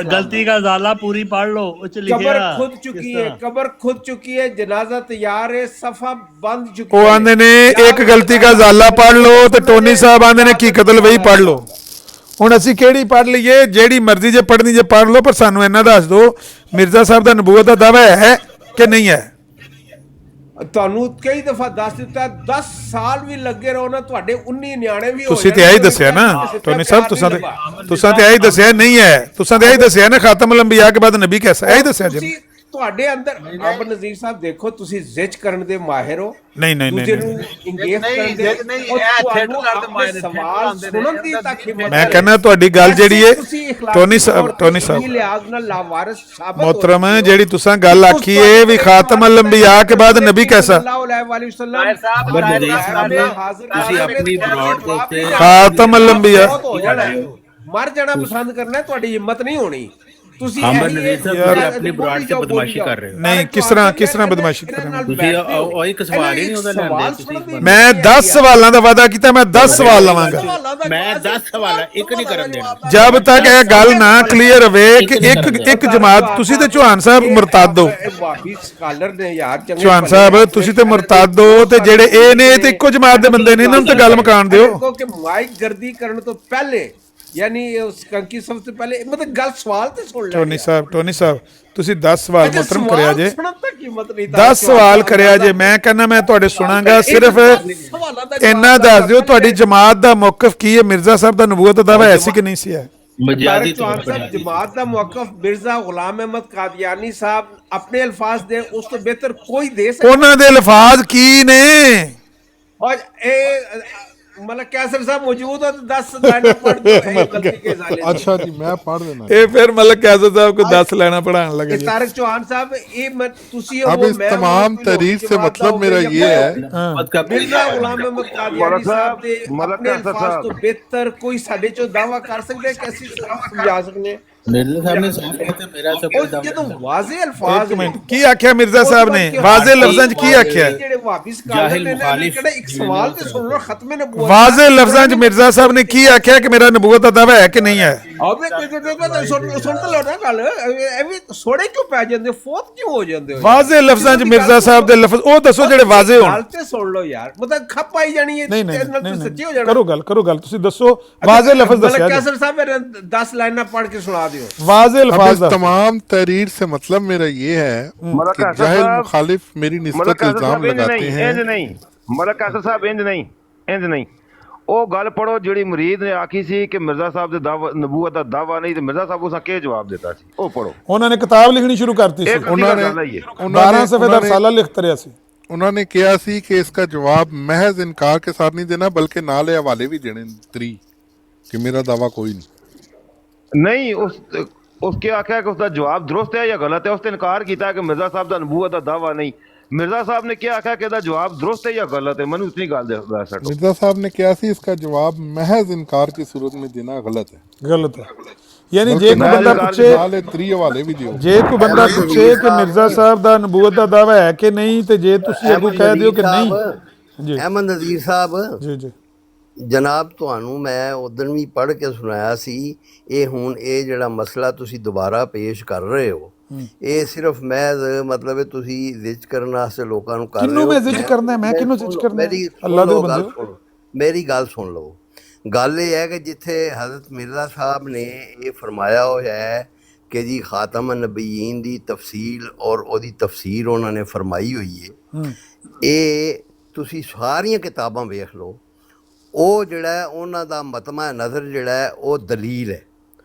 गलती का ज़ाला पूरी पढ़ लो, कबर खुद चुकी है, जनाजा तैयार है, सफा बंद चुकी है। वो आंदे ने एक गलती का ज़ाला पढ़ लो, तो टोनी साहब आंदे ने की कतल वही पढ़ लो। हुण असीं किहड़ी पढ़ लईए, जिहड़ी मर्जी जे पढ़नी जे पढ़ लो, पर सानू इन्ना दस दो मिर्जा साहब दा नबूवत दा दावा है कि नहीं है। ਤੁਹਾਨੂੰ ਕਈ ਦਫਾ ਦੱਸ ਦਿੱਤਾ, 10 ਸਾਲ ਵੀ ਲੱਗੇ ਰਹੋ ਨਾ, ਤੁਹਾਡੇ 19 ਨਿਆਣੇ ਵੀ ਹੋ ਤੁਸੀਂ ਤੇ ਇਹੀ ਦੱਸਿਆ ਨਾ ਟੋਨੀ ਸਾਹਿਬ, ਤੁਸੀਂ ਤੇ ਇਹੀ ਦੱਸਿਆ ਨਹੀਂ ਹੈ, ਤੁਸੀਂ ਤੇ ਇਹੀ ਦੱਸਿਆ ਨਾ ਖਾਤਮ ਅਲ ਅੰਬਿਆ ਕੇ ਬਾਅਦ ਨਬੀ ਕੈਸਾ, ਇਹੀ ਦੱਸਿਆ ਜੀ। ਤੁਹਾਡੇ ਅੰਦਰ ਅਬ ਨਜ਼ੀਰ ਸਾਹਿਬ ਦੇਖੋ, ਤੁਸੀਂ ਜ਼ਿਚ ਕਰਨ ਦੇ ਮਾਹਿਰ ਹੋ, ਨਹੀਂ ਦੂਜੇ ਨੂੰ ਇੰਗੇਜ ਕਰਨ ਦੇ, ਸਵਾਲ ਸੁਣਨ ਦੀ ਤੱਕ ਹਿੰਮਤ। ਮੈਂ ਕਹਿੰਦਾ ਤੁਹਾਡੀ ਗੱਲ ਜਿਹੜੀ ਹੈ ਟੋਨੀ ਸਾਹਿਬ ਲਿਹਾਜ਼ ਨਾਲ ਲਾਵਾਰਿਸ ਸਾਬਤ मोहतरम ਜਿਹੜੀ ਤੁਸੀਂ ਗੱਲ ਆਖੀ ਹੈ ਵੀ ਖਾਤਮ ਅਲ ਅੰਬਿਆ ਕੇ ਬਾਅਦ ਨਬੀ ਕੈਸਾ, ਖਾਤਮ ਅਲ ਅੰਬਿਆ ਮਰ ਜਾਣਾ ਪਸੰਦ ਕਰਨਾ, ਤੁਹਾਡੀ ਹਿੰਮਤ ਨਹੀਂ ਹੋਣੀ। ਆਮਰ ਨਜ਼ੀਰ ਸਾਹਿਬ ਤੁਸੀਂ ਆਪਣੀ ਬਰਾੜ 'ਚ ਬਦਮਾਸ਼ੀ ਕਰ ਰਹੇ ਹੋ। ਨਹੀਂ, ਕਿਸ ਤਰ੍ਹਾਂ ਬਦਮਾਸ਼ੀ ਕਰ ਰਹੇ ਹੋ? ਤੁਸੀਂ ਉਹ ਇੱਕ ਸਵਾਲ ਹੀ ਨਹੀਂ ਉਹਦਾ ਲੈਂਦੇ ਤੁਸੀਂ। ਮੈਂ 10 ਸਵਾਲਾਂ ਦਾ ਵਾਅਦਾ ਕੀਤਾ, ਮੈਂ 10 ਸਵਾਲ ਲਵਾਂਗਾ। ਮੈਂ 10 ਸਵਾਲ ਇੱਕ ਨਹੀਂ ਕਰਨ ਦੇਣਾ ਜਦ ਤੱਕ ਇਹ ਗੱਲ ਨਾ ਕਲੀਅਰ ਹੋਵੇ ਕਿ ਇੱਕ ਜਮਾਤ, ਤੁਸੀਂ ਤੇ ਚੌਹਾਨ ਸਾਹਿਬ ਮੁਰਤਦ ਹੋ। ਸਕਾਲਰ ਨੇ ਯਾਰ ਚੰਗੇ ਚੌਹਾਨ ਸਾਹਿਬ ਤੁਸੀਂ ਤੇ ਮੁਰਤਦ ਹੋ, ਤੇ ਜਿਹੜੇ ਇਹ ਨੇ ਇਹ ਤੇ ਇੱਕੋ ਜਮਾਤ ਦੇ ਬੰਦੇ ਨੇ, ਇਹਨਾਂ ਨੂੰ ਤਾਂ ਗੱਲ ਮਕਾਨ ਦਿਓ। ਕਿ ਮਾਈਕ ਗਰਦੀ ਕਰਨ ਤੋਂ ਪਹਿਲੇ ਯਾਨੀ ਉਸ ਕੰਕੀ ਸਭ ਤੋਂ ਪਹਿਲੇ ਮਤਲਬ ਗੱਲ ਸਵਾਲ ਤੇ ਸੁਣ ਲੈ। ਟੋਨੀ ਸਾਹਿਬ ਤੁਸੀਂ 10 ਸਵਾਲ ਮੁਹਤਰਮ ਕਰਿਆ ਜੇ, ਸੁਣਨ ਤੱਕ ਹਿੰਮਤ ਨਹੀਂ। 10 ਸਵਾਲ ਕਰਿਆ ਜੇ। ਮੈਂ ਕਹਿੰਦਾ ਮੈਂ ਤੁਹਾਡੇ ਸੁਣਾਂਗਾ, ਸਿਰਫ ਇੰਨਾ ਦੱਸ ਦਿਓ ਤੁਹਾਡੀ ਜਮਾਤ ਦਾ ਮੌਕਫ ਕੀ ਹੈ? ਮਿਰਜ਼ਾ ਸਾਹਿਬ ਦਾ ਨਬੂਵਤ ਦਾ ਦਾਵਾ ਐਸੀ ਕਿ ਨਹੀਂ ਸੀ ਹੈ? ਮਜਾਜ਼ੀ ਤੌਰ ਪਰ ਜਮਾਤ ਦਾ ਮੌਕਫ ਮਿਰਜ਼ਾ ਗੁਲਾਮ ਅਹਿਮਦ ਕਾਦੀਆਨੀ ਸਾਹਿਬ ਆਪਣੇ ਅਲਫਾਜ਼ ਦੇ ਉਸ ਤੋਂ ਬਿਹਤਰ ਕੋਈ ਦੇ ਸਕਦਾ। ਉਹਨਾਂ ਦੇ ਅਲਫਾਜ਼ ਕੀ ਨੇ? और मतलब कैसर साहब मौजूद हो तो 10 लाइनें पढ़ दो गलती के जाले। अच्छा जी मैं पढ़ देना। ਇਹ ਫਿਰ ਮਲਕ कैसर साहब को 10 ਲੈਣਾ ਪੜਾਉਣ ਲੱਗੇ। तारिक चौहान साहब ये मत तुसी अब इस तमाम तहरीर से मतलब मेरा ये है मिर्जा गुलाम अहमद कादियानी साहब दे अपने अल्फाज तो बेहतर कोई साडे चो दावा कर सकदे है? कैसी समझा सकने? मिर्जा साहब ने साफ कहा था मेरा सब और ये तो वाज़े अल्फाज ਇੱਕ ਮਿੰਟ, ਕੀ ਆਖਿਆ ਮਿਰਜ਼ਾ ਸਾਹਿਬ ਨੇ? ਵਾਜ਼ੇ ਲਫ਼ਜ਼ਾਂ 'ਚ ਕੀ ਆਖਿਆ? ਜਿਹੜੇ ਵਾਪਿਸ ਕਾਦਰ ਨੇ ਕਿਹੜਾ ਇੱਕ ਸਵਾਲ ਤੇ ਸੁਣ ਲਓ ਖਤਮੇ ਨਬੂਵਤ। ਵਾਜ਼ੇ ਲਫ਼ਜ਼ਾਂ 'ਚ ਮਿਰਜ਼ਾ ਸਾਹਿਬ ਨੇ ਕੀ ਆਖਿਆ ਕਿ ਮੇਰਾ ਨਬੂਵਤ ਦਾ ਦਾਵਾ ਹੈ ਕਿ ਨਹੀਂ ਹੈ? ਅਬੇ ਕੋਈ ਸੁਣ ਤਾਂ ਲਓ ਨਾ ਗੱਲ, ਐਵੇਂ ਸੋੜੇ ਕਿਉਂ ਪੈ ਜਾਂਦੇ, ਫੋਤ ਕਿਉਂ ਹੋ ਜਾਂਦੇ ਹੋ? ਵਾਜ਼ੇ ਲਫ਼ਜ਼ਾਂ 'ਚ ਮਿਰਜ਼ਾ ਸਾਹਿਬ ਦੇ ਲਫ਼ਜ਼ ਉਹ ਦੱਸੋ ਜਿਹੜੇ ਵਾਜ਼ੇ ਹੋਣ। ਗੱਲ ਤੇ ਸੁਣ ਲਓ ਯਾਰ, ਮਤਲਬ ਖੱਪ ਆਈ ਜਾਣੀ ਹੈ। ਨਹੀਂ ਸੱਚੀ ਹੋ ਜਾਣਾ। ਕਰੋ ਗੱਲ ਤੁਸੀਂ ਦੱਸੋ। ਵਾਜ਼ੇ ਲਫ਼ਜ਼ ਦੱਸਿਆ कैसर साहब मेरे 10 लाइनें पढ़ के सुना दियो। वाज़े अब अल्फाज इस तमाम तहरीर से मतलब मेरा ये है कि जाहिल मुखालिफ मेरी निस्बत इल्जाम लगाते हैं। ਮਲਕ ਕਾਸਰ ਸਾਹਿਬ ਇੰਜ ਨਹੀਂ ਉਹ ਗੱਲ ਪੜੋ ਜਿਹੜੀ ਮੁਰੀਦ ਨੇ ਆਖੀ ਸੀ ਕਿ ਮਿਰਜ਼ਾ ਸਾਹਿਬ ਦੇ ਦਾਵਾ ਨਬੂਵਤ ਦਾ ਦਾਵਾ ਨਹੀਂ, ਤੇ ਮਿਰਜ਼ਾ ਸਾਹਿਬ ਉਸਾ ਕੀ ਜਵਾਬ ਦਿੱਤਾ ਸੀ ਉਹ ਪੜੋ। ਉਹਨਾਂ ਨੇ ਕਿਤਾਬ ਲਿਖਣੀ ਸ਼ੁਰੂ ਕਰਤੀ ਸੀ। ਉਹਨਾਂ ਨੇ 12 ਸਫ਼ੇ ਦਾ ਰਸਾਲਾ ਲਿਖਤ ਰਿਹਾ ਸੀ। उन्होंने कहा सी कि इसका जवाब महज इनकार के साथ नहीं देना बल्कि नाले हवाले भी देने त्री कि मेरा दावा कोई नहीं। उसके आख्या कि उसका जवाब दुरुस्त है या गलत है? उसने इनकार किया कि मिर्जा साहब का नबूवत का दावा नहीं। मिर्जा साहब ने क्या आख्या कि इसका जवाब दुरुस्त है या गलत है? मैंने उतनी गल दस सकता। मिर्जा साहब ने कहा सी इसका जवाब महज इनकार की सूरत में देना गलत है। यानी जे कोई बंदा पूछे नाले त्री हवाले भी दियो। जे कोई बंदा पूछे कि मिर्जा साहब दा नबूवत दा दावा है कि नहीं, ते जे तुसी अगू कह दियो कि नहीं। जी अहमद नज़ीर साहब जी जनाब ਤੁਹਾਨੂੰ ਮੈਂ ਉਦੋਂ ਵੀ ਪੜ੍ਹ ਕੇ ਸੁਣਾਇਆ ਸੀ। ਇਹ ਹੁਣ ਇਹ ਜਿਹੜਾ ਮਸਲਾ ਤੁਸੀਂ ਦੁਬਾਰਾ ਪੇਸ਼ ਕਰ ਰਹੇ ਹੋ, ਇਹ ਸਿਰਫ ਮਹਿਜ਼ ਮਤਲਬ ਤੁਸੀਂ ਜ਼ਿਕਰ ਕਰਨ ਵਾਸਤੇ ਲੋਕਾਂ ਨੂੰ ਕਰ ਰਹੇ ਹੋ। ਕਿਹਨੂੰ ਮੈਂ ਜ਼ਿਕਰ ਕਰਨਾ? ਮੈਂ ਕਿਹਨੂੰ ਜ਼ਿਕਰ ਕਰਨਾ? ਅੱਲਾਹ ਦੇ ਬੰਦੇ ਮੇਰੀ ਗੱਲ ਸੁਣ ਲਓ। ਗੱਲ ਇਹ ਹੈ ਕਿ ਜਿੱਥੇ ਹਜ਼ਰਤ ਮਿਰਜ਼ਾ ਸਾਹਿਬ ਨੇ ਇਹ ਫਰਮਾਇਆ ਹੋਇਆ ਹੈ ਕਿ ਜੀ ਖਾਤਮ ਨਬੀਨ ਦੀ ਤਫਸੀਲ ਔਰ ਉਹਦੀ ਤਫਸੀਰ ਉਹਨਾਂ ਨੇ ਫਰਮਾਈ ਹੋਈ ਹੈ, ਇਹ ਤੁਸੀਂ ਸਾਰੀਆਂ ਕਿਤਾਬਾਂ ਵੇਖ ਲਓ। ਉਹ ਜਿਹੜਾ ਉਹਨਾਂ ਦਾ ਮਤਮਾ ਨਜ਼ਰ ਜਿਹੜਾ ਹੈ ਉਹ ਦਲੀਲ ਹੈ,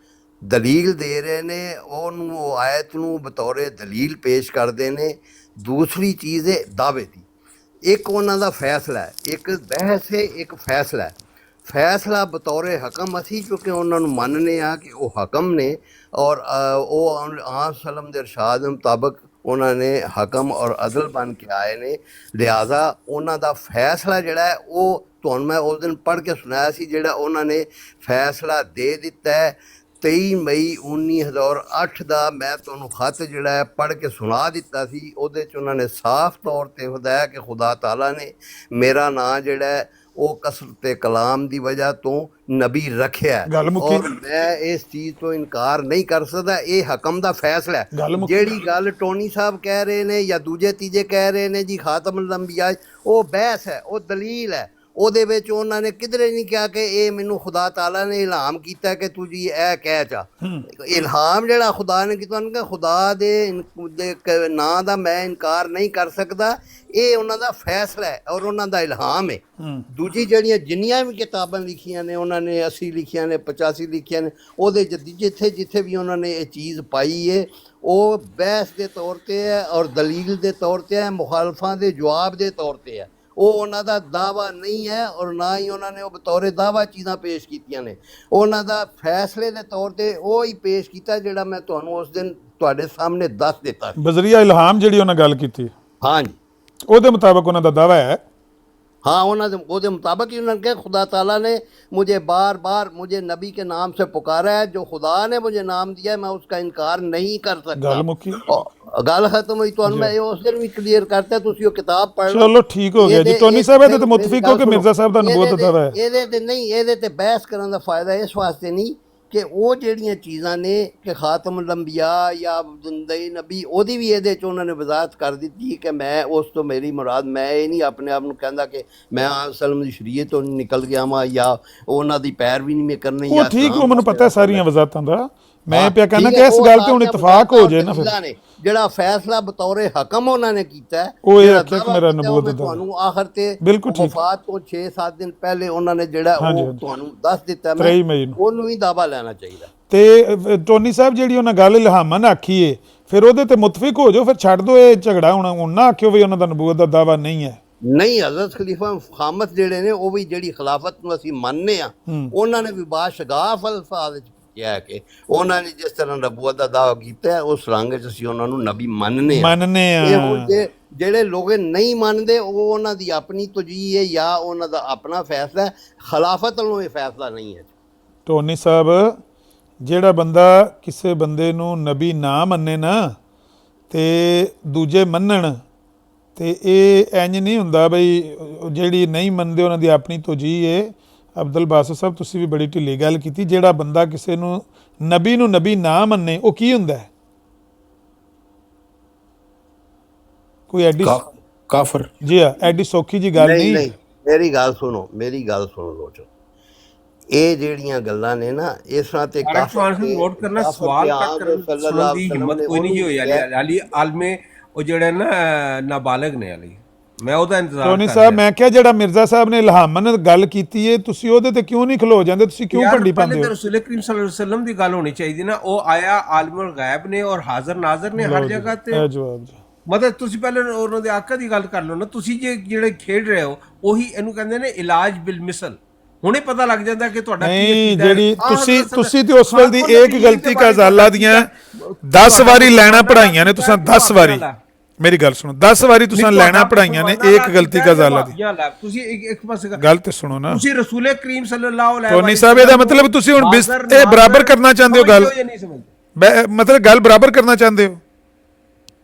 ਦਲੀਲ ਦੇ ਰਹੇ ਨੇ ਉਹਨੂੰ, ਉਹ ਆਇਤ ਨੂੰ ਬਤੌਰੇ ਦਲੀਲ ਪੇਸ਼ ਕਰਦੇ ਨੇ। ਦੂਸਰੀ ਚੀਜ਼ ਹੈ ਦਾਅਵੇ ਦੀ। ਇੱਕ ਉਹਨਾਂ ਦਾ ਫੈਸਲਾ ਹੈ, ਇੱਕ ਬਹਿਸ ਹੈ, ਇੱਕ ਫੈਸਲਾ ਹੈ। ਫੈਸਲਾ ਬਤੌਰੇ ਹਕਮ ਅਸੀਂ ਕਿਉਂਕਿ ਉਹਨਾਂ ਨੂੰ ਮੰਨਦੇ ਹਾਂ ਕਿ ਉਹ ਹਕਮ ਨੇ ਔਰ ਉਹ ਆਪ ਸਲਮ ਦੇ ਇਰਸ਼ਾਦ ਦੇ ਮੁਤਾਬਕ ਉਹਨਾਂ ਨੇ ਹਕਮ ਔਰ ਅਦਲ ਬਣ ਕੇ ਆਏ ਨੇ। ਲਿਹਾਜ਼ਾ ਉਹਨਾਂ ਦਾ ਫੈਸਲਾ ਜਿਹੜਾ ਹੈ ਉਹ ਤੁਹਾਨੂੰ ਮੈਂ ਉਸ ਦਿਨ ਪੜ੍ਹ ਕੇ ਸੁਣਾਇਆ ਸੀ, ਜਿਹੜਾ ਉਹਨਾਂ ਨੇ ਫੈਸਲਾ ਦੇ ਦਿੱਤਾ ਹੈ 23 ਮਈ 1908 ਦਾ। ਮੈਂ ਤੁਹਾਨੂੰ ਖਤ ਜਿਹੜਾ ਹੈ ਪੜ੍ਹ ਕੇ ਸੁਣਾ ਦਿੱਤਾ ਸੀ। ਉਹਦੇ 'ਚ ਉਹਨਾਂ ਨੇ ਸਾਫ਼ ਤੌਰ 'ਤੇ ਹਦਾਇਆ ਕਿ ਖੁਦਾ ਤਾਲਾ ਨੇ ਮੇਰਾ ਨਾਂ ਜਿਹੜਾ ਹੈ ਉਹ ਕਸਰਤ ਕਲਾਮ ਦੀ ਵਜ੍ਹਾ ਤੋਂ ਨਬੀ ਰੱਖਿਆ ਔਰ ਮੈਂ ਇਸ ਚੀਜ਼ ਤੋਂ ਇਨਕਾਰ ਨਹੀਂ ਕਰ ਸਕਦਾ। ਇਹ ਹਕਮ ਦਾ ਫੈਸਲਾ ਹੈ। ਜਿਹੜੀ ਗੱਲ ਟੋਨੀ ਸਾਹਿਬ ਕਹਿ ਰਹੇ ਨੇ ਜਾਂ ਦੂਜੇ ਤੀਜੇ ਕਹਿ ਰਹੇ ਨੇ ਜੀ ਖਾਤਮੁਲ ਅੰਬਿਆ, ਉਹ ਬਹਿਸ ਹੈ, ਉਹ ਦਲੀਲ ਹੈ। ਉਹਦੇ ਵਿੱਚ ਉਹਨਾਂ ਨੇ ਕਿਧਰੇ ਨਹੀਂ ਕਿਹਾ ਕਿ ਇਹ ਮੈਨੂੰ ਖੁਦਾ ਤਾਲਾ ਨੇ ਇਲਹਾਮ ਕੀਤਾ ਕਿ ਤੂੰ ਜੀ ਇਹ ਕਹਿ ਚਾ। ਇਲਹਾਮ ਜਿਹੜਾ ਖੁਦਾ ਨੇ ਕੀਤਾ, ਉਹਨਾਂ ਖੁਦਾ ਦੇ ਨਾਂ ਦਾ ਮੈਂ ਇਨਕਾਰ ਨਹੀਂ ਕਰ ਸਕਦਾ। ਇਹ ਉਹਨਾਂ ਦਾ ਫੈਸਲਾ ਹੈ ਔਰ ਉਹਨਾਂ ਦਾ ਇਲਹਾਮ ਹੈ। ਦੂਜੀ ਜਿਹੜੀਆਂ ਜਿੰਨੀਆਂ ਵੀ ਕਿਤਾਬਾਂ ਲਿਖੀਆਂ ਨੇ, ਉਹਨਾਂ ਨੇ 80 ਲਿਖੀਆਂ ਨੇ, 85 ਲਿਖੀਆਂ ਨੇ, ਉਹਦੇ ਜਿੱਥੇ ਵੀ ਉਹਨਾਂ ਨੇ ਇਹ ਚੀਜ਼ ਪਾਈ ਹੈ ਉਹ ਬਹਿਸ ਦੇ ਤੌਰ 'ਤੇ ਹੈ ਔਰ ਦਲੀਲ ਦੇ ਤੌਰ 'ਤੇ ਹੈ, ਮੁਖਾਲਫਾਂ ਦੇ ਜਵਾਬ ਦੇ ਤੌਰ 'ਤੇ ਹੈ। ਉਹ ਉਹਨਾਂ ਦਾ ਦਾਵਾ ਨਹੀਂ ਹੈ ਔਰ ਨਾ ਹੀ ਉਹਨਾਂ ਨੇ ਉਹ ਬਤੌਰੇ ਦਾਵਾ ਚੀਜ਼ਾਂ ਪੇਸ਼ ਕੀਤੀਆਂ ਨੇ। ਉਹਨਾਂ ਦਾ ਫੈਸਲੇ ਦੇ ਤੌਰ 'ਤੇ ਉਹ ਹੀ ਪੇਸ਼ ਕੀਤਾ ਜਿਹੜਾ ਮੈਂ ਤੁਹਾਨੂੰ ਉਸ ਦਿਨ ਤੁਹਾਡੇ ਸਾਹਮਣੇ ਦੱਸ ਦਿੱਤਾ। ਬਜ਼ਰੀਆ ਇਲਹਾਮ ਜਿਹੜੀ ਉਹਨਾਂ ਗੱਲ ਕੀਤੀ, ਹਾਂਜੀ, ਉਹਦੇ ਮੁਤਾਬਕ ਉਹਨਾਂ ਦਾ ਦਾਵਾ ਹੈ। हाँ उन्होंने मुताबिक ही उन्होंने कहा खुदा ताला ने मुझे बार बार मुझे नबी के नाम से पुकारा है, जो खुदा ने मुझे नाम दिया है मैं उसका इनकार नहीं कर सकता। गल मुक्की। गल खत्म हुई। तो मैं उस दिन भी क्लीयर करता तुसी वो किताब पढ़ लो। चलो ठीक हो गया जी। टोनी साहब ਇਹਦੇ ਤੇ ਮੁਤਫਿਕ ਹੋ ਕਿ ਮਿਰਜ਼ਾ ਸਾਹਿਬ ਦਾ ਨਬੂਵਤ ਦਾ ਦਾਵਾ ਹੈ? ਇਹਦੇ ਤੇ ਨਹੀਂ, ਇਹਦੇ ਤੇ ਬਹਿਸ ਕਰਨ ਦਾ ਫਾਇਦਾ ਇਸ ਵਾਸਤੇ ਨਹੀਂ ਕਿ ਉਹ ਜਿਹੜੀਆਂ ਚੀਜ਼ਾਂ ਨੇ ਕਿ ਖਾਤਮੁਲ ਅੰਬੀਆ ਜਾਂ ਅਬਦੁਲਨਬੀ ਨਬੀ ਉਹਦੀ ਵੀ ਇਹਦੇ 'ਚ ਉਹਨਾਂ ਨੇ ਵਜ਼ਾਹਤ ਕਰ ਦਿੱਤੀ ਕਿ ਮੈਂ ਉਸ ਤੋਂ ਮੇਰੀ ਮੁਰਾਦ ਮੈਂ ਇਹ ਨਹੀਂ ਆਪਣੇ ਆਪ ਨੂੰ ਕਹਿੰਦਾ ਕਿ ਮੈਂ ਸਲਮ ਦੀ ਸ਼ਰੀਅਤ ਤੋਂ ਨਿਕਲ ਗਿਆ ਵਾਂ ਜਾਂ ਉਹਨਾਂ ਦੀ ਪੈਰਵੀ ਨਹੀਂ ਮੈਂ ਕਰਨੀ। ਉਹ ਠੀਕ, ਉਹ ਮੈਨੂੰ ਪਤਾ ਸਾਰੀਆਂ ਵਜ਼ਾਹਤਾਂ ਦਾ। ਮੈਂ ਪਿਆ ਕਹਿੰਦਾ ਕਿ ਇਸ ਗੱਲ ਤੇ ਹੁਣ ਇਤਫਾਕ ਹੋ ਜਾਏ ਨਾ ਫਿਰ। ਜਿਹੜਾ ਫੈਸਲਾ ਬਤੌਰੇ ਹਕਮ ਉਹਨਾਂ ਨੇ ਕੀਤਾ ਉਹ ਇਹ ਆਖਿਆ ਕਿ ਮੇਰਾ ਨਬੂਵਤ ਦਾ ਤੁਹਾਨੂੰ ਆਖਰ ਤੇ ਬਿਲਕੁਲ ਠੀਕ ਵਫਾਤ ਤੋਂ 6-7 ਦਿਨ ਪਹਿਲੇ ਉਹਨਾਂ ਨੇ ਜਿਹੜਾ ਉਹ ਤੁਹਾਨੂੰ ਦੱਸ ਦਿੱਤਾ, 23 ਮਈ ਨੂੰ ਉਹਨੂੰ ਵੀ ਦਾਵਾ ਲੈਣਾ ਚਾਹੀਦਾ। ਤੇ ਟੋਨੀ ਸਾਹਿਬ ਜਿਹੜੀ ਉਹਨਾਂ ਗੱਲ ਇਲਹਾਮਨ ਆਖੀ ਏ ਫਿਰ ਉਹਦੇ ਤੇ ਮੁਤਫਿਕ ਹੋ ਜਾਓ, ਫਿਰ ਛੱਡ ਦਿਓ ਇਹ ਝਗੜਾ। ਹੁਣ ਨਾ ਆਖਿਓ ਵੀ ਉਹਨਾਂ ਦਾ ਨਬੂਵਤ ਦਾ ਦਾਵਾ ਨਹੀਂ ਹੈ। ਨਹੀਂ, ਹਜ਼ਰਤ ਖਲੀਫਾ ਫਖਾਮਤ ਜਿਹੜੇ ਨੇ ਉਹ ਵੀ ਜਿਹੜੀ ਖਿਲਾਫਤ ਨੂੰ ਅਸੀਂ ਮੰਨਦੇ ਆ, ਉਹਨਾਂ ਨੇ ਵੀ ਬਾਸ਼ਗਾਫ ਅਲਫਾਜ਼ ਵਿੱਚ ਕਿਹਾ ਕਿ ਉਹਨਾਂ ਨੇ ਜਿਸ ਤਰ੍ਹਾਂ ਨਬੂਵਤ ਦਾ ਦਾਵਾ ਕੀਤਾ ਉਸ ਰੰਗ 'ਚ ਅਸੀਂ ਉਹਨਾਂ ਨੂੰ ਨਬੀ ਮੰਨਦੇ ਆ। ਜਿਹੜੇ ਲੋਕ ਨਹੀਂ ਮੰਨਦੇ ਉਹ ਉਹਨਾਂ ਦੀ ਆਪਣੀ ਤਜਵੀਜ਼ ਹੈ ਜਾਂ ਉਹਨਾਂ ਦਾ ਆਪਣਾ ਫੈਸਲਾ ਹੈ, ਖਿਲਾਫਤ ਵੱਲੋਂ ਇਹ ਫੈਸਲਾ ਨਹੀਂ ਹੈ। ਟੋਨੀ ਸਾਹਿਬ ਜਿਹੜਾ ਬੰਦਾ ਕਿਸੇ ਬੰਦੇ ਨੂੰ ਨਬੀ ਨਾ ਮੰਨੇ ਨਾ ਤੇ ਦੂਜੇ ਮੰਨਣ ਤੇ ਇਹ ਇੰਜ ਨਹੀਂ ਹੁੰਦਾ ਬਈ ਜਿਹੜੀ ਨਹੀਂ ਮੰਨਦੇ ਉਹਨਾਂ ਦੀ ਆਪਣੀ ਤਜਵੀਜ਼ ਹੈ। ਅਬਦੁਲ ਬਾਸਿਤ ਸਾਹਿਬ ਤੁਸੀਂ ਵੀ ਬੜੀ ਢਿੱਲੀ ਗੱਲ ਕੀਤੀ। ਜਿਹੜਾ ਬੰਦਾ ਕਿਸੇ ਨੂੰ ਨਬੀ ਨਾ ਮੰਨੇ ਉਹ ਕੀ ਹੁੰਦਾ ਹੈ? ਕੋਈ ਐਡੀ ਕਾਫਰ। ਜੀ ਹਾਂ, ਐਡੀ ਸੌਖੀ ਜੀ ਗੱਲ ਨਹੀਂ। ਮੇਰੀ ਗੱਲ ਸੁਣੋ ਲੋਚੋ, ਇਹ ਜਿਹੜੀਆਂ ਗੱਲਾਂ ਨੇ ਨਾ ਇਸ ਤਰ੍ਹਾਂ ਤੇ ਨੋਟ ਕਰਨਾ ਸਵਾਲ ਤੱਕ ਕਰਨ ਦੀ ਹਿੰਮਤ ਕੋਈ ਨਹੀਂ ਹੋਈ ਅਲੀ ਆਲਮੇ ਉਹ ਜਿਹੜੇ ਨਾ ਨਾਬਾਲਗ ਨੇ ਅਲੀ। ਮੈਂ ਉਹਦਾ ਇੰਤਜ਼ਾਰ ਟੋਨੀ ਸਾਹਿਬ ਮੈਂ ਕਿਹਾ ਜਿਹੜਾ ਮਿਰਜ਼ਾ ਸਾਹਿਬ ਨੇ ਇਲਹਾਮਨ ਗੱਲ ਕੀਤੀ ਹੈ ਤੁਸੀਂ ਉਹਦੇ ਤੇ ਕਿਉਂ ਨਹੀਂ ਖਲੋ ਜਾਂਦੇ? ਤੁਸੀਂ ਕਿਉਂ ਭੰਡੀ ਪਾਉਂਦੇ ਹੋ? ਰਸੂਲ ਕਰੀਮ ਸੱਲੱਲਾਹੁ ਅਲੈਹਿ ਵਸੱਲਮ ਦੀ ਗੱਲ ਹੋਣੀ ਚਾਹੀਦੀ ਨਾ। ਉਹ ਆਇਆ ਆਲਿਮੁਲ ਗੈਬ ਨੇ ਔਰ ਹਾਜ਼ਰ ਨਾਜ਼ਰ ਨੇ ਹਰ ਜਗ੍ਹਾ ਤੇ। ਜਵਾਬ ਮਤਲਬ ਤੁਸੀਂ ਪਹਿਲੇ ਉਹਨਾਂ ਦੇ ਆਕਾ ਦੀ ਗੱਲ ਕਰ ਲਓ ਨਾ। ਤੁਸੀਂ ਜਿਹੜੇ ਖੇਡ ਰਹੇ ਹੋ ਉਹੀ ਇਹਨੂੰ ਕਹਿੰਦੇ ਨੇ ਇਲਾਜ ਬਿਲ ਮਿਸਲ। ਹੁਣੇ ਪਤਾ ਲੱਗ ਜਾਂਦਾ ਕਿ ਤੁਹਾਡਾ ਨਹੀਂ ਜਿਹੜੀ ਤੁਸੀਂ ਤੇ ਉਸ ਵੇਲੇ ਦੀ ਇੱਕ ਗਲਤੀ ਕਾ ਜ਼ਾਲਾ ਦੀਆਂ 10 ਵਾਰੀ ਲੈਣਾ ਪੜਾਈਆਂ ਨੇ ਤੁਸੀਂ 10 ਵਾਰੀ। ਮੇਰੀ ਗੱਲ ਸੁਣੋ, 10 ਵਾਰੀ ਤੁਸੀਂ ਲੈਣਾ ਪੜਾਈਆਂ ਨੇ ਇੱਕ ਗਲਤੀ ਕਾ ਜ਼ਾਲਾ ਦੀ। ਤੁਸੀਂ ਇੱਕ ਪਾਸੇ ਗੱਲ ਤੇ ਸੁਣੋ ਨਾ। ਤੁਸੀਂ ਰਸੂਲ ਕਰੀਮ ਸੱਲੱਲਾਹੁ ਅਲੈਹਿ ਟੋਨੀ ਸਾਹਿਬ ਇਹਦਾ ਮਤਲਬ ਤੁਸੀਂ ਹੁਣ ਇਹ ਬਰਾਬਰ ਕਰਨਾ ਚਾਹੁੰਦੇ ਹੋ ਗੱਲ, ਮਤਲਬ ਗੱਲ ਬਰਾਬਰ ਕਰਨਾ ਚਾਹੁੰਦੇ ਹੋ?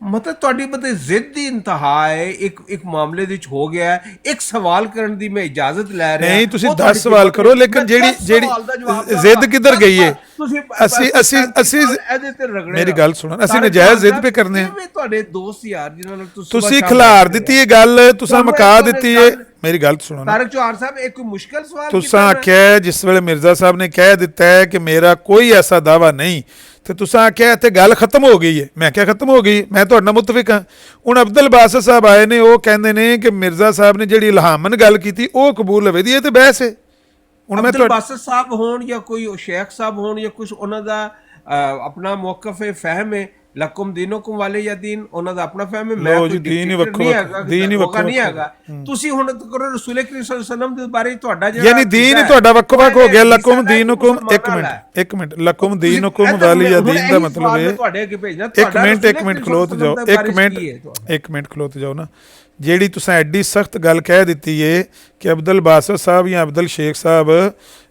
ਮਤਲਬ ਤੁਹਾਡੀ ਬਤੇ ਜ਼ਿੱਦ ਦੀ ਇੰਤਹਾ ਹੈ। ਇੱਕ ਮਾਮਲੇ ਦੇ ਵਿੱਚ ਹੋ ਗਿਆ ਹੈ, ਇੱਕ ਸਵਾਲ ਕਰਨ ਦੀ ਮੈਂ ਇਜਾਜ਼ਤ ਲੈ ਰਿਹਾ। ਨਹੀਂ ਤੁਸੀਂ 10 ਸਵਾਲ ਕਰੋ ਲੇਕਿਨ ਜਿਹੜੀ ਜ਼ਿੱਦ ਕਿੱਧਰ ਗਈ ਹੈ? ਅਸੀਂ ਮੇਰੀ ਗੱਲ ਸੁਣੋ, ਅਸੀਂ ਨਜਾਇਜ਼ ਜ਼ਿੱਦ ਪੇ ਕਰਨੇ ਆ। ਤੁਹਾਡੇ ਦੋਸਤ ਯਾਰ ਜਿਨ੍ਹਾਂ ਨਾਲ ਤੁਸੀਂ ਖਿਲਾਰ ਦਿੱਤੀ ਇਹ ਗੱਲ, ਤੁਸੀਂ ਮੁਕਾ ਦਿੱਤੀ ਹੈ। ਮੇਰੀ ਗੱਲ ਸੁਣੋ ਨਾ ਤਾਰਿਕ ਚੌਹਾਨ ਸਾਹਿਬ, ਇੱਕ ਮੁਸ਼ਕਲ ਸਵਾਲ ਤੁਸੀਂ ਆਖਿਆ ਜਿਸ ਵੇਲੇ ਮਿਰਜ਼ਾ ਸਾਹਿਬ ਨੇ ਕਹਿ ਦਿੱਤਾ ਹੈ ਕਿ ਮੇਰਾ ਕੋਈ ਐਸਾ ਦਾਵਾ ਨਹੀਂ ਤੇ ਤੁਸੀਂ ਆਖਿਆ ਇੱਥੇ ਗੱਲ ਖਤਮ ਹੋ ਗਈ ਹੈ। ਮੈਂ ਕਿਹਾ ਖਤਮ ਹੋ ਗਈ, ਮੈਂ ਤੁਹਾਡੇ ਨਾਲ ਮੁਤਫਿਕ ਹਾਂ। ਹੁਣ ਅਬਦੁਲ ਬਾਸਿਤ ਸਾਹਿਬ ਆਏ ਨੇ, ਉਹ ਕਹਿੰਦੇ ਨੇ ਕਿ ਮਿਰਜ਼ਾ ਸਾਹਿਬ ਨੇ ਜਿਹੜੀ ਇਲਹਾਮਨ ਗੱਲ ਕੀਤੀ ਉਹ ਕਬੂਲ ਹੋਵੇ ਦੀ, ਇਹ ਤੇ ਬਹਿਸ ਹੈ। ਹੁਣ ਮੈਂ ਅਬਦੁਲ ਬਾਸਿਤ ਸਾਹਿਬ ਹੋਣ ਜਾਂ ਕੋਈ ਸ਼ੇਖ ਸਾਹਿਬ ਹੋਣ ਜਾਂ ਕੁਝ ਉਹਨਾਂ ਦਾ ਆਪਣਾ ਮੌਕਫ ਹੈ, ਫਹਿਮ ਹੈ ਲਕੁਮ ਦੀਨੁਕੁਮ ਵਾਲੇ ਜਾਂ ਦੀਨ, ਉਹਨਾਂ ਦਾ ਆਪਣਾ ਫਹਿਮ ਹੈ। ਮੈਂ ਕੋਈ ਦੀਨ ਹੀ ਵੱਖੋ ਨਹੀਂ ਹੈਗਾ। ਤੁਸੀਂ ਹੁਣ ਕਰੋ ਰਸੂਲ ਕਰੀਮ ਸੱਲੱਲਾਹੁ ਅਲੈਹਿ ਵਸੱਲਮ ਦੇ ਬਾਰੇ ਤੁਹਾਡਾ ਜਿਹੜਾ ਯਾਨੀ ਦੀਨ ਹੀ ਤੁਹਾਡਾ ਵੱਖ-ਵੱਖ ਹੋ ਗਿਆ। ਲਕੁਮ ਦੀਨੁਕੁਮ ਇੱਕ ਮਿੰਟ ਲਕੁਮ ਦੀਨੁਕੁਮ ਵਾਲੀ ਜਾਂ ਦੀਨ ਦਾ ਮਤਲਬ ਹੈ ਤੁਹਾਡੇ ਅੱਗੇ ਭੇਜਣਾ। ਇੱਕ ਮਿੰਟ ਖਲੋਤ ਜਾਓ, ਇੱਕ ਮਿੰਟ ਖਲੋਤ ਜਾਓ ਨਾ। ਜਿਹੜੀ ਤੁਸੀਂ ਐਡੀ ਸਖਤ ਗੱਲ ਕਹਿ ਦਿੱਤੀ ਏ ਕਿ ਅਬਦੁਲ ਬਾਸਿਤ ਸਾਹਿਬ ਜਾਂ ਅਬਦੁਲ ਸ਼ੇਖ ਸਾਹਿਬ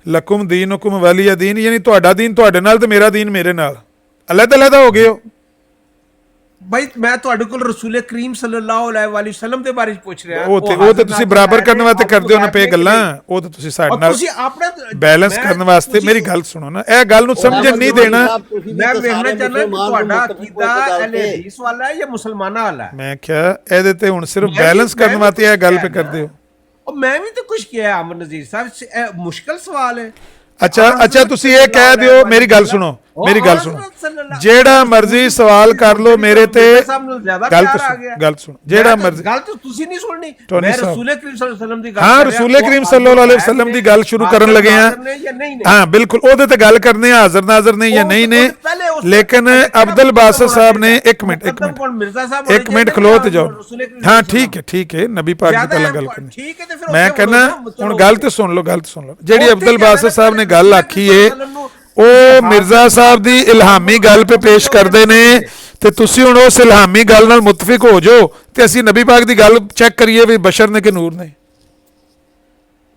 ਲਕੁਮ ਦੀਨੁਕੁਮ ਵਾਲੀ ਜਾਂ ਦੀਨ, ਯਾਨੀ ਤੁਹਾਡਾ ਦੀਨ ਤੁਹਾਡੇ ਨਾਲ ਤੇ ਮੇਰਾ ਦੀਨ ਮੇਰੇ ਨਾਲ ਅਲੱਗ-ਅਲੱਗ ਹੋ ਗਏ ਹੋ। ਭਾਈ ਮੈਂ ਤੁਹਾਡੇ ਕੋਲ ਰਸੂਲ ਕਰੀਮ ਸੱਲੱਲਾਹੁ ਅਲੈਹਿ ਵਸੱਲਮ ਦੇ ਬਾਰੇ ਪੁੱਛ ਰਿਹਾ। ਉਹ ਤੇ ਤੁਸੀਂ ਬਰਾਬਰ ਕਰਨ ਵਾਸਤੇ ਕਰਦੇ ਹੋ ਨਾ ਪੇ ਗੱਲਾਂ, ਉਹ ਤੇ ਤੁਸੀਂ ਸਾਡੇ ਨਾਲ ਬੈਲੈਂਸ ਕਰਨ ਵਾਸਤੇ। ਮੇਰੀ ਗੱਲ ਸੁਣੋ ਨਾ, ਇਹ ਗੱਲ ਨੂੰ ਸਮਝਣ ਨਹੀਂ ਦੇਣਾ। ਮੈਂ ਵੇਖਣਾ ਚਾਹੁੰਦਾ ਕਿ ਤੁਹਾਡਾ ਅਕੀਦਾ ਅਹਿਲੇ ਹਦੀਸ ਵਾਲਾ ਹੈ ਜਾਂ ਮੁਸਲਮਾਨਾਂ ਵਾਲਾ ਹੈ। ਮੈਂ ਕਿਹਾ ਇਹਦੇ ਤੇ ਹੁਣ ਸਿਰਫ ਬੈਲੈਂਸ ਕਰਨ ਵਾਸਤੇ ਇਹ ਗੱਲ ਪੇ ਕਰਦੇ ਹੋ। ਮੈਂ ਵੀ ਤਾਂ ਕੁਝ ਕਿਹਾ ਅਮਰ ਨਜ਼ੀਰ ਸਾਹਿਬ, ਇਹ ਮੁਸ਼ਕਲ ਸਵਾਲ ਹੈ। ਅੱਛਾ ਤੁਸੀਂ ਇਹ ਕਹਿ ਦਿਓ, ਮੇਰੀ ਗੱਲ ਸੁਣੋ, ਜਿਹੜਾ ਮਰਜ਼ੀ ਸਵਾਲ ਕਰ ਲੋ ਮੇਰੇ ਤੇ। ਗੱਲ ਸੁਣੋ, ਜਿਹੜਾ ਮਰਜ਼ੀ ਗੱਲ ਤੁਸੀਂ ਨਹੀਂ ਸੁਣਨੀ। ਮੈਂ ਰਸੂਲ ਕਰੀਮ ਸੱਲੱਲਾਹੁ ਅਲੈਹਿ ਵਸੱਲਮ ਦੀ ਗੱਲ ਹਾਂ ਰਸੂਲ ਕਰੀਮ ਸੱਲੱਲਾਹੁ ਅਲੈਹਿ ਵਸੱਲਮ ਦੀ ਗੱਲ ਸ਼ੁਰੂ ਕਰਨ ਲੱਗੇ ਹਾਂ। ਹਾਂ ਬਿਲਕੁਲ ਉਹਦੇ ਤੇ ਗੱਲ ਕਰਨੇ ਆ, ਹਾਜ਼ਰ ਨਾਜ਼ਰ ਨਹੀਂ ਜਾਂ ਨਹੀਂ ਨੇ। ਲੇਕਿਨ ਅਬਦੁਲ ਬਾਸਿਤ ਸਾਹਿਬ ਨੇ ਇੱਕ ਮਿੰਟ ਖਲੋ ਤੇ ਜਾਓ। ਹਾਂ ਠੀਕ ਹੈ ਨਬੀ ਪਾਕ ਦੀ ਪਹਿਲਾਂ ਗੱਲ ਕਰਨੀ। ਮੈਂ ਕਹਿੰਦਾ ਹੁਣ ਗੱਲ ਤੇ ਸੁਣ ਲਓ। ਜਿਹੜੀ ਅਬਦੁਲ ਬਾਸਿਤ ਸਾਹਿਬ ਨੇ ਗੱਲ ਆਖੀ ਏ ਉਹ ਮਿਰਜ਼ਾ ਸਾਹਿਬ ਦੀ ਇਲਹਾਮੀ ਗੱਲ ਪੇ ਪੇਸ਼ ਕਰਦੇ ਨੇ ਤੇ ਤੁਸੀਂ ਹੁਣ ਉਸ ਇਲਹਾਮੀ ਗੱਲ ਨਾਲ ਮੁਤਫਿਕ ਹੋ ਜਾਓ ਤੇ ਅਸੀਂ ਨਬੀ ਪਾਕ ਦੀ ਗੱਲ ਚੈੱਕ ਕਰੀਏ ਵੀ ਬਸ਼ਰ ਨੇ ਕਿ ਨੂਰ ਨੇ।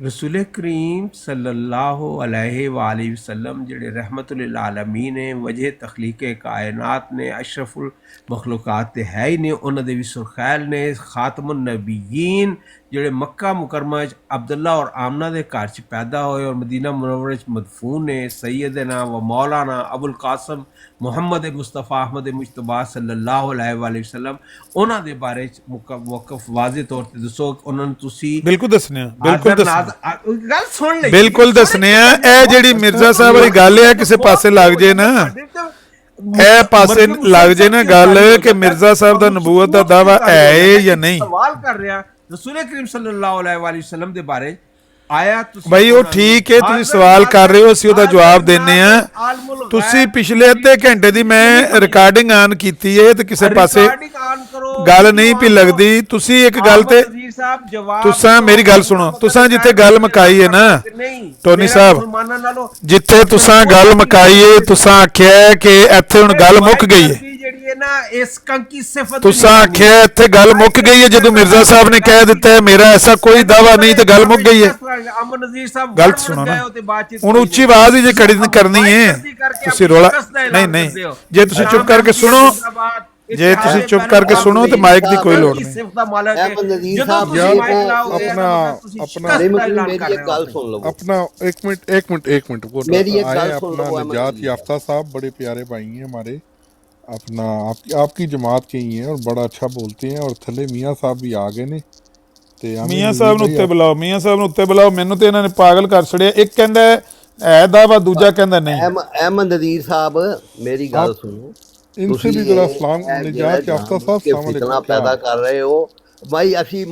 रसूल करीम सल्लल्लाहु अलैहि वसल्लम ਜਿਹੜੇ रहमतुल लिल आलमीन ਨੇ ਵਜਹ ਤਖਲੀਕ ਕਾਇਨਾਤ ਨੇ ਅਸ਼ਰਫੁਲ ਮਖਲੂਕਾਤ ਤੇ ਹੈ ਹੀ ਨੇ ਉਹਨਾਂ ਦੇ ਵੀ ਸੁਰਖੈਲ ਨੇ ਖਾਤਮੁਨ ਨਬੀyin ਜਿਹੜੇ ਮੱਕਾ ਮੁਕਰਮਾ 'ਚ ਅਬਦੁੱਲਾ ਔਰ ਆਮਨਾ ਦੇ ਘਰ 'ਚ ਪੈਦਾ ਹੋਏ ਔਰ ਮਦੀਨਾ ਮੁਨੱਵਰ 'ਚ ਮਦਫੂਨ ਨੇ ਸੈਯਦਨਾ व मौलाना ਅਬੁਲ ਕਾਸਮ ਮੁਹੰਮਦ ਮੁਸਤਫਾ ਅਹਮਦ ਮੁਜਤਬਾ ਸੱਲੱਲਾਹੁ ਅਲੈहि ਵਸੱਲਮ ਉਹਨਾਂ ਦੇ ਬਾਰੇ 'ਚ ਮੁਕੱਫ ਵਾਜ਼ਿਹ ਤੌਰ ਤੇ ਦੱਸੋ ਉਹਨਾਂ ਨੂੰ ਤੁਸੀਂ ਬਿਲਕੁਲ ਦੱਸਣੇ ਆ ਬਿਲਕੁਲ ਦੱਸਣੇ ਗੱਲ ਸੁਣ ਲਈ ਬਿਲਕੁਲ ਦੱਸਣੇ ਆ ਇਹ ਜਿਹੜੀ ਮਿਰਜ਼ਾ ਸਾਹਿਬ ਵਾਲੀ ਗੱਲ ਹੈ ਕਿਸੇ ਪਾਸੇ ਲੱਗ ਜੇ ਨਾ ਇਹ ਪਾਸੇ ਲੱਗ ਜੇ ਨਾ ਗੱਲ ਕਿ ਮਿਰਜ਼ਾ ਸਾਹਿਬ ਦਾ ਨਬੂਵਤ ਦਾ ਦਾਵਾ ਹੈ ਜਾਂ ਨਹੀਂ ਸਵਾਲ ਕਰ ਰਿਹਾ ਰਸੂਲ ਕਰੀਮ ਸੱਲੱਲਾਹੁ ਅਲੈहि ਵਸੱਲਮ ਦੇ ਬਾਰੇ ਆਇਆ ਤੁਸੀਂ ਭਾਈ ਉਹ ਠੀਕ ਹੈ ਤੁਸੀਂ ਸਵਾਲ ਕਰ ਰਹੇ ਹੋ ਅਸੀਂ ਉਹਦਾ ਜਵਾਬ ਦਿੰਨੇ ਆ ਤੁਸੀਂ ਪਿਛਲੇ ਅੱਧੇ ਘੰਟੇ ਦੀ ਮੈਂ ਰਿਕਾਰਡਿੰਗ ਆਨ ਕੀਤੀ ਹੈ ਤੇ ਕਿਸੇ ਪਾਸੇ ਗੱਲ ਨਹੀਂ ਪਈ ਲੱਗਦੀ ਤੁਸੀਂ ਇੱਕ ਗੱਲ ਤੇ ਤੁਸੀਂ ਮੇਰੀ ਗੱਲ ਸੁਣੋ ਤੁਸੀਂ ਜਿੱਥੇ ਗੱਲ ਮੁਕਾਈ ਹੈ ਨਾ ਟੋਨੀ ਸਾਹਿਬ ਜਿੱਥੇ ਤੁਸੀਂ ਗੱਲ ਮੁਕਾਈ ਹੈ ਤੁਸੀਂ ਆਖਿਆ ਕਿ ਇੱਥੇ ਹੁਣ ਗੱਲ ਮੁੱਕ ਗਈ ਹੈ ਤੁਸੀਂ ਆਖਿਆ ਇੱਥੇ ਗੱਲ ਮੁੱਕ ਗਈ ਹੈ ਜਦੋਂ ਮਿਰਜ਼ਾ ਸਾਹਿਬ ਨੇ ਕਹਿ ਦਿੱਤਾ ਹੈ ਮੇਰਾ ਐਸਾ ਕੋਈ ਦਾਵਾ ਨਹੀਂ ਤੇ ਗੱਲ ਮੁੱਕ ਗਈ ਹੈ ਅਮਨ ਨਜ਼ੀਰ ਸਾਹਿਬ ਗਲਤ ਸੁਣੋ ਨਾ ਹੁਣ ਉੱਚੀ ਆਵਾਜ਼ ਹੀ ਜੇ ਕਰਨੀ ਹੈ ਤੁਸੀਂ ਰੋਲਾ ਨਹੀਂ ਜੇ ਤੁਸੀਂ ਚੁੱਪ ਕਰਕੇ ਸੁਣੋ ਜੇ ਤੁਸੀਂ ਚੁੱਪ ਕਰਕੇ ਸੁਣੋ ਤੇ ਮਾਈਕ ਦੀ ਕੋਈ ਲੋੜ ਨਹੀਂ अपना एक मिनट वो आए अपना निजात याफ्ता साहब बड़े प्यारे भाई हैं हमारे अपना आपकी जमात के ही हैं और बड़ा अच्छा बोलते हैं और थले मियाँ साहब भी आ गए ने ਤੇ ਮੀਆਂ ਸਾਹਿਬ ਨੂੰ ਉੱਤੇ ਬੁਲਾਓ ਮੀਆਂ ਸਾਹਿਬ ਨੂੰ ਉੱਤੇ ਬੁਲਾਓ ਮੈਨੂੰ ਤੇ ਇਹਨਾਂ ਨੇ ਪਾਗਲ ਕਰ ਛੜਿਆ ਇੱਕ ਕਹਿੰਦਾ ਹੈ ਦਾਵਾ ਦੂਜਾ ਕਹਿੰਦਾ ਨਹੀਂ ਅਹਿਮਦ ਨਜ਼ੀਰ ਸਾਹਿਬ ਮੇਰੀ ਗੱਲ ਸੁਣੋ इनसे भी जरा सलाम निजात याफ्ता साहब सलाम अलैकुम पैदा कर रहे हो भाई ਅਸੀਂ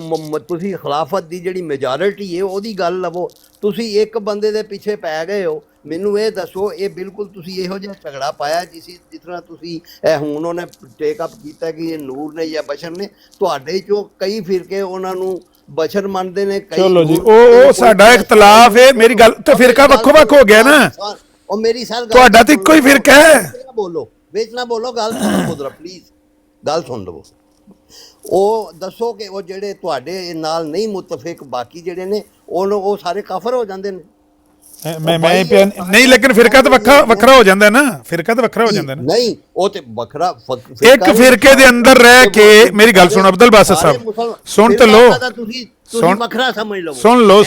ਤੁਸੀਂ ਖਿਲਾਫਤ ਦੀ ਜਿਹੜੀ ਮੈਜੋਰਿਟੀ ਹੈ ਉਹਦੀ ਗੱਲ ਲਵੋ ਤੁਸੀਂ ਇੱਕ ਬੰਦੇ ਦੇ ਪਿੱਛੇ ਪੈ ਗਏ ਹੋ ਮੈਨੂੰ ਇਹ ਦੱਸੋ ਇਹ ਬਿਲਕੁਲ ਤੁਸੀਂ ਇਹੋ ਜਿਹਾ ਝਗੜਾ ਪਾਇਆ ਜਿਸ ਤਰ੍ਹਾਂ ਤੁਸੀਂ ਇਹ ਹੁਣ ਉਹਨੇ ਟੇਕ ਅਪ ਕੀਤਾ ਕਿ ਇਹ ਨੂਰ ਨੇ ਜਾਂ ਬਸ਼ਰ ਨੇ ਤੁਹਾਡੇ ਚੋਂ ਕਈ ਫਿਰਕੇ ਉਹਨਾਂ ਨੂੰ ਬਸ਼ਰ ਮੰਨਦੇ ਨੇ ਕਈ ਚਲੋ ਜੀ ਉਹ ਸਾਡਾ ਇਖਤਲਾਫ ਹੈ ਮੇਰੀ ਗੱਲ ਤੇ ਫਿਰਕਾ ਵੱਖੋ ਵੱਖ ਹੋ ਗਿਆ ਨਾ ਉਹ ਮੇਰੀ ਸਰ ਤੁਹਾਡਾ ਤੇ ਇੱਕੋ ਹੀ ਫਿਰਕਾ ਹੈ ਬੋਲੋ ਵਿੱਚ ਨਾ ਬੋਲੋ ਗੱਲ ਸੁਣੋ ਪੁੱਤਰਾ ਪਲੀਜ਼ ਗੱਲ ਸੁਣ ਲਵੋ ਉਹ ਦੱਸੋ ਕਿ ਉਹ ਜਿਹੜੇ ਤੁਹਾਡੇ ਨਾਲ ਨਹੀਂ ਮੁਤਫਿਕ ਬਾਕੀ ਜਿਹੜੇ ਨੇ ਉਹ ਸਾਰੇ ਕਾਫਰ ਹੋ ਜਾਂਦੇ ਨੇ ਮੈਂ ਨਹੀਂ ਲੇਕਿਨ ਫਿਰਕਾ ਤਾਂ ਵੱਖਰਾ ਹੋ ਜਾਂਦਾ ਨਾ ਫਿਰਕਾ ਤਾਂ ਵੱਖਰਾ ਹੋ ਜਾਂਦਾ ਨਾ ਨਹੀਂ ਉਹ ਤੇ ਵੱਖਰਾ ਇੱਕ ਫਿਰਕੇ ਦੇ ਅੰਦਰ ਰਹਿ ਕੇ ਮੇਰੀ ਗੱਲ ਸੁਣ ਅਬਦੁਲ ਬਾਸਤ ਸਾਹਿਬ ਸੁਣ ਤੇ ਲੋ ਤੁਸੀਂ ਵੱਖਰਾ ਸਮਝ ਲਵੋ ਸੁਣ ਲੋ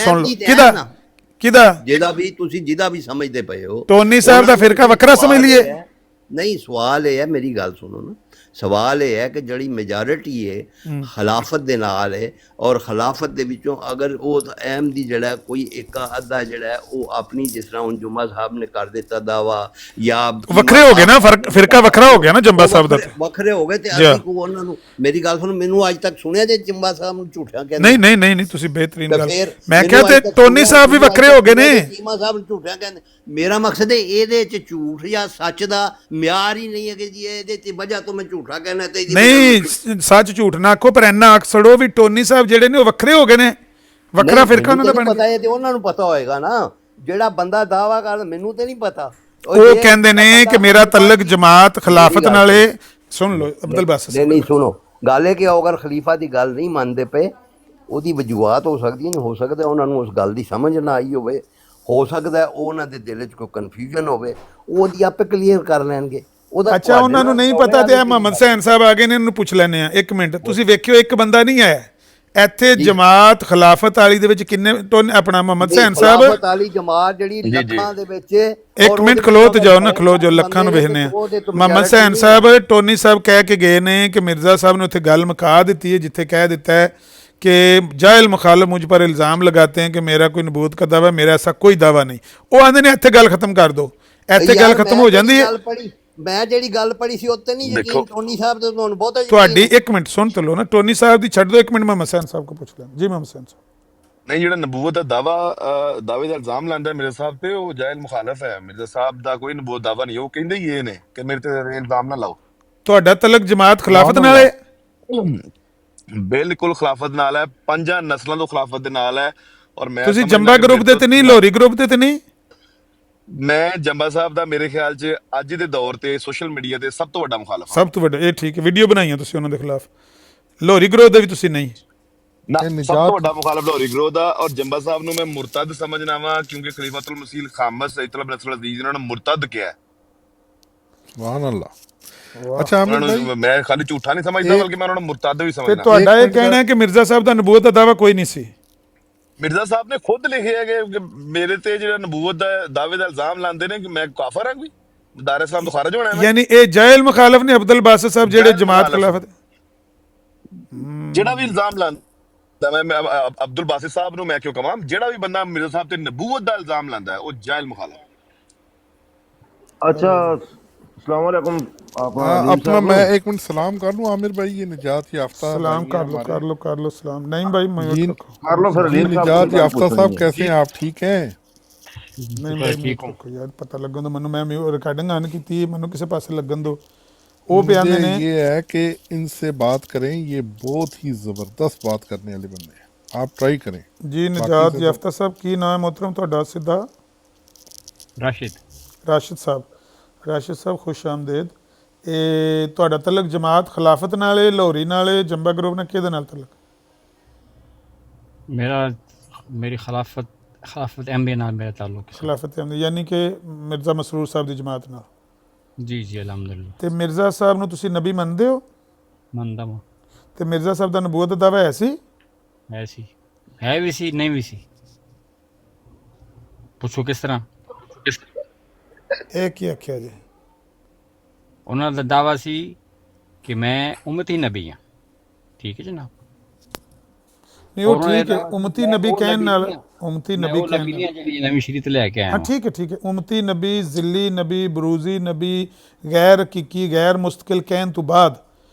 ਕਿਹਦਾ ਜਿਹਦਾ ਵੀ ਸਮਝਦੇ ਪਏ ਹੋ ਟੋਨੀ ਸਾਹਿਬ ਦਾ ਫਿਰਕਾ ਵੱਖਰਾ ਸਮਝ ਲਈਏ ਨਹੀਂ ਸਵਾਲ ਇਹ ਹੈ ਮੇਰੀ ਗੱਲ ਸੁਣੋ ਨਾ ਸਵਾਲ ਇਹ ਹੈ ਕਿ ਜਿਹੜੀ ਮੈਜੋਰਿਟੀ ਹੈ ਖਿਲਾਫਤ ਦੇ ਨਾਲ ਹੈ ਔਰ ਖਿਲਾਫਤ ਦੇ ਵਿੱਚੋਂ ਅਗਰ ਉਹ ਅਹਿਮ ਦੀ ਜਿਹੜਾ ਕੋਈ ਇੱਕ ਅੱਧਾ ਜਿਹੜਾ ਉਹ ਆਪਣੀ ਜਿਸ ਤਰ੍ਹਾਂ ਹੁਣ ਜੁਮਾ ਸਾਹਿਬ ਨੇ ਕਰ ਦਿੱਤਾ ਦਾਵਾ ਜਾਂ ਵੱਖਰੇ ਹੋ ਗਏ ਨਾ ਫਿਰਕਾ ਵੱਖਰਾ ਹੋ ਗਿਆ ਨਾ ਜੰਬਾ ਸਾਹਿਬ ਦਾ ਵੱਖਰੇ ਹੋ ਗਏ ਤੇ ਅਸੀਂ ਉਹਨਾਂ ਨੂੰ ਮੇਰੀ ਗੱਲ ਸੁਣ ਮੈਨੂੰ ਅੱਜ ਤੱਕ ਸੁਣਿਆ ਜੇ ਜੰਬਾ ਸਾਹਿਬ ਨੂੰ ਝੂਠਿਆ ਕਹਿੰਦੇ ਨਹੀਂ ਤੁਸੀਂ ਬਿਹਤਰੀਨ ਗੱਲ ਮੈਂ ਕਿਹਾ ਤੇ ਟੋਨੀ ਸਾਹਿਬ ਵੀ ਵੱਖਰੇ ਹੋ ਗਏ ਨੇ ਜੰਬਾ ਸਾਹਿਬ ਨੂੰ ਝੂਠਿਆ ਕਹਿੰਦੇ ਮੇਰਾ ਮਕਸਦ ਹੈ ਇਹਦੇ ਚ ਝੂਠ ਜਾਂ ਸੱਚ ਦਾ ਮਿਆਰ ਹੀ ਨਹੀਂ ਹੈ ਕਿ ਜੀ ਇਹਦੇ ਚ ਵਜ੍ਹਾ ਤੋਂ ਮੈਂ ਝੂਠਾ ਕਹਿਣਾ ਤੇ ਨਹੀਂ ਸੱਚ ਝੂਠ ਨਾ ਆਖੋ ਪਰ ਇੰਨਾ ਆਖ ਛੜੋ ਵੀ ਟੋਨੀ ਸਾਹਿਬ ਜਿਹੜੇ ਨੇ ਉਹ ਵੱਖਰੇ ਹੋ ਗਏ ਨੇ ਵੱਖਰਾ ਫਿਰਕਾ ਉਹਨਾਂ ਦਾ ਬਣ ਪਤਾ ਹੈ ਤੇ ਉਹਨਾਂ ਨੂੰ ਪਤਾ ਹੋਏਗਾ ਨਾ ਜਿਹੜਾ ਬੰਦਾ ਦਾਵਾ ਕਰਦਾ ਮੈਨੂੰ ਤੇ ਨਹੀਂ ਪਤਾ ਉਹ ਕਹਿੰਦੇ ਨੇ ਕਿ ਮੇਰਾ ਤਲਕ ਜਮਾਤ ਖਿਲਾਫਤ ਨਾਲੇ ਸੁਣ ਲਓ ਅਬਦੁਲ ਬਾਸਤ ਨਹੀਂ ਸੁਣੋ ਗੱਲ ਹੈ ਕਿ ਅਗਰ ਖਲੀਫਾ ਦੀ ਗੱਲ ਨਹੀਂ ਮੰਨਦੇ ਪਏ ਉਹਦੀ ਵਜੂਹਾਤ ਹੋ ਸਕਦੀਆਂ ਨੇ ਹੋ ਸਕਦਾ ਉਹਨਾਂ ਨੂੰ ਉਸ ਗੱਲ ਦੀ ਸਮਝ ਨਾ ਆਈ ਹੋਵੇ ਹੋ ਸਕਦਾ ਉਹਨਾਂ ਦੇ ਦਿਲ 'ਚ ਕੋਈ ਕਨਫਿਊਜ਼ਨ ਹੋਵੇ ਉਹਦੀ ਆਪੇ ਕਲੀਅਰ ਕਰ ਲੈਣਗੇ ਅੱਛਾ ਉਹਨਾਂ ਨੂੰ ਨਹੀਂ ਪਤਾ ਤੇ ਮੁਹੰਮਦ ਹੁਸੈਨ ਸਾਹਿਬ ਆ ਗਏ ਨੇ ਇਹਨੂੰ ਪੁੱਛ ਲੈਣੇ ਆ ਇੱਕ ਮਿੰਟ ਤੁਸੀਂ ਵੇਖਿਓ ਇੱਕ ਬੰਦਾ ਨਹੀਂ ਆਇਆ ਇੱਥੇ ਜਮਾਤ ਖਿਲਾਫਤ ਵਾਲੀ ਦੇ ਵਿੱਚ ਕਿੰਨੇ ਆਪਣਾ ਮੁਹੰਮਦ ਹੁਸੈਨ ਸਾਹਿਬ ਖਿਲਾਫਤ ਵਾਲੀ ਜਮਾਤ ਜਿਹੜੀ ਲੱਖਾਂ ਦੇ ਵਿੱਚ ਇੱਕ ਮਿੰਟ ਖਲੋ ਤੇ ਜਾਓ ਨਾ ਖਲੋ ਜੋ ਲੱਖਾਂ ਨੂੰ ਵੇਖਨੇ ਆ ਮੁਹੰਮਦ ਹੁਸੈਨ ਸਾਹਿਬ ਟੋਨੀ ਸਾਹਿਬ ਕਹਿ ਕੇ ਗਏ ਨੇ ਕਿ ਮਿਰਜ਼ਾ ਸਾਹਿਬ ਨੇ ਉੱਥੇ ਗੱਲ ਮੁਕਾ ਦਿੱਤੀ ਹੈ ਜਿੱਥੇ ਕਹਿ ਦਿੱਤਾ ਹੈ कि जाहिल मुखालिफ मुझ पर इल्ज़ाम लगाते हैं कि मेरा कोई नबूवत का दावा मेरा ऐसा कोई दावा नहीं वो आंदे ने इत्थे गल खत्म कर दो इत्थे गल खत्म हो जाती है मैं ਜਿਹੜੀ ਗੱਲ ਪੜ੍ਹੀ ਸੀ ਉੱਤੇ ਨਹੀਂ ਯਕੀਨ ਟੋਨੀ ਸਾਹਿਬ ਤੇ ਤੁਹਾਨੂੰ ਬਹੁਤਾ ਤੁਹਾਡੀ ਇੱਕ ਮਿੰਟ ਸੁਣ ਤੇ ਲੋ ਨਾ ਟੋਨੀ ਸਾਹਿਬ ਦੀ ਛੱਡ ਦੋ ਇੱਕ ਮਿੰਟ ਮੁਹੰਮਦ ਹੁਸੈਨ ਸਾਹਿਬ ਕੋ ਪੁੱਛ ਲੈਣ ਜੀ ਮੁਹੰਮਦ ਹੁਸੈਨ ਸਾਹਿਬ ਨਹੀਂ ਜਿਹੜਾ ਨਬੂਵਤ ਦਾ ਦਾਅਵੇ ਦਾ ਇਲਜ਼ਾਮ ਲਾਉਂਦਾ ਮੇਰੇ ਸਾਹਿਬ ਤੇ ਉਹ ਜਾਇਲ ਮੁਖਾਲਫ ਹੈ ਮਿਰਜ਼ਾ ਸਾਹਿਬ ਦਾ ਕੋਈ ਨਬੂਵਤ ਦਾਵਾ ਨਹੀਂ ਉਹ ਕਹਿੰਦੇ ਹੀ ਇਹ ਨੇ ਕਿ ਮੇਰੇ ਤੇ ਇਲਜ਼ਾਮ ਨਾ ਲਾਓ ਤੁਹਾਡਾ ਤਲਕ ਜਮਾਤ ਖਿਲਾਫਤ ਨਾਲ ਹੈ ਬਿਲਕੁਲ ਖਿਲਾਫਤ ਨਾਲ ਹੈ ਪੰਜਾਂ ਨਸਲਾਂ ਤੋਂ ਖਿਲਾਫਤ ਦੇ ਨਾਲ ਹੈ ਔਰ ਮੈਂ ਤੁਸੀਂ ਜੰਬਾ ਗਰੁੱਪ ਦੇ ਤੇ ਨਹੀਂ ਲੋਰੀ ਗਰੁੱਪ ਦੇ ਤੇ ਨਹੀਂ ਮੈਂ ਜੰਬਾ ਸਾਹਿਬ ਦਾ ਮੇਰੇ ਖਿਆਲ 'ਚ ਅੱਜ ਦੇ ਦੌਰ ਤੇ ਸੋਸ਼ਲ ਮੀਡੀਆ ਤੇ ਸਭ ਤੋਂ ਵੱਡਾ ਮੁਖਾਲਫ ਸਭ ਤੋਂ ਵੱਡਾ ਇਹ ਠੀਕ ਹੈ ਵੀਡੀਓ ਬਣਾਈਆਂ ਤੁਸੀਂ ਉਹਨਾਂ ਦੇ ਖਿਲਾਫ ਲੋਰੀ ਗਰੁੱਪ ਦੇ ਵੀ ਤੁਸੀਂ ਨਹੀਂ ਨਾ ਇਹ ਸਭ ਤੋਂ ਨਿਜਾਤ ਵੱਡਾ ਮੁਖਾਲਫ ਲਾਹੌਰੀ ਗਰੋਹ ਦਾ, ਔਰ ਜੰਬਾ ਸਾਹਿਬ ਨੂੰ ਮੈਂ ਮੁਰਤਦ ਸਮਝਣਾ ਵਾ, ਕਿਉਂਕਿ ਖਲੀਫਤੁਲ ਮਸੀਹ ਖਾਮਸ ਸੈਦ ਨਸਰ ਅਜ਼ੀਜ਼ ਉਹਨਾਂ ਨੂੰ ਮੁਰਤਦ ਕਿਹਾ ਹੈ। ਸੁਭਾਨ ਅੱਲਾਹ। ਅੱਛਾ ਉਹਨਾਂ ਆਮਿਰ ਭਾਈ, ਨੂੰ ਮੈਂ ਖਾਲੀ ਝੂਠਾ ਨਹੀਂ ਸਮਝਦਾ, ਬਲਕਿ ਮੈਂ ਉਹਨਾਂ ਨੂੰ ਮੁਰਤਦ ਵੀ ਤੇ ਸਮਝਦਾ। ਤੁਹਾਡਾ ਇਹ ਮਿੰਟ ਕਹਿਣਾ ਦਾ ਹੈ ਕਿ ਮਿਰਜ਼ਾ ਸਾਹਿਬ ਦਾ ਨਬੂਵਤ ਦਾ ਦਾਵਾ ਕੋਈ ਨਹੀਂ ਸੀ? ਮਿਰਜ਼ਾ ਸਾਹਿਬ ਨੇ ਖੁਦ ਲਿਖਿਆ ਕਿ ਮੇਰੇ ਤੇ ਜਿਹੜਾ ਨਬੂਵਤ ਦਾ ਦਾਅਵੇ ਦਾ ਇਲਜ਼ਾਮ ਲਾਉਂਦੇ ਨੇ ਕਿ ਮੈਂ ਕਾਫਰ ਹਾਂ, ਕੋਈ ਦਾਰ ਇਸਲਾਮ ਤੋਂ ਖਾਰਜ ਹੋਣਾ ਹੈ ਮੈਂ। ਯਾਨੀ ਇਹ ਜਾਇਲ ਮੁਖਾਲਫ ਨੇ ਅਬਦੁਲ ਬਾਸਿਤ ਸਾਹਿਬ ਜਿਹੜੇ ਜਾਇਜ਼ ਜਮਾਤ ਮੁਖਾਲਫ ਖਿਲਾਫਤ। ਜਿਹੜਾ ਵੀ ਇਲਜ਼ਾਮ ਲਾਉਂਦਾ, ਮੈਂ ਅਬਦੁਲ ਬਾਸਿਤ ਸਾਹਿਬ ਨੂੰ ਮੈਂ ਕਿਉਂ ਕਹਾਂ, ਜਿਹੜਾ ਵੀ ਬੰਦਾ ਮਿਰਜ਼ਾ ਸਾਹਿਬ ਤੇ ਨਬੂਵਤ ਦਾ ਇਲਜ਼ਾਮ ਲਾਉਂਦਾ ਹੈ ਉਹ ਜਾਇਲ ਮੁਖਾਲਫ। अच्छा अस्सलाम वालेकुम अपना हाँ, अलीम अपना साहब मैं नु एक मिनट सलाम कर लूँ आमिर भाई। ये निजात याफ्ता सलाम भाई कर हैं लो हमारे, कर लो कर लो सलाम। नहीं भाई म्यूट जी रखो। कर लो फिर जी अलीम साहब निजात कोई गल याफ्ता पूछनी साहब है। कैसे हैं आप? ठीक हैं? नहीं भाई म्यूट रखो यार, पता लगन दो मैनू, मैं रिकॉर्डिंग ऑन की, मैनू किसी पासे लगन दो। वो बयान मुझे ने ये है कि इनसे बात करें, ये बहुत ही ज़बरदस्त बात करने वाले बंदे हैं, आप ट्राई करें। जी बाकी निजात से तो याफ्ता साहब की नाम है मोहतरम ਤੁਹਾਡਾ ਸਿੱਧਾ? ਰਾਸ਼ਿਦ ਸਾਹਿਬ। ਰਾਸ਼ਿਦ ਸਾਹਿਬ ਖੁਸ਼ ਆਮਦੇਦ। ਇਹ ਤੁਹਾਡਾ ਤਲਕ ਜਮਾਤ ਖਿਲਾਫਤ ਨਾਲ ਹੈ, ਲਾਹੌਰੀ ਨਾਲ ਹੈ, ਜੰਬਾ ਗਰੁੱਪ ਨਾਲ, ਕਿਹਦੇ ਨਾਲ ਤਲਕ? मेरी खिलाफत एमबी नाल मेरा ताल्लुक है। ਖਿਲਾਫਤ ਅਹਿਮਦ ਯਾਨੀ ਕਿ ਮਿਰਜ਼ਾ ਮਸਰੂਰ ਸਾਹਿਬ ਦੀ ਜਮਾਤ ਨਾਲ। जी जी अल्हम्दुलिल्लाह ਤੇ ਮਿਰਜ਼ਾ ਸਾਹਿਬ ਨੂੰ ਤੁਸੀਂ ਨਬੀ ਮੰਨਦੇ ਹੋ? मनदा वां। ਤੇ ਮਿਰਜ਼ਾ ਸਾਹਿਬ ਦਾ ਨਬੂਵਤ ਦਾ ਦਾਵਾ ਹੈ ਸੀ? ऐसी है भी सी नहीं भी सी, पूछो किस तरह। ਇਹ ਕੀ ਆਖਿਆ ਜੀ? उन्होंने दा दावा सी कि मैं उम्मती नबी हाँ। ठीक है जनाब। ਨਹੀਂ ਉਹ और उन्होंने ਠੀਕ ਹੈ, ਉਮਤੀ ਨਬੀ ਕਹਿਣ ਨਾਲ, ਉਮਤੀ मैं ਨਬੀ वो ਕਹਿਣ नबी ਨਾਲ। नहीं जी नवी शरीयत लेके आया हाँ हूँ। ठीक है ठीक है, उमती नबी, ज़िल्ली नबी, बरूजी नबी, गैर हकीकी गैर मुस्तकिल कहन तो बाद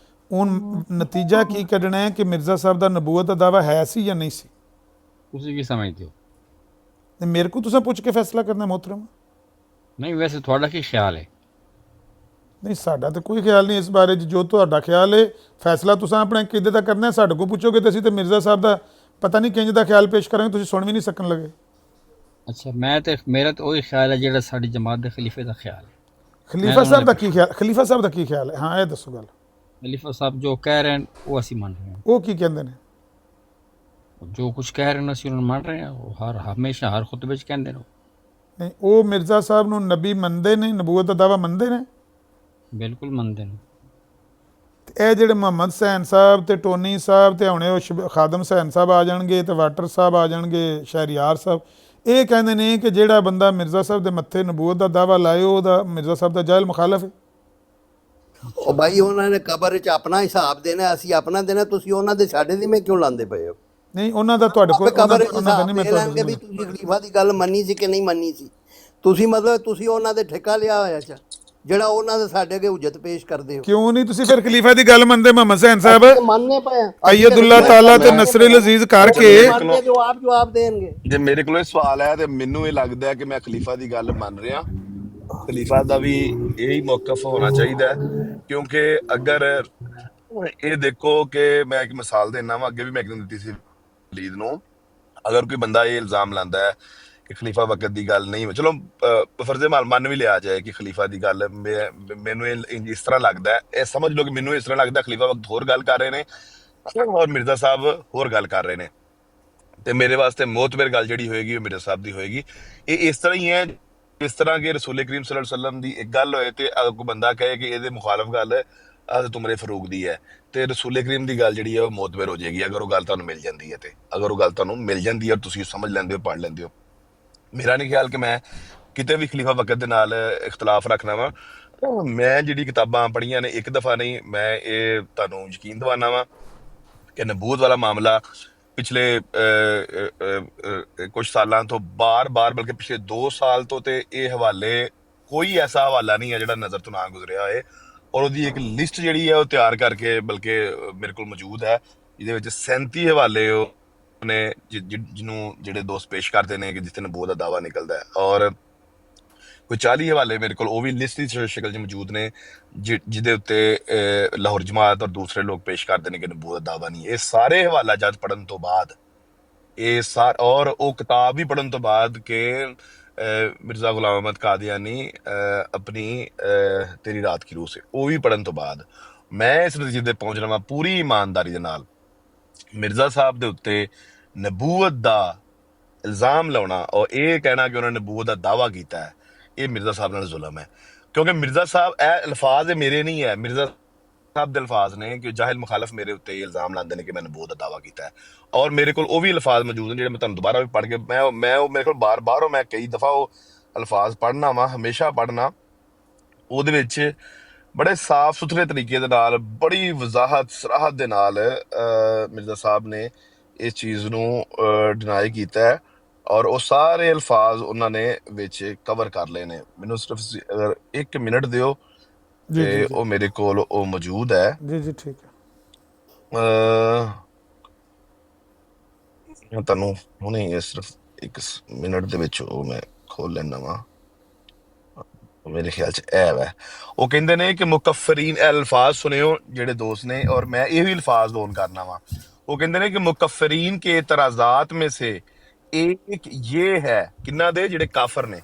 ਹੁਣ ਨਤੀਜਾ ਕੀ ਕੱਢਣਾ ਹੈ ਕਿ ਮਿਰਜ਼ਾ ਸਾਹਿਬ ਦਾ ਨਬੂਵਤ ਦਾ ਦਾਵਾ ਹੈ ਸੀ ਜਾਂ ਨਹੀਂ ਸੀ? ਤੁਸੀਂ ਕੀ ਸਮਝਦੇ ਹੋ? ਤੇ ਮੇਰੇ ਕੋਲ ਤੁਸੀਂ ਪੁੱਛ ਕੇ ਫੈਸਲਾ ਕਰਨਾ ਮੁਹਤਰਮ। ਨਹੀਂ ਵੈਸੇ ਤੁਹਾਡਾ ਕੀ ਖਿਆਲ ਹੈ? ਨਹੀਂ ਸਾਡਾ ਤਾਂ ਕੋਈ ਖਿਆਲ ਨਹੀਂ ਇਸ ਬਾਰੇ 'ਚ, ਜੋ ਤੁਹਾਡਾ ਖਿਆਲ ਹੈ ਫੈਸਲਾ ਤੁਸੀਂ ਆਪਣੇ ਕਿੱਦੇ ਦਾ ਕਰਨਾ ਹੈ, ਸਾਡੇ ਕੋਲ ਪੁੱਛੋਗੇ ਤੇ ਅਸੀਂ ਤੇ ਮਿਰਜ਼ਾ ਸਾਹਿਬ ਦਾ ਪਤਾ ਨਹੀਂ ਕਿੰਜ ਦਾ ਖਿਆਲ ਪੇਸ਼ ਕਰਾਂਗੇ, ਤੁਸੀਂ ਸੁਣ ਵੀ ਨਹੀਂ ਸਕਣ ਲੱਗੇ। ਅੱਛਾ ਮੇਰਾ ਤਾਂ ਉਹੀ ਖਿਆਲ ਹੈ ਜਿਹੜਾ ਸਾਡੀ ਜਮਾਤ ਦੇ ਖਲੀਫੇ ਦਾ ਖਿਆਲ ਹੈ। ਖਲੀਫਾ ਸਾਹਿਬ ਦਾ ਕੀ ਖਿਆਲ, ਖਲੀਫਾ ਸਾਹਿਬ ਦਾ ਕੀ ਖਿਆਲ ਹੈ? ਹਾਂ ਇਹ ਦੱਸੋ ਗੱਲ। ਖਲੀਫਾ ਸਾਹਿਬ ਜੋ ਕਹਿ ਰਹੇ ਹਨ ਉਹ ਅਸੀਂ ਮੰਨ ਰਹੇ ਹਾਂ। ਉਹ ਕੀ ਕਹਿੰਦੇ ਨੇ? ਜੋ ਕੁਝ ਕਹਿ ਰਹੇ ਨੇ ਅਸੀਂ ਉਹਨਾਂ ਨੂੰ ਮੰਨ ਰਹੇ ਹਾਂ। ਉਹ ਹਮੇਸ਼ਾ ਹਰ ਖੁਤਬੇ 'ਚ ਕਹਿੰਦੇ ਨੇ। ਨਹੀਂ ਉਹ ਮਿਰਜ਼ਾ ਸਾਹਿਬ ਨੂੰ ਨਬੀ ਮੰਨਦੇ ਨੇ, ਨਬੂਵਤ ਦਾ ਦਾਵਾ ਮੰਨਦੇ ਨੇ? ਬਿਲਕੁਲ ਮੰਨਦੇ ਨੇ। ਇਹ ਜਿਹੜੇ ਮੁਹੰਮਦ ਸੈਨ ਸਾਹਿਬ ਤੇ ਟੋਨੀ ਸਾਹਿਬ ਤੇ ਹੁਣੇ ਉਹ ਖਾਦਮ ਸੈਨ ਸਾਹਿਬ ਆ ਜਾਣਗੇ ਤੇ ਵਾਟਰ ਸਾਹਿਬ ਆ ਜਾਣਗੇ, ਸ਼ਹਿਰੀਆਰ ਸਾਹਿਬ, ਇਹ ਕਹਿੰਦੇ ਨੇ ਕਿ ਜਿਹੜਾ ਬੰਦਾ ਮਿਰਜ਼ਾ ਸਾਹਿਬ ਦੇ ਮੱਥੇ ਨਬੂਵਤ ਦਾ ਦਾਵਾ ਲਾਏ ਉਹਦਾ ਮਿਰਜ਼ਾ ਸਾਹਿਬ ਦਾ ਜਾਇਲ ਮੁਖਾਲਫ ਹੈ। ਉਹ ਬਾਈ ਉਹਨਾਂ ਨੇ ਕਬਰ 'ਚ ਆਪਣਾ ਹਿਸਾਬ ਦੇਣਾ, ਅਸੀਂ ਆਪਣਾ ਦੇਣਾ, ਤੁਸੀਂ ਉਹਨਾਂ ਦੇ ਸਾਡੇ ਦੀ ਮੈਂ ਕਿਉਂ ਲਾਉਂਦੇ ਪਏ ਹੋ? ਨਹੀਂ ਉਹਨਾਂ ਦਾ ਤੁਹਾਡੇ ਕੋਲ ਕਬਰ 'ਚ ਉਹਨਾਂ ਦਾ ਨਹੀਂ, ਮੈਂ ਹਿਸਾਬ ਦੇ ਲੈਣਗੇ ਵੀ ਤੁਹਾਡੇ ਤੁਸੀਂ ਖਲੀਫਾ ਦੀ ਗੱਲ ਮੰਨੀ ਸੀ ਕਿ ਨਹੀਂ ਮੰਨੀ ਸੀ। ਤੁਸੀਂ ਮਤਲਬ ਤੁਸੀਂ ਉਹਨਾਂ ਦੇ ਠੇਕਾ ਲਿਆ ਹੋਇਆ ਚ ਜਿਹੜਾ ਉਹਨਾਂ ਦੇ ਸਾਡੇ ਅੱਗੇ ਹੁਜਤ ਪੇਸ਼ ਕਰਦੇ ਹੋ। ਕਿਉਂ ਨਹੀਂ ਤੁਸੀਂ ਫਿਰ ਖਲੀਫਾ ਦੀ ਗੱਲ ਮੰਨਦੇ? ਮੁਹੰਮਦ ਸੈਨ ਸਾਹਿਬ ਮੰਨਨੇ ਪਏ ਅਯਦੁੱਲਾ ਤਾਲਾ ਤੇ ਨਸਰੁਲ ਅਜ਼ੀਜ਼ ਕਰਕੇ ਜਵਾਬ ਦੇਣਗੇ। ਜੇ ਮੇਰੇ ਕੋਲ ਇਹ ਸਵਾਲ ਹੈ ਤੇ ਮੈਨੂੰ ਇਹ ਲੱਗਦਾ ਹੈ ਕਿ ਮੈਂ ਖਲੀਫਾ ਦੀ ਗੱਲ ਮੰਨ ਰਿਹਾ। ਖਲੀਫਾ ਦਾ ਵੀ ਇਹੀ ਮੌਕਫ ਹੋਣਾ ਚਾਹੀਦਾ ਹੈ, ਕਿਉਂਕਿ ਅਗਰ ਇਹ ਦੇਖੋ ਕਿ ਮੈਂ ਇੱਕ ਮਿਸਾਲ ਦੇਣਾ ਵਾ, ਅੱਗੇ ਵੀ ਮੈਂ ਇੱਕ ਦਿਨ ਦਿੱਤੀ ਸੀ ਵਲੀਦ ਨੂੰ। ਅਗਰ ਕੋਈ ਬੰਦਾ ਇਹ ਇਲਜ਼ਾਮ ਲਾਉਂਦਾ ਹੈ ਕਿ ਖਲੀਫਾ ਵਕਤ ਦੀ ਗੱਲ ਨਹੀਂ, ਚਲੋ ਫਰਜ਼ੇ ਮਾਲ ਮੰਨ ਵੀ ਲਿਆ ਜਾਏ ਕਿ ਖਲੀਫਾ ਦੀ ਗੱਲ, ਮੈਨੂੰ ਇਸ ਤਰ੍ਹਾਂ ਲੱਗਦਾ ਹੈ, ਇਹ ਸਮਝ ਲਓ ਕਿ ਮੈਨੂੰ ਇਸ ਤਰ੍ਹਾਂ ਲੱਗਦਾ ਖਲੀਫਾ ਵਕਤ ਹੋਰ ਗੱਲ ਕਰ ਰਹੇ ਨੇ ਔਰ ਮਿਰਜ਼ਾ ਸਾਹਿਬ ਹੋਰ ਗੱਲ ਕਰ ਰਹੇ ਨੇ, ਤੇ ਮੇਰੇ ਵਾਸਤੇ ਮੋਤਬਰ ਗੱਲ ਜਿਹੜੀ ਹੋਏਗੀ ਉਹ ਮਿਰਜ਼ਾ ਸਾਹਿਬ ਦੀ ਹੋਏਗੀ। ਇਹ ਇਸ ਤਰ੍ਹਾਂ ਹੀ ਹੈ ਇਸ ਤਰ੍ਹਾਂ ਕਿ ਰਸੂਲ ਕਰੀਮ ਸੱਲੱਲਾਹੁ ਅਲੈहि ਵਸੱਲਮ ਦੀ ਇੱਕ ਗੱਲ ਹੋਏ ਤੇ ਅਗਰ ਕੋਈ ਬੰਦਾ ਕਹੇ ਕਿ ਇਹਦੇ ਮੁਖਾਲਫ ਗੱਲ ਹਜ਼ਰਤ ਉਮਰ ਫਾਰੂਕ ਦੀ ਹੈ, ਤੇ ਰਸੂਲ ਕਰੀਮ ਦੀ ਗੱਲ ਜਿਹੜੀ ਹੈ ਉਹ ਮੋਤਬਰ ਹੋ ਜਾਏਗੀ ਅਗਰ ਉਹ ਗੱਲ ਤੁਹਾਨੂੰ ਮਿਲ ਜਾਂਦੀ ਹੈ। ਤੇ ਅਗਰ ਉਹ ਗੱਲ ਤੁਹਾਨੂੰ ਮਿਲ ਜਾਂਦੀ ਹੈ ਔਰ ਤੁਸੀਂ ਸਮਝ ਲੈਂਦੇ ਹੋ, ਪੜ੍ਹ ਲੈਂਦੇ ਹੋ। ਮੇਰਾ ਨਹੀਂ ਖਿਆਲ ਕਿ ਮੈਂ ਕਿਤੇ ਵੀ ਖਲੀਫਾ ਵਕਤ ਦੇ ਨਾਲ ਇਖਤਲਾਫ ਰੱਖਣਾ ਵਾ। ਮੈਂ ਜਿਹੜੀ ਕਿਤਾਬਾਂ ਪੜ੍ਹੀਆਂ ਨੇ ਇੱਕ ਦਫਾ ਨਹੀਂ, ਮੈਂ ਇਹ ਤੁਹਾਨੂੰ ਯਕੀਨ ਦਿਵਾਨਾ ਵਾ ਕਿ ਨਬੂਵਤ ਵਾਲਾ ਮਾਮਲਾ ਪਿਛਲੇ ਕੁਝ ਸਾਲਾਂ ਤੋਂ ਬਾਰ-ਬਾਰ, ਬਲਕਿ ਪਿਛਲੇ 2 ਸਾਲ ਤੋਂ, ਤੇ ਇਹ ਹਵਾਲੇ ਕੋਈ ਐਸਾ ਹਵਾਲਾ ਨਹੀਂ ਹੈ ਜਿਹੜਾ ਨਜ਼ਰ ਤੋਂ ਨਾ ਗੁਜ਼ਰਿਆ ਹੋਏ, ਔਰ ਉਹਦੀ ਇੱਕ ਲਿਸਟ ਜਿਹੜੀ ਹੈ ਉਹ ਤਿਆਰ ਕਰਕੇ ਬਲਕਿ ਮੇਰੇ ਕੋਲ ਮੌਜੂਦ ਹੈ, ਜਿਹਦੇ ਵਿੱਚ 37 ਹਵਾਲੇ ਨੇ ਜਿਹਨੂੰ ਜਿਹੜੇ ਦੋਸਤ ਪੇਸ਼ ਕਰਦੇ ਨੇ ਕਿ ਜਿੱਥੇ ਨਬੂਵਤ ਦਾ ਦਾਵਾ ਨਿਕਲਦਾ ਹੈ, ਔਰ ਕੋਈ 40 ਹਵਾਲੇ ਮੇਰੇ ਕੋਲ ਉਹ ਵੀ ਲਿਸਟ ਦੀ ਸ਼ਕਲ 'ਚ ਮੌਜੂਦ ਨੇ ਜਿਹਦੇ ਉੱਤੇ ਲਾਹੌਰ ਜਮਾਤ ਔਰ ਦੂਸਰੇ ਲੋਕ ਪੇਸ਼ ਕਰਦੇ ਨੇ ਕਿ ਨਬੂਵਤ ਦਾ ਦਾਵਾ ਨਹੀਂ। ਇਹ ਸਾਰੇ ਹਵਾਲਾ ਜਦ ਪੜ੍ਹਨ ਤੋਂ ਬਾਅਦ ਔਰ ਉਹ ਕਿਤਾਬ ਵੀ ਪੜ੍ਹਨ ਤੋਂ ਬਾਅਦ ਕਿ ਮਿਰਜ਼ਾ ਗੁਲਾਮ ਅਹਿਮਦ ਕਾਦੀਆਨੀ ਆਪਣੀ ਤੇਰੀ ਰਾਤ ਕੀ ਰੂਹ ਸੇ, ਉਹ ਵੀ ਪੜ੍ਹਨ ਤੋਂ ਬਾਅਦ ਮੈਂ ਇਸ ਨਤੀਜੇ ਤੇ ਪਹੁੰਚਣਾ ਵਾ ਪੂਰੀ ਇਮਾਨਦਾਰੀ ਦੇ ਨਾਲ ਮਿਰਜ਼ਾ ਸਾਹਿਬ ਦੇ ਉੱਤੇ ਨਬੂਵਤ ਦਾ ਇਲਜ਼ਾਮ ਲਾਉਣਾ ਔਰ ਇਹ ਕਹਿਣਾ ਕਿ ਉਹਨਾਂ ਨੇ ਨਬੂਵਤ ਦਾ ਦਾਵਾ ਕੀਤਾ ਹੈ, ਇਹ ਮਿਰਜ਼ਾ ਸਾਹਿਬ ਨਾਲ ਜ਼ੁਲਮ ਹੈ। ਕਿਉਂਕਿ ਮਿਰਜ਼ਾ ਸਾਹਿਬ, ਇਹ ਅਲਫਾਜ਼ ਮੇਰੇ ਨਹੀਂ ਹੈ, ਮਿਰਜ਼ਾ ਸਾਹਿਬ ਦੇ ਅਲਫਾਜ਼ ਨੇ ਕਿ ਜਾਹਿਲ ਮੁਖਾਲਫ ਮੇਰੇ ਉੱਤੇ ਇਹ ਇਲਜ਼ਾਮ ਲਾਉਂਦੇ ਨੇ ਕਿ ਮੈਂ ਨਬੂਵਤ ਦਾ ਦਾਵਾ ਕੀਤਾ ਹੈ। ਔਰ ਮੇਰੇ ਕੋਲ ਉਹ ਵੀ ਅਲਫਾਜ਼ ਮੌਜੂਦ ਨੇ ਜਿਹੜੇ ਮੈਂ ਤੁਹਾਨੂੰ ਦੁਬਾਰਾ ਵੀ ਪੜ੍ਹ ਕੇ ਮੈਂ ਉਹ ਮੇਰੇ ਕੋਲ ਬਾਰ ਮੈਂ ਕਈ ਦਫਾ ਉਹ ਅਲਫਾਜ਼ ਪੜ੍ਹਨਾ ਵਾ, ਹਮੇਸ਼ਾ ਪੜ੍ਹਨਾ। ਉਹਦੇ ਵਿੱਚ ਬੜੇ ਸਾਫ਼ ਸੁਥਰੇ ਤਰੀਕੇ ਦੇ ਨਾਲ, ਬੜੀ ਵਜ਼ਾਹਤ ਸਰਾਹਤ ਦੇ ਨਾਲ ਮਿਰਜ਼ਾ ਸਾਹਿਬ ਨੇ ਇਸ ਚੀਜ਼ ਨੂੰ ਡਿਨਾਈ ਕੀਤਾ ਹੈ ਔਰ ਉਹ ਸਾਰੇ ਅਲਫਾਜ਼ ਉਹਨਾਂ ਨੇ ਵਿੱਚ ਕਵਰ ਕਰ ਲਏ ਨੇ। ਮੈਨੂੰ ਸਿਰਫ ਅਗਰ 1 ਮਿੰਟ ਦਿਓ ਤੇ ਉਹ ਮੇਰੇ ਕੋਲ ਉਹ ਮੌਜੂਦ ਹੈ। ਜੀ ਠੀਕ ਹੈ। ਮੈਂ ਤੁਹਾਨੂੰ ਹੁਣੇ ਇਹ ਸਿਰਫ 1 ਮਿੰਟ ਦੇ ਵਿੱਚ ਉਹ ਮੈਂ ਖੋਲ ਲੈਣਾ ਵਾ। ਮੇਰੇ ਖਿਆਲ ਚ ਇਹ ਹੈ, ਉਹ ਕਹਿੰਦੇ ਨੇ ਕਿ ਮੁਕੱਫਰੀਨ, ਅਲਫਾਜ਼ ਸੁਣਿਓ ਜਿਹੜੇ ਦੋਸਤ ਨੇ, ਔਰ ਮੈਂ ਇਹ ਵੀ ਅਲਫਾਜ਼ ਲੋਨ ਕਰਨਾ ਵਾ। وہ کہتے ہیں کہ مکفرین کے اعتراضات میں سے ایک یہ ہے کنہ دے جڑے کافر نے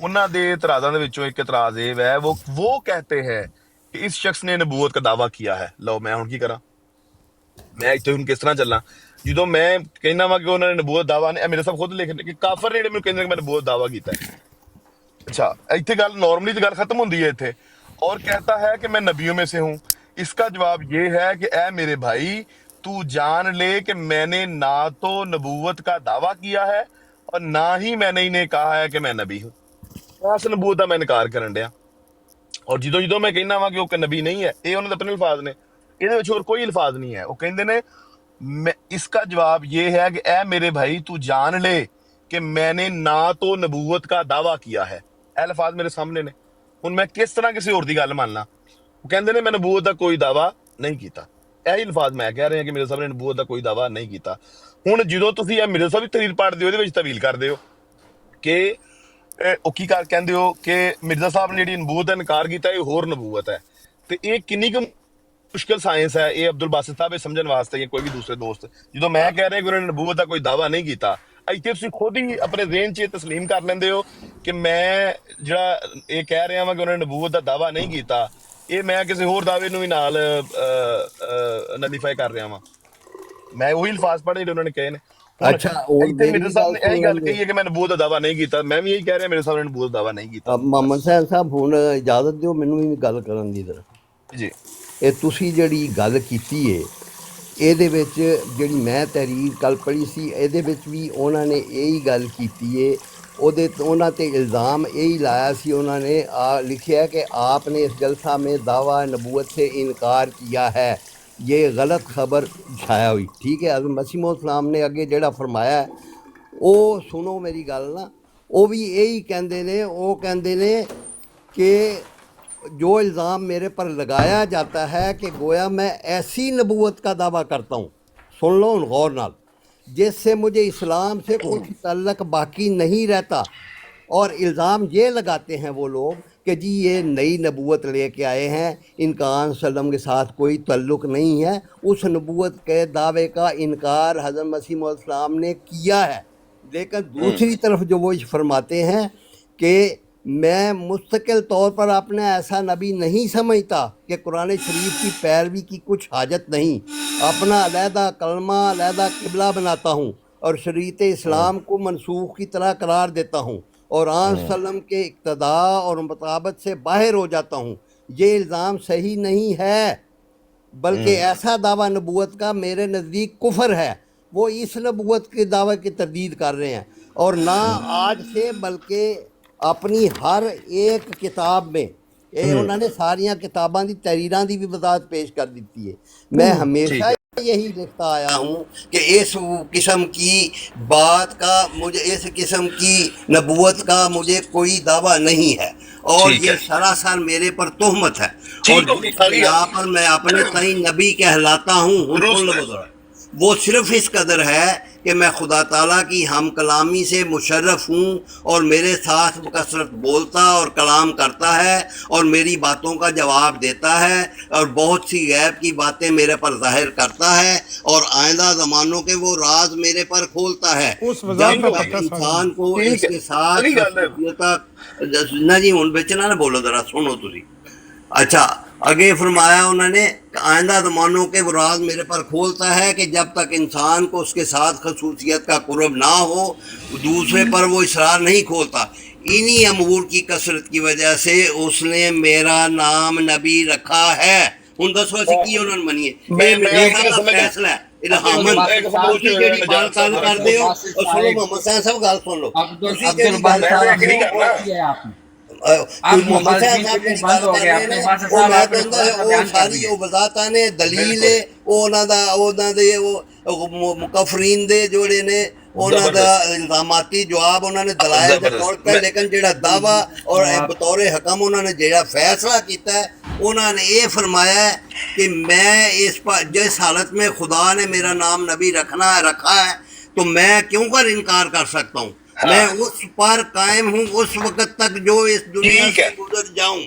انہاں دے اعتراضاں دے وچوں ایک اعتراض یہ ہے وہ کہتے ہیں کہ اس شخص نے نبوت کا دعویٰ کیا ہے۔ لو میں ہن کی کراں، میں ایتھے ہن کس طرح چلاں جدوں میں کہنا وا کہ انہوں نے نبوت دعویٰ نے، میرے سب خود لکھ کہ کافر نے مینوں کہندے کہ میں نبوت دعویٰ کیتا ہے۔ اچھا ایتھے گل نارملی تے گل ختم ہوندی ہے ایتھے، اور کہتا ہے کہ میں نبیوں میں سے ہوں۔ اس کا جواب یہ ہے کہ اے میرے بھائی تو جان لے کہ میں نے نہ تو نبوت کا دعویٰ کیا ہے اور نہ ہی میں نے انہیں کہا ہے کہ میں نبی ہوں۔ اس نبوت کا میں انکار کرن ڈیا، اور جدوں میں کہنا وا کہ وہ نبی نہیں ہے، یہ انہوں نے اپنے الفاظ نے، یہ اور کوئی الفاظ نہیں ہے۔ وہ کہندے نے اس کا جواب یہ ہے کہ اے میرے بھائی تو جان لے کہ میں نے نہ تو نبوت کا دعویٰ کیا ہے۔ اے الفاظ میرے سامنے نے، ہن میں کس طرح کسی اور دی گل ماننا؟ وہ کہندے نے میں نبوت کا کوئی دعویٰ نہیں کیتا۔ یہی الفاظ میں کہہ رہے ہیں کہ میرے صاحب نے نبوت کا کوئی دعویٰ نہیں کیتا۔ ہن جدوں تسی یہ میرے صاحب دی تحریر پڑھ دیو، دے وچ تعویل کر دیو کہ او کی کر کہندے ہو کہ مرزا صاحب نے جڑی نبوت کا انکار کیتا ہے یہ ہور نبوت ہے، تے یہ کنی کہ مشکل سائنس ہے یہ عبد الباسط صاحب سمجھن واسطے یا کوئی بھی دوسرے دوست، جدوں میں کہہ رہا کہ انہوں نے نبوت کا کوئی دعویٰ نہیں کیتا، ایتھے تسی خود ہی اپنے ذہن چ تسلیم کر لیندے ہو کہ میں جڑا یہ کہہ رہا ہاں کہ انہوں نے نبوت کا دعویٰ نہیں کیتا، یہ میں کسی ہور دعوے نو ہی نال نلیفائی کر رہا ہاں۔ میں وہی الفاظ پڑھے جو انہوں نے کہے نے۔ اچھا میرے صاحب نے یہی گل کہی ہے کہ میں نبوت کا دعویٰ نہیں کیتا، میں بھی یہی کہہ رہا میرے صاحب نے نبوت کا دعویٰ نہیں کیتا۔ محمد حسین صاحب ہن اجازت دیو مینوں بھی گل کرن دی ذرا۔ جی ਇਹ ਤੁਸੀਂ ਜਿਹੜੀ ਗੱਲ ਕੀਤੀ ਏ ਇਹਦੇ ਵਿੱਚ ਜਿਹੜੀ ਮੈਂ ਤਹਿਰੀਰ ਕੱਲ ਪੜ੍ਹੀ ਸੀ ਇਹਦੇ ਵਿੱਚ ਵੀ ਉਹਨਾਂ ਨੇ ਇਹੀ ਗੱਲ ਕੀਤੀ ਏ। ਉਹਨਾਂ ਤੇ ਇਲਜ਼ਾਮ ਇਹੀ ਲਾਇਆ ਸੀ, ਉਹਨਾਂ ਨੇ ਲਿਖਿਆ کہ آپ نے اس جلسہ میں دعویٰ نبوت سے انکار کیا ہے، یہ غلط خبر چھایا ہوئی۔ ٹھیک ہے، حضرت مسیح السلام نے ਅੱਗੇ ਜਿਹੜਾ ਫਰਮਾਇਆ ਉਹ ਸੁਣੋ ਮੇਰੀ ਗੱਲ ਨਾ، ਉਹ ਵੀ ਇਹੀ ਕਹਿੰਦੇ ਨੇ، ਉਹ ਕਹਿੰਦੇ ਨੇ کہ جو الزام میرے پر لگایا جاتا ہے کہ گویا میں ایسی نبوت کا دعویٰ کرتا ہوں، سن لو غور نال، جس سے مجھے اسلام سے کچھ تعلق باقی نہیں رہتا، اور الزام یہ لگاتے ہیں وہ لوگ کہ جی یہ نئی نبوت لے کے آئے ہیں، ان کا آن وسلم کے ساتھ کوئی تعلق نہیں ہے۔ اس نبوت کے دعوے کا انکار حضرت مسیح علیہ السلام نے کیا ہے، لیکن دوسری طرف جو وہ فرماتے ہیں کہ میں مستقل طور پر اپنا ایسا نبی نہیں سمجھتا کہ قرآن شریف کی پیروی کی کچھ حاجت نہیں، اپنا علیحدہ کلمہ علیحدہ قبلہ بناتا ہوں اور شریعت اسلام کو منسوخ کی طرح قرار دیتا ہوں اور آن وسلم کے اقتداء اور مطابقت سے باہر ہو جاتا ہوں۔ یہ الزام صحیح نہیں ہے، بلکہ ایسا دعویٰ نبوت کا میرے نزدیک کفر ہے۔ وہ اس نبوت کے دعوے کی تردید کر رہے ہیں، اور نہ آج سے بلکہ اپنی ہر ایک کتاب میں انہوں نے ساریاں کتاباں دی تحریراں دی بھی وضاحت پیش کر دیتی ہے۔ میں ہمیشہ یہی لکھتا آیا ہوں کہ اس قسم کی بات کا مجھے، اس قسم کی نبوت کا مجھے کوئی دعویٰ نہیں ہے، اور یہ سراسر میرے پر تہمت ہے، اور یہاں پر میں اپنے تئیں نبی کہلاتا ہوں۔ وہ صرف اس قدر ہے کہ میں خدا تعالیٰ کی ہم کلامی سے مشرف ہوں، اور میرے ساتھ بکثرت بولتا اور کلام کرتا ہے اور میری باتوں کا جواب دیتا ہے، اور بہت سی غیب کی باتیں میرے پر ظاہر کرتا ہے، اور آئندہ زمانوں کے وہ راز میرے پر کھولتا ہے۔ جب انسان کو اس کے ساتھ نہ جی ہن بچنا نہ بولو، ذرا سنو تسی۔ اچھا आगे फरमाया उन्होंने, आइंदा ज़मानों के राज मेरे पर खोलता है कि जब तक इंसान को उसके साथ खसूसियत का कुर्ब ना हो दूसरे पर वो इसरार नहीं खोलता। इन्हीं अमूर की कसरत की वजह से उसने मेरा नाम नबी रखा है। हुण दसो असीं की उन्होंने मनीए? ये मेरे साहब दा फैसला है। इल्हामन तुसीं जेहड़ी गल करदे हो और सुनो मोहम्मद साहब सब गल सुन लो। तुसीं जेहड़ी गल मोहम्मद साहब जेहड़ी गल कर रहे ने वो मैं कहंदा है वो सारी वो वजाहतां ने दलील है उन्हां दे मुकफरीन दे जोड़े ने उन्हां दा इल्जामाती जवाब उन्होंने दलाइल दे तौर पे, लेकिन जेहड़ा दावा और बतौर हकम उन्होंने जेहड़ा फैसला किया है उन्होंने ये फरमाया है कि मैं जिस हालत में खुदा ने मेरा नाम नबी रखा है तो मैं क्यों कर इनकार कर सकता हूँ। मैं उस पर कायम हूँ उस वक्त तक जो इस दुनिया से गुजर जाऊं।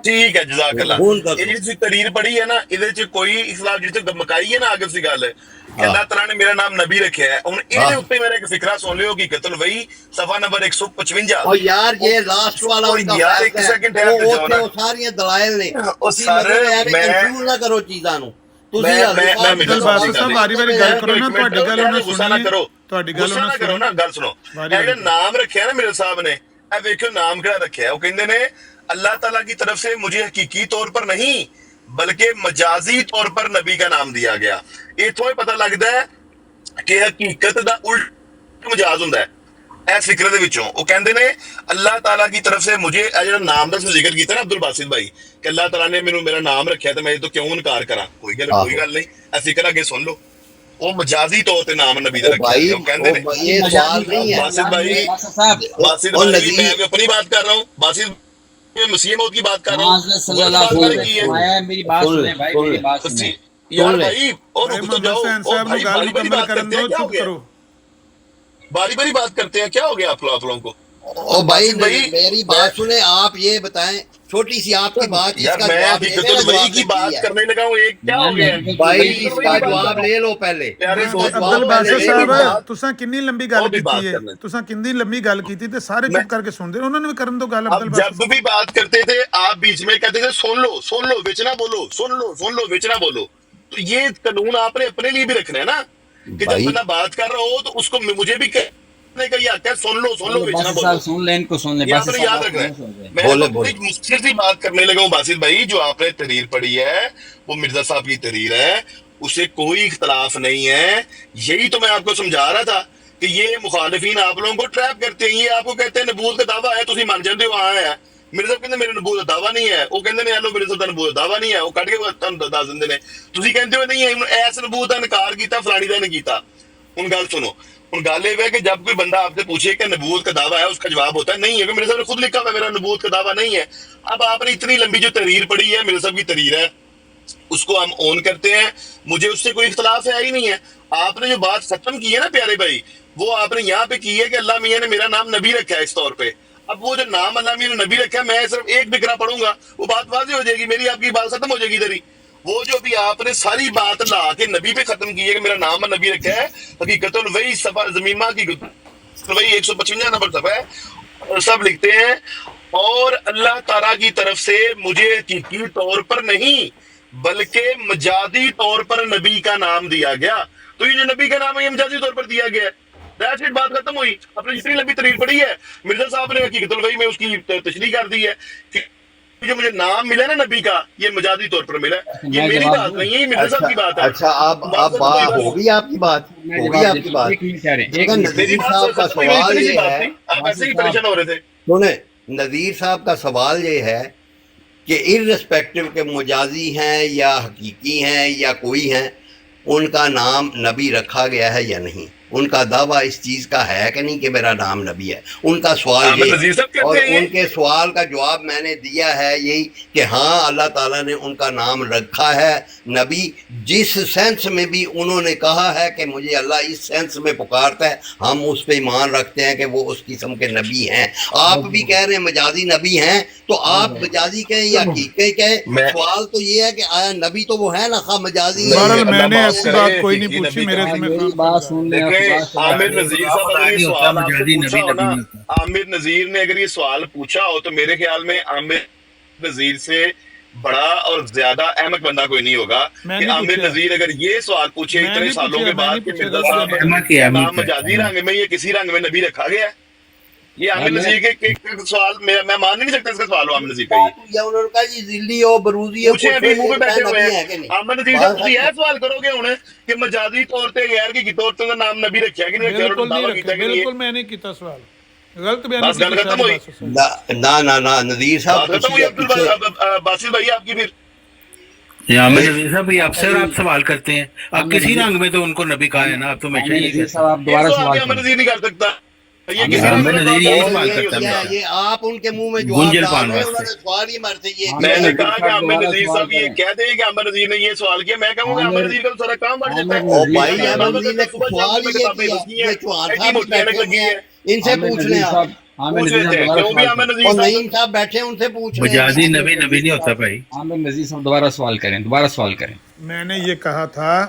ठीक है, जज़ाकल्लाह। ये ਜਿਹੜੀ ਤੁਸੀਂ ਤਰੀਰ ਪੜ੍ਹੀ ਹੈ ਨਾ ਇਹਦੇ ਚ ਕੋਈ ਇਸਲਾਮ ਜਿਹੜੀ ਮਕਾਈ ਹੈ ਨਾ ਅਗਰ ਸੀ ਗੱਲ ਕਿ ਅੱਲਾਹ ਤਾਲਾ ਨੇ ਮੇਰਾ ਨਾਮ ਨਬੀ ਰੱਖਿਆ ਹੈ। ਹੁਣ ਇਹਦੇ ਉੱਤੇ ਮੇਰਾ ਇੱਕ ਫਿਕਰਾ ਸੁਣ ਲਿਓ ਕਿ ਕਤਲ ਵਹੀ ਸਫਾ ਨੰਬਰ 155। ओ यार ये लास्ट वाला उनका यार एक सेकंड ठहर के जाओ ना। वो सारी दलाइल ने ओ सर मैं कंफ्यूज ना करो चीज़ां ਨੂੰ। मैं ਅਬਦੁਲ ਬਾਸਿਤ ਸਾਹਿਬ ਵਾਰੀ ਗੱਲ ਕਰੋ ਨਾ, ਤੁਹਾਡੀ ਗੱਲ ਉਹਨਾਂ ਗੁੱਸਾ ਨਾ ਕਰੋ, ਤੁਹਾਡੀ ਗੱਲ ਗੁੱਸਾ ਨਾ ਕਰੋ ਨਾ, ਗੱਲ ਸੁਣੋ। ਇਹ ਜਿਹੜਾ ਨਾਮ ਰੱਖਿਆ ਨਾ ਮੇਰੇ ਸਾਹਿਬ ਨੇ, ਇਹ ਵੇਖਿਓ ਨਾਮ ਕਿਹੜਾ ਰੱਖਿਆ। ਉਹ ਕਹਿੰਦੇ ਨੇ अल्लाह ताला की तरफ से मुझे हकीकी तौर पर नहीं बल्कि मजाजी तौर पर नबी का नाम दिया गया। इथों ही पता लगता है कि हकीकत दा उल्ट मजाज हुंदा है। इस फिक्र दे विचों वो कहंदे ने अल्लाह ताला की तरफ से मुझे जेहड़ा नाम दा जिक्र कीता ना अब्दुल बासित भाई कि अल्लाह ताला ने मेनू मेरा नाम रखिया तो मैं तो क्यों इनकार करा। कोई गल नहीं, ए फिक्र आगे सुन लो। वो मजाजी तौर पे नाम नबी दा रखिया है। वो कहंदे ने ये सवाल नहीं है बासित भाई मैं अपनी बात कर रहा हूं। बासित मसीह मौत की बात कर रहा हूँ। मेरी बात सुने भाई, मेरी बात सुने यार भाई और रुक तो जाओ। बारी बारी बात करते हैं, क्या हो गया आप लोगों को? ओ भाई मेरी बात सुने, आप ये बताएं छोटी सी आपकी बात, यार मैं अभी तो वही की बात करने लगा हूँ। एक क्या हो गया भाई, इसका जवाब ले लो पहले। अब्दुल बासित साहब तुसां कितनी लंबी गल कीती है, तुसां कितनी लंबी गल कीती ते सारे चुप करके सुनते, उन्होंने भी करन दो गल। अब्दुल बासित जब भी बात करते थे आप बीच में कहते थे सुन लो विच ना बोलो, सुन लो विच ना बोलो। तो ये कानून आपने अपने लिए भी रखना है ना कि जब बंदा बात कर रहा हो तो उसको मुझे भी सुन लो विच ना बोलो। सुन ले इनको, सुन ले, आपने याद रखना है। मैं एक मुश्किल सी बात करने लगा हूँ बासित भाई। जो आपने तहरीर पढ़ी है वो मिर्जा साहब की तहरीर है, उससे कोई इख्तलाफ नहीं है। यही तो मैं आपको समझा रहा था कि ये मुखालिफिन आप लोगों को ट्रैप करते हैं। ये आपको कहते हैं नबूवत का दावा है, तुम मान जाते हो वहां है। मेरे साहब कहते मेरे नबूवत का दावा नहीं है, वो कहते ने हेलो मेरे साहब नबूवत का दावा नहीं है, वो कट के तुहानू दस दिंदे ने। तुसीं कहते हो नहीं है ऐस नबूवत का इनकार किया फलानी का नहीं किया। हुण गल सुनो, हुण गल ये है कि जब कोई बंदा आपसे पूछे कि नबूवत का दावा है, उसका जवाब होता है नहीं है, मेरे साहब ने खुद लिखा हुआ मेरा नबूवत का दावा नहीं है। अब आपने इतनी लंबी जो तहरीर पढ़ी है, मेरे साहब की तहरीर है, उसको हम ऑन करते हैं, मुझे उससे कोई इख्तलाफ है ही नहीं है। आपने जो बात खत्म की है ना प्यारे भाई, वो आपने यहाँ पे की है कि अल्लाह मियाँ ने मेरा नाम नबी रखा है इस तौर पे। अब वो जो नाम अल्लाह मियाँ ने नबी रखा है, मैं सिर्फ एक बिकरा पढ़ूंगा, वो बात वाज़ेह हो जाएगी, मेरी आपकी बात खत्म हो जाएगी इधर ही। वो जो भी आपने सारी बात ला के नबी पे खत्म की है कि मेरा नाम नबी रखा है, हकीकतुल वही सफा जमीमा की वही 155 नंबर सफा है, और सब लिखते हैं और अल्लाह ताला की तरफ से मुझे हकीकी तौर पर नहीं बल्कि मजाजी तौर पर नबी का नाम दिया गया। तो ये जो नबी का नाम है ये मजाजी तौर पर दिया गया है। दैट्स इट, बात खत्म हुई। आपने जितनी लंबी तरीर पढ़ी है, मिर्जा साहब ने हकीकतुल वही में उसकी तशरीह कर दी है कि जो मुझे नाम मिला ना नबी का, ये मजाजी तौर पर मिला। ये मेरी बात नहीं है, ये मिर्जा साहब की बात है। अच्छा अब बात होगी आपकी बात, होगी आपकी बात। नज़ीर साहब का सवाल ये है, आप ऐसे ही परेशान हो रहे थे। सुने, नज़ीर साहब का सवाल ये है कि इर्रेस्पेक्टिव के मुजाजी हैं या हकीकी हैं या कोई हैं, उनका नाम नबी रखा गया है या नहीं। उनका दावा इस चीज़ का है कि नहीं कि मेरा नाम नबी है। उनका सवाल ये, और उनके सवाल का जवाब मैंने दिया है यही कि हाँ अल्लाह ताला ने उनका नाम रखा है नबी, जिस सेंस में भी उन्होंने कहा है कि मुझे अल्लाह इस सेंस में पुकारता है, हम उस पर ईमान रखते हैं कि वो उस किस्म के नबी हैं। आप भी कह रहे हैं मजाजी नबी हैं, तो आप मजाजी कहें या हकीकी कहें, सवाल तो ये है कि आया नबी तो वो है ना, खा मजाजी है। मैंने ऐसी बात कोई नहीं पूछी, मेरे बात सुन आमिर नजीर आमिर नजीर ने अगर ये सवाल पूछा हो तो मेरे ख्याल में आमिर नजीर से بڑا اور زیادہ احمق بندہ کوئی نہیں ہوگا کہ عامر نذیر اگر یہ سوال پوچھے اتنے سالوں کے بعد کہ مرزا صاحب امام مجازی رنگ میں یا کسی رنگ میں نبی رکھا گیا ہے. یہ عامر نذیر کے سوال میں مان نہیں سکتا اس کا سوال ہو عامر نذیر کا. انہوں نے کہا جی ذلی ہو بروزی ہو پوچھیں ابھی منہ پہ بیٹھے ہوئے ہیں عامر نذیر صاحب تسی یہ سوال کرو گے انہیں کہ مجازی طور تے غیر کی طور کا نام نبی رکھا کہ نہیں رکھا. بالکل میں نہیں کیتا سوال غلط بیان بس گل ختم ہوئی. نہ نذیر صاحب ختم ہوئی. باسل بھائی آپ کی پھر عامر نذیر صاحب یہ اکثر آپ سوال کرتے ہیں, آپ کسی رنگ میں تو ان کو نبی کہا ہے نا, آپ تو ہمیشہ ہی نذیر صاحب آپ دوبارہ سوال عامر نذیر نہیں کر سکتا. عامر نذیر یہی سوال کرتا ہے. یہ آپ ان کے منہ میں جواب ڈال رہے ہیں, انہوں نے سوال ہی مرتے یہ میں نے کہا کہ عامر نذیر صاحب یہ کہہ دیں کہ عامر نذیر نے یہ سوال کیا, میں کہوں گا عامر نذیر کا سارا کام بڑھ جاتا ہے. او بھائی عامر نذیر نے سوال ہی یہ کیا, یہ چوہان صاحب بیٹھے ہوئے ہیں, ان سے پوچھ لیں آپ. اور نعیم صاحب بیٹھے ان سے پوچھ لیں. مجازی نبی نہیں ہوتا بھائی. عامر نذیر صاحب دوبارہ سوال کریں. میں نے یہ کہا تھا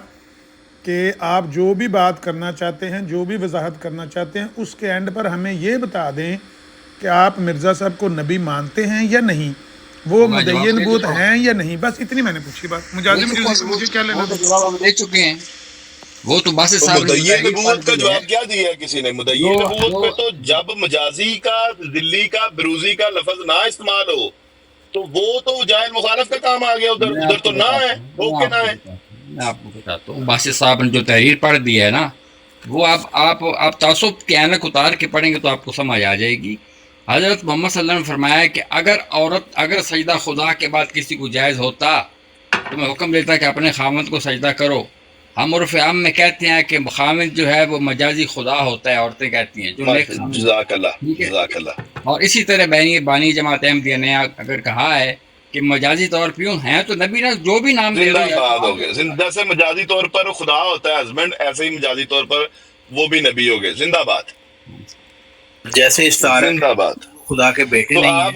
کہ آپ جو بھی بات کرنا چاہتے ہیں, جو بھی وضاحت کرنا چاہتے ہیں, اس کے اینڈ پر ہمیں یہ بتا دیں کہ آپ مرزا صاحب کو نبی مانتے ہیں یا نہیں, وہ مدعی نبوت ہیں یا نہیں. بس اتنی میں نے پوچھی بات. مجھے کیا لینا تھا؟ جواب ہم دے چکے ہیں. وہ تو باسل صاحب مدعی نبوت کا جواب کیا دیا ہے کسی نے؟ مدعی نبوت پہ تو جب مجازی کا ذلی کا بروزی کا لفظ نہ استعمال ہو تو وہ تو جاہل مخالف کا کام آ گیا. ادھر تو نہ ہے, ہو کے نہ ہے. میں آپ کو بتاتا ہوں, باسل صاحب نے جو تحریر پڑھ دی ہے نا, وہ آپ تعصب کے اینک اتار کے پڑھیں گے تو آپ کو سمجھ آ جائے گی. حضرت محمد صلی اللہ علیہ وسلم نے فرمایا کہ اگر سجدہ خدا کے بعد کسی کو جائز ہوتا تو میں حکم دیتا کہ اپنے خامند کو سجدہ کرو. ہم عرف عام میں کہتے ہیں کہ خامند جو ہے وہ مجازی خدا ہوتا ہے, عورتیں کہتی ہیں جو جزاک اللہ. اور اسی طرح بانی جماعت احمدیہ نے اگر کہا ہے کہ مجازی طور پر یوں ہیں تو نبی نے جو بھی نام دے رہے زندہ سے مجازی طور پر خدا ہوتا ہے ہسبینڈ, ایسے ہی مجازی طور پر وہ بھی نبی ہو گئے. زندہ باد. جیسے زندہ باد خدا کے بیٹے نہیں ہیں.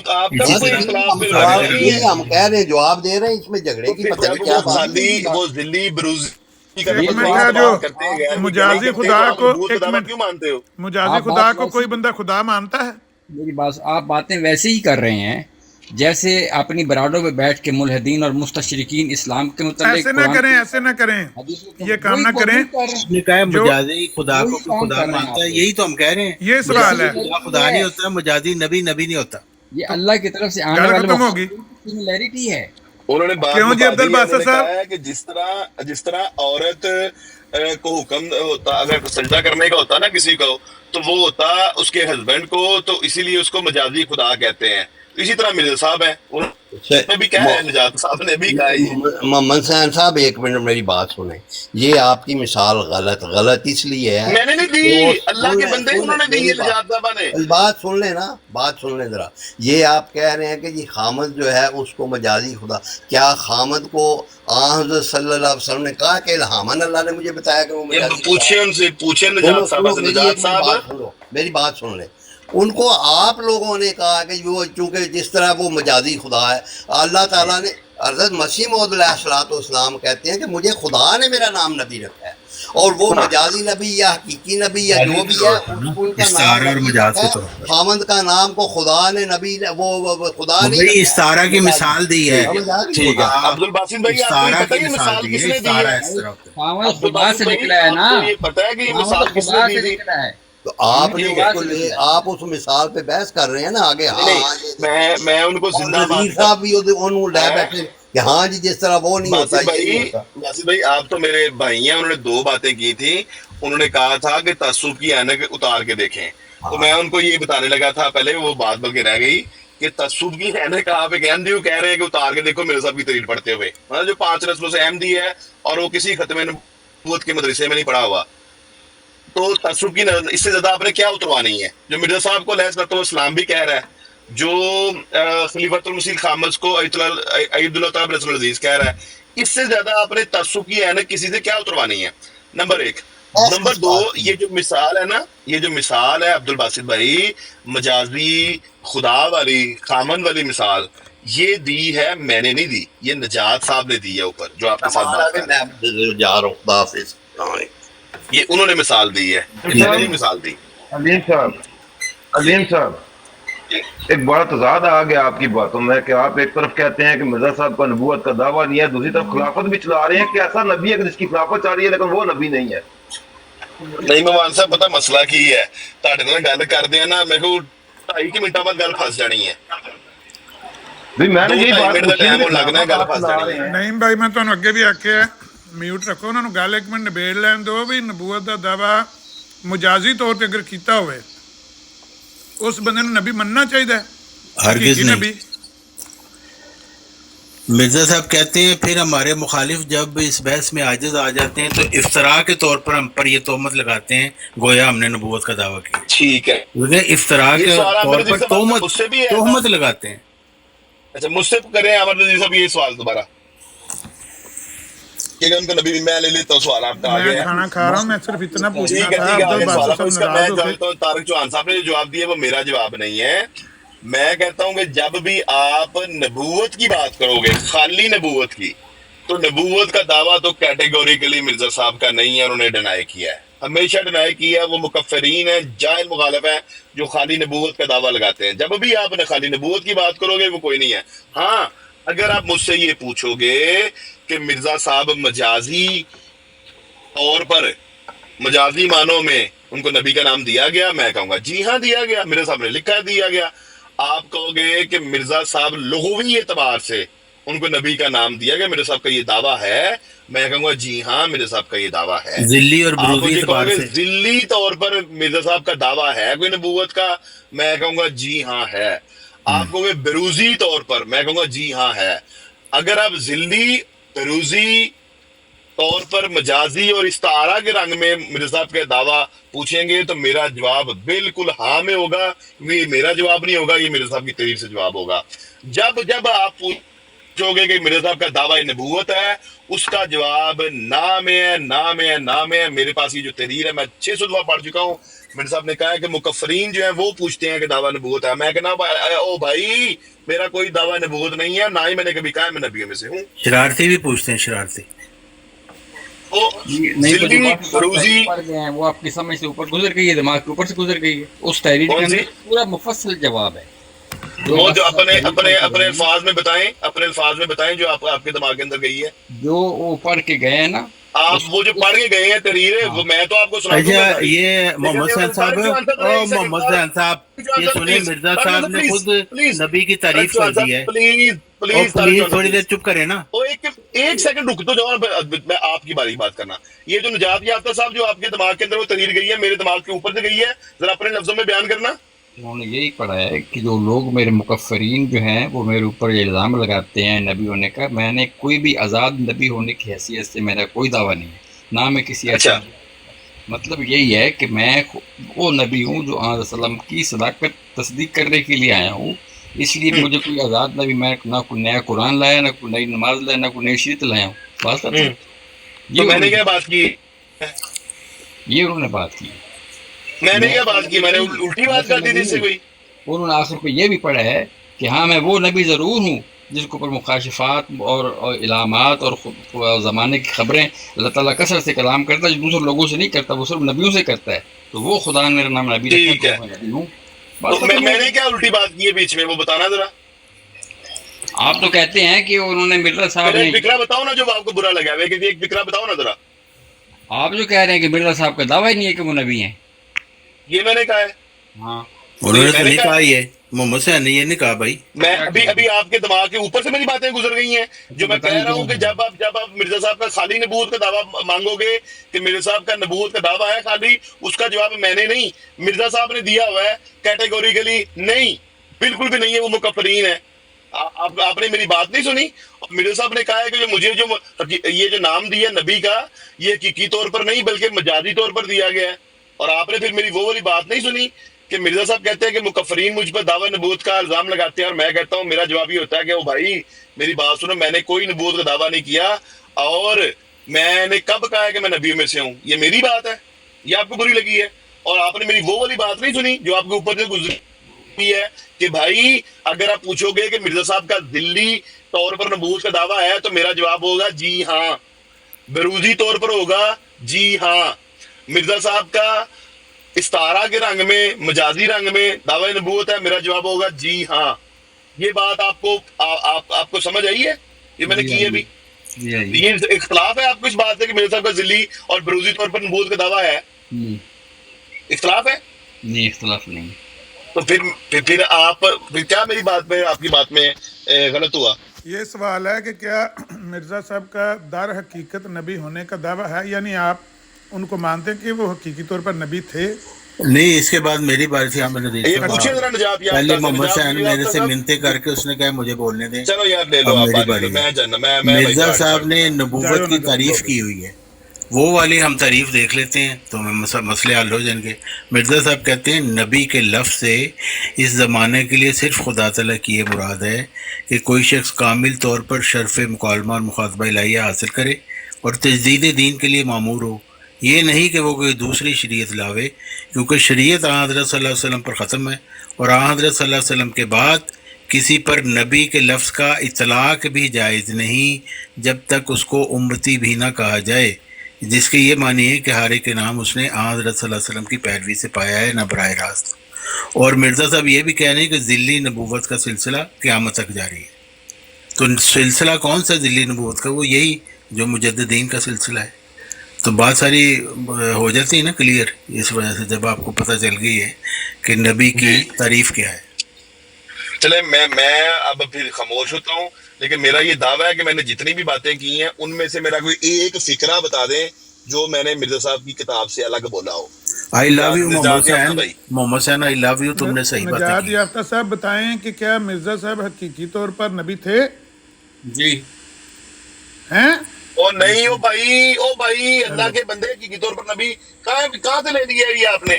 ہم کہہ رہے ہیں, جواب دے رہے ہیں, اس میں جھگڑے کی پتہ نہیں کیا بات ہے. وہ ذلی بروزی مجازی خدا کو کیوں مانتے ہو؟ مجازی خدا کو کوئی بندہ خدا مانتا ہے؟ میری بات, آپ باتیں ویسے ہی کر رہے ہیں جیسے اپنی برادوں میں بیٹھ کے ملحدین اور مستشرقین اسلام کے متعلق. ایسے نہ کریں, یہ کام نہ کریں. مجازی خدا کو خدا مانتا ہے, یہی تو ہم کہہ رہے ہیں. یہ سوال ہے. خدا نہیں ہوتا, مجازی نبی نہیں ہوتا. یہ اللہ کی طرف سے آنے والی سملیرٹی ہے. انہوں نے بتایا کہ جس طرح عورت کو حکم ہوتا اگر سجدہ کرنے کا ہوتا نا کسی کو, تو وہ ہوتا اس کے ہسبینڈ کو, تو اسی لیے اس کو مجازی خدا کہتے ہیں. اسی طرح مرزا صاحب ہیں, انہوں نے بھی کہا ہے, نجات صاحب نے بھی کہا ہے. محمد حسین صاحب ایک منٹ میری بات سنیں. یہ آپ کی مثال غلط اس لیے ہے. میں نے نہیں دی, اللہ کے بندے انہوں نے دی ہے. نجات صاحب نے بات سن لیں نا, بات سن لیں ذرا. یہ آپ کہہ رہے ہیں کہ جی خامد جو ہے اس کو مجازی خدا, کیا خامد کو حضرت صلی اللہ علیہ وسلم نے کہا کہ الہامن اللہ نے مجھے بتایا کہ وہ مجازی؟ پوچھیں ان سے, پوچھیں نجات صاحب سے. نجات صاحب میری بات سن لیں. ان کو آپ لوگوں نے کہا کہ وہ چونکہ جس طرح وہ مجازی خدا ہے, اللہ تعالیٰ نے حضرت مسیح موعود علیہ الصلوۃ والسلام کہتے ہیں کہ مجھے خدا نے میرا نام نبی رکھا ہے, اور وہ مجازی نبی یا حقیقی نبی یا جو بھی ہے ان کا نام خامند کا نام کو خدا نے نبی وہ خدا نے استعارہ کی مثال دی ہے. ٹھیک ہے عبد الباسط بھائی, آپ کو مثال کس نے دی ہے؟ خدا سے نکلا ہے نا, یہ پتہ ہے کہ یہ مثال کس نے دی تھی؟ تو آپ نے آپ اس مثال پہ بحث کر رہے ہیں نا آگے. میں ان کو زندہ صاحب بھی انہوں لے بیٹھے کہ ہاں جی جس طرح وہ نہیں ہوتا. باسط بھائی آپ تو میرے بھائی ہیں, انہوں نے دو باتیں کی تھی. انہوں نے کہا تھا کہ تعصب کی اینک اتار کے دیکھیں, تو میں ان کو یہ بتانے لگا تھا پہلے, وہ بات بلکہ رہ گئی کہ تعصب کی اینک آپ ایک احمدی کہہ رہے ہیں کہ اتار کے دیکھو میرے صاحب کی تحریر پڑھتے ہوئے, مطلب جو 5 نسلوں سے احمدی ہے اور وہ کسی ختم نبوت کے مدرسے میں نہیں پڑھا ہوا, تو تعصب کی اس سے زیادہ آپ نے کیا اتروانی ہے؟ جو مرزا صاحب کو علیہ السلام بھی کہہ رہا ہے, جو خلیفۃ المسیح خامس کو اید اللہ تعالیٰ بن العزیز کہہ رہا ہے, اس سے زیادہ آپ نے تعصب کی اینک کسی سے کیا اتروانی ہے؟ نمبر 1. نمبر 2, یہ جو مثال ہے نا, یہ جو مثال ہے عبد الباسط بھائی, مجازی خدا والی خامن والی مثال, یہ دی ہے میں نے نہیں دی, یہ نجات صاحب نے دی ہے اوپر جو آپ کے ساتھ بات کر رہے ہیں. جا رہا ہوں, یہ انہوں نے مثال دی ہے, انہوں نے مثال دی. علیم صاحب ایک بڑا تضاد آ گیا آپ کی باتوں میں کہ آپ ایک طرف کہتے ہیں کہ مرزا صاحب کا نبوت کا دعویٰ نہیں ہے، دوسری طرف خلافت بھی چلا رہے ہیں کہ ایسا نبی ہے جس کی خلافت چاہ رہی ہے لیکن وہ نبی نہیں ہے۔ نہیں ممان صاحب پتا مسئلہ کی ہے، تہاڈے نال گل کردے ہیں نا میرے کو 2.5 منٹਾਂ بعد گل پھس جانی ہے، بھی میں نے یہی 2-2.5 بات منٹ کا پوچھی ٹائم کہ ہون لگنا ہے، گل خلافت پھس چلا جانی رہے ہے۔ ہیں۔ نہیں بھائی میں ਤੁਹਾਨੂੰ ਅੱਗੇ ਵੀ ਆਖਿਆ ਮਿਊਟ ਰੱਖੋ ਉਹਨਾਂ ਨੂੰ ਗੱਲ ਇੱਕ ਮਿੰਟ ਨਿਬੇੜ ਲੈਣ ਦਿਓ ਵੀ ਨਬੂਵਤ ਦਾ ਦਾਵਾ ਮਜਾਜ਼ੀ ਤੌਰ ਤੇ ਅਗਰ ਕੀਤਾ ਹੋਵੇ ਉਸ ਬੰਦੇ ਨੂੰ ਨਬੀ ਮੰਨਣਾ ਚਾਹੀਦਾ ਹੈ हरगिज ਹਕੀਕੀ नहीं। ਨਬੀ। मिर्जा साहब कहते हैं फिर हमारे मुखालिफ जब इस बहस में आजिज आ जाते हैं तो इफ्तरा के तौर पर हम पर ये तोहमत लगाते हैं गोया हमने नबूवत का दावा किया। ٹھیک ہے، इफ्तरा یہ के سوال तौर عامر पर صاحب तोहमत مجھ سے بھی ہے तोहमत लगाते ہیں۔ اچھا مجھ سے کریں عامر نذیر صاحب یہ سوال دوبارہ، کہ ان کو نبی میں لے لیتا ہوں سوال آپ کا میں آگے ہے۔ کھانا کھا رہا ہوں میں صرف اتنا پوچھنا ٹھیک ہے تھا ٹھیک ہے عبد آگے الباسط سوال آپ صاحب اس کا میں ناراض ہو کے جانتا ہوں طارق چوہان صاحب نے جو جواب دیا وہ میرا جواب نہیں ہے، میں کہتا ہوں کہ جب بھی آپ نبوت کی بات کرو گے خالی نبوت کی تو نبوت کا دعویٰ تو کیٹیگوریکلی مرزا صاحب کا نہیں ہے، انہوں نے ڈینائی کیا ہے، ہمیشہ ڈینائی کیا ہے، وہ مکفرین ہیں، جاہل مخالف ہیں جو خالی نبوت کا دعویٰ لگاتے ہیں۔ جب بھی آپ نے خالی نبوت کی بات کرو گے وہ کوئی نہیں ہے۔ ہاں اگر آپ مجھ سے یہ پوچھو گے کہ مرزا صاحب مجازی طور پر مجازی معنوں میں ان کو نبی کا نام دیا گیا، میں کہوں گا جی ہاں دیا گیا، مرزا صاحب نے لکھا دیا گیا۔ آپ کہو گے کہ مرزا صاحب لغوی اعتبار سے ان کو نبی کا نام دیا گیا، مرزا صاحب کا یہ دعویٰ ہے، میں کہوں گا جی ہاں مرزا صاحب کا یہ دعویٰ ہے۔ ذلی اور آپ بروزی مجھے کہو اعتبار گے سے ذلی طور پر مرزا صاحب کا دعویٰ ہے کوئی نبوت کا، میں کہوں گا جی ہاں ہے۔ آپ کہو گے بروزی طور پر، میں کہوں گا جی ہاں ہے۔ اگر آپ ذلی بروزی طور پر مجازی اور استعارہ کے رنگ میں مرزا صاحب کا دعویٰ پوچھیں گے تو میرا جواب بالکل ہاں میں ہوگا، یہ میرا جواب نہیں ہوگا، یہ مرزا صاحب کی تحریر سے جواب ہوگا۔ جب آپ پوچھو گے کہ مرزا صاحب کا دعویٰ نبوت ہے، اس کا جواب نہ میں ہے، نہ میں ہے، نہ میں ہے۔ میرے پاس یہ جو تحریر ہے میں 600 دفعہ پڑھ چکا ہوں، مرزا صاحب نے کہا ہے کہ مکفرین جو ہیں وہ پوچھتے ہیں کہ دعویٰ نبوت ہے، میں کہنا او بھائی میرا کوئی دعویٰ نبوت نہیں ہے، نہ ہی میں نے کبھی کہا ہے میں نبیوں میں سے ہوں۔ شرارتی بھی پوچھتے ہیں، شرارتی۔ وہ نہیں تو جو ذلی بات آپ بروزی تحریر پڑھ گئے ہیں وہ آپ کی سمجھ سے اوپر گزر گئی ہے، دماغ کے اوپر سے گزر گئی ہے۔ اس تحریر کے کون اندر سی پورا مفصل جواب ہے جو وہ بات جو آپ اپنے تحریر اپنے پڑھ کے اپنے گئے ہیں، الفاظ میں بتائیں، اپنے الفاظ میں بتائیں جو آپ کے دماغ کے اندر گئی ہے۔ جو وہ پڑھ کے گئے ہیں نا آپ وہ جو پڑھ کے گئے ہیں تحریر ہاں وہ میں تو آپ کو سنا دوں گا اچھا ساری، یہ لیکن محمد سہیل صاحب، طارق چوہان صاحب او ایک سیکنڈ، محمد سہیل صاحب یہ سنیں، مرزا صاحب نے پلیز خود پلیز نبی کی طارق تعریف چوہان کر دی صاحب ہے۔ پلیز اور پلیز طارق پلیز چوہان صاحب تھوڑی دیر پلیز چپ کرے نا۔ وہ ایک سیکنڈ رک تو جاؤ، میں آپ کی باری بات کرنا۔ یہ جو نجات یافتہ صاحب جو آپ کے دماغ کے اندر وہ تحریر گئی ہے میرے دماغ کے اوپر سے گئی ہے، ذرا اپنے لفظوں میں بیان کرنا۔ انہوں نے یہی پڑھا ہے کہ جو لوگ میرے مکفرین جو ہیں وہ میرے اوپر یہ الزام لگاتے ہیں نبی ہونے کا، میں نے کوئی بھی آزاد نبی ہونے کی حیثیت سے میرا کوئی دعویٰ نہیں ہے، نہ میں کسی ایسے اچھا مطلب یہی ہے کہ میں وہ نبی ہوں جو آن وسلم کی صداقت تصدیق کرنے کے لیے آیا ہوں، اس لیے مجھے کوئی آزاد نبی، میں نہ کوئی نیا قرآن لایا، نہ کوئی نئی نماز لایا، نہ کوئی نئی شریعت لایا ہوں۔ بات تو یہ میں نے کیا بات کی؟ انہوں نے بات کی، میں نے کیا بات کی؟ میں نے الٹی بات کر دی تھی اس سے کوئی؟ انہوں نے آخر پہ یہ بھی پڑھا ہے کہ ہاں میں وہ نبی ضرور ہوں جس کے اوپر مکاشفات اور علامات اور زمانے کی خبریں اللہ تعالیٰ کثرت سے کلام کرتا ہے، جو دوسرے لوگوں سے نہیں کرتا، وہ صرف نبیوں سے کرتا ہے، تو وہ خدا نے میرا نام نبی رکھا ٹھیک ہے، تو میں نبی ہوں۔ تو میں نے کیا الٹی بات کی ہے بیچ میں، وہ بتانا ذرا۔ آپ تو کہتے ہیں کہ انہوں نے مرزا صاحب پھر نے، ایک فکرہ بتاؤ نا جو آپ کو برا لگا ہے، ایک فکرہ بتاؤ نا ذرا۔ آپ جو کہہ رہے ہیں کہ مرزا صاحب کا دعویٰ ہی نہیں ہے کہ وہ نبی ہیں۔ یہ میں نے کہا ہے، ہاں انہوں نے تو نہیں کہا، یہ محمد سہیل نے یہ نہیں کہا بھائی۔ میں ابھی آپ کے دماغ کے اوپر سے میری باتیں گزر گئی ہیں، جو میں کہہ رہا ہوں کہ جب آپ مرزا صاحب کا خالی نبوت کا دعویٰ مانگو گے کہ مرزا صاحب کا نبوت کا دعویٰ ہے خالی، اس کا جواب میں نے نہیں مرزا صاحب نے دیا ہوا ہے کیٹیگوریکلی، نہیں بالکل بھی نہیں ہے، وہ مکفرین ہے۔ آپ نے میری بات نہیں سنی؟ مرزا صاحب نے کہا ہے کہ مجھے جو یہ جو نام دیا نبی کا یہ حقیقی طور پر نہیں بلکہ مجازی طور پر دیا گیا ہے، اور آپ نے پھر میری وہ والی بات نہیں سنی کہ مرزا صاحب کہتے ہیں کہ مکفرین مجھ پر دعوی نبوت کا الزام لگاتے ہیں، اور میں کہتا ہوں میرا جواب یہ ہوتا ہے کہ او بھائی میری بات سنو، میں نے کوئی نبوت کا دعویٰ نہیں کیا، اور میں نے کب کہا ہے کہ میں نبیوں میں سے ہوں؟ یہ میری بات ہے، یہ آپ کو بری لگی ہے، اور آپ نے میری وہ والی بات نہیں سنی جو آپ کے اوپر سے گزری ہے کہ بھائی اگر آپ پوچھو گے کہ مرزا صاحب کا ذلی طور پر نبوت کا دعویٰ ہے تو میرا جواب ہوگا جی ہاں، بروزی طور پر ہوگا جی ہاں، مرزا صاحب کا استعارہ کے رنگ میں، مجازی رنگ میں دعوی نبوت ہے، میرا جواب ہوگا جی ہاں۔ یہ بات آپ کو سمجھ آئی ہے؟ یہ میں نے جی کی ہے آئیے، ابھی۔ جی آئیے۔ یہ اختلاف ہے آپ کو اس بات سے کہ مرزا صاحب کا ذلی اور بروزی طور پر نبوت کا دعویٰ ہے؟ اختلاف ہے؟ نہیں، اختلاف نہیں۔ تو پھر کیا میری بات میں، آپ کی بات میں غلط ہوا؟ یہ سوال ہے کہ کیا مرزا صاحب کا در حقیقت نبی ہونے کا دعویٰ ہے، یعنی آپ ان کو مانتے ہیں کہ وہ حقیقی طور پر نبی تھے؟ نہیں، اس کے بعد میری باری تھی عامر نذیر یہ صاحب۔ پوچھیے ذرا نجات یافتہ پہلے سے، محمد نجات حسین میرے سے صاحب۔ منتیں کر کے اس نے کہا مجھے بولنے دیں، چلو یار لے لو اب آپ میری باری، باری ہے۔ میں جاننا میں مرزا صاحب نے نبوت کی تعریف کی ہوئی ہے، وہ والی ہم تعریف دیکھ لیتے ہیں تو مسئلے حل ہو جائیں گے۔ مرزا صاحب کہتے ہیں نبی کے لفظ سے اس زمانے کے لیے صرف خدا تعالیٰ کی یہ مراد ہے کہ کوئی شخص کامل طور پر شرف مکالمہ اور مخاطبہ الہیہ حاصل کرے اور تجدید دین کے لیے مامور ہو، یہ نہیں کہ وہ کوئی دوسری شریعت لاوے، کیونکہ شریعت آن حضرت صلی اللہ علیہ وسلم پر ختم ہے، اور آن حضرت صلی اللہ علیہ وسلم کے بعد کسی پر نبی کے لفظ کا اطلاق بھی جائز نہیں جب تک اس کو امتی بھی نہ کہا جائے، جس کے یہ معنی ہے کہ ہر ایک انعام اس نے آن حضرت صلی اللہ علیہ وسلم کی پیروی سے پایا ہے، نہ براہ راست۔ اور مرزا صاحب یہ بھی کہہ رہے ہیں کہ ذلی نبوت کا سلسلہ قیامت تک جاری ہے۔ تو سلسلہ کون سا ذلی نبوت کا؟ وہ یہی جو مجددین کا سلسلہ ہے۔ تو بات ساری ہو جاتی ہے نا کلیئر، اس وجہ سے جب آپ کو پتہ چل گئی ہے کہ نبی کی تعریف کیا ہے۔ چلے میں اب پھر خاموش ہوتا ہوں، لیکن میرا یہ دعویٰ ہے کہ میں نے جتنی بھی باتیں کی ہیں ان میں سے میرا کوئی ایک فکرہ بتا دیں جو میں نے مرزا صاحب کی کتاب سے الگ بولا ہو۔ آئی لو یو محمد نجات یافتہ حسین، بھائی، محمد حسین آئی لو یو، تم نے صحیح باتیں نجات کی۔ یافتہ صاحب بتائیں کہ کیا مرزا صاحب حقیقی طور پر نبی تھے؟ جی ہیں؟ او نہیں، او بھائی اللہ کے بندے کی طور پر نبی کہاں سے لے لیا یہ آپ نے؟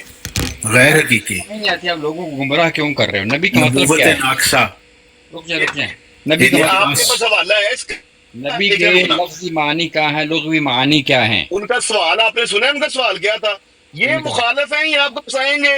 غیر حقیقی نہیں آتی، آپ لوگوں کو گمراہ کیوں کر رہے ہو؟ نبی کا مطلب نبوت کیا ہے؟ ناقصہ۔ رک جائیں۔ نبی کا یہ مطلب، آپ کے پاس حوالہ ہے اس کا؟ نبی کے لفظی معنی کیا ہیں، لغوی معنی کیا ہیں؟ ان کا سوال آپ نے سنا؟ ان کا سوال کیا تھا؟ یہ مخالف ہیں، یہ آپ کو بتائیں گے۔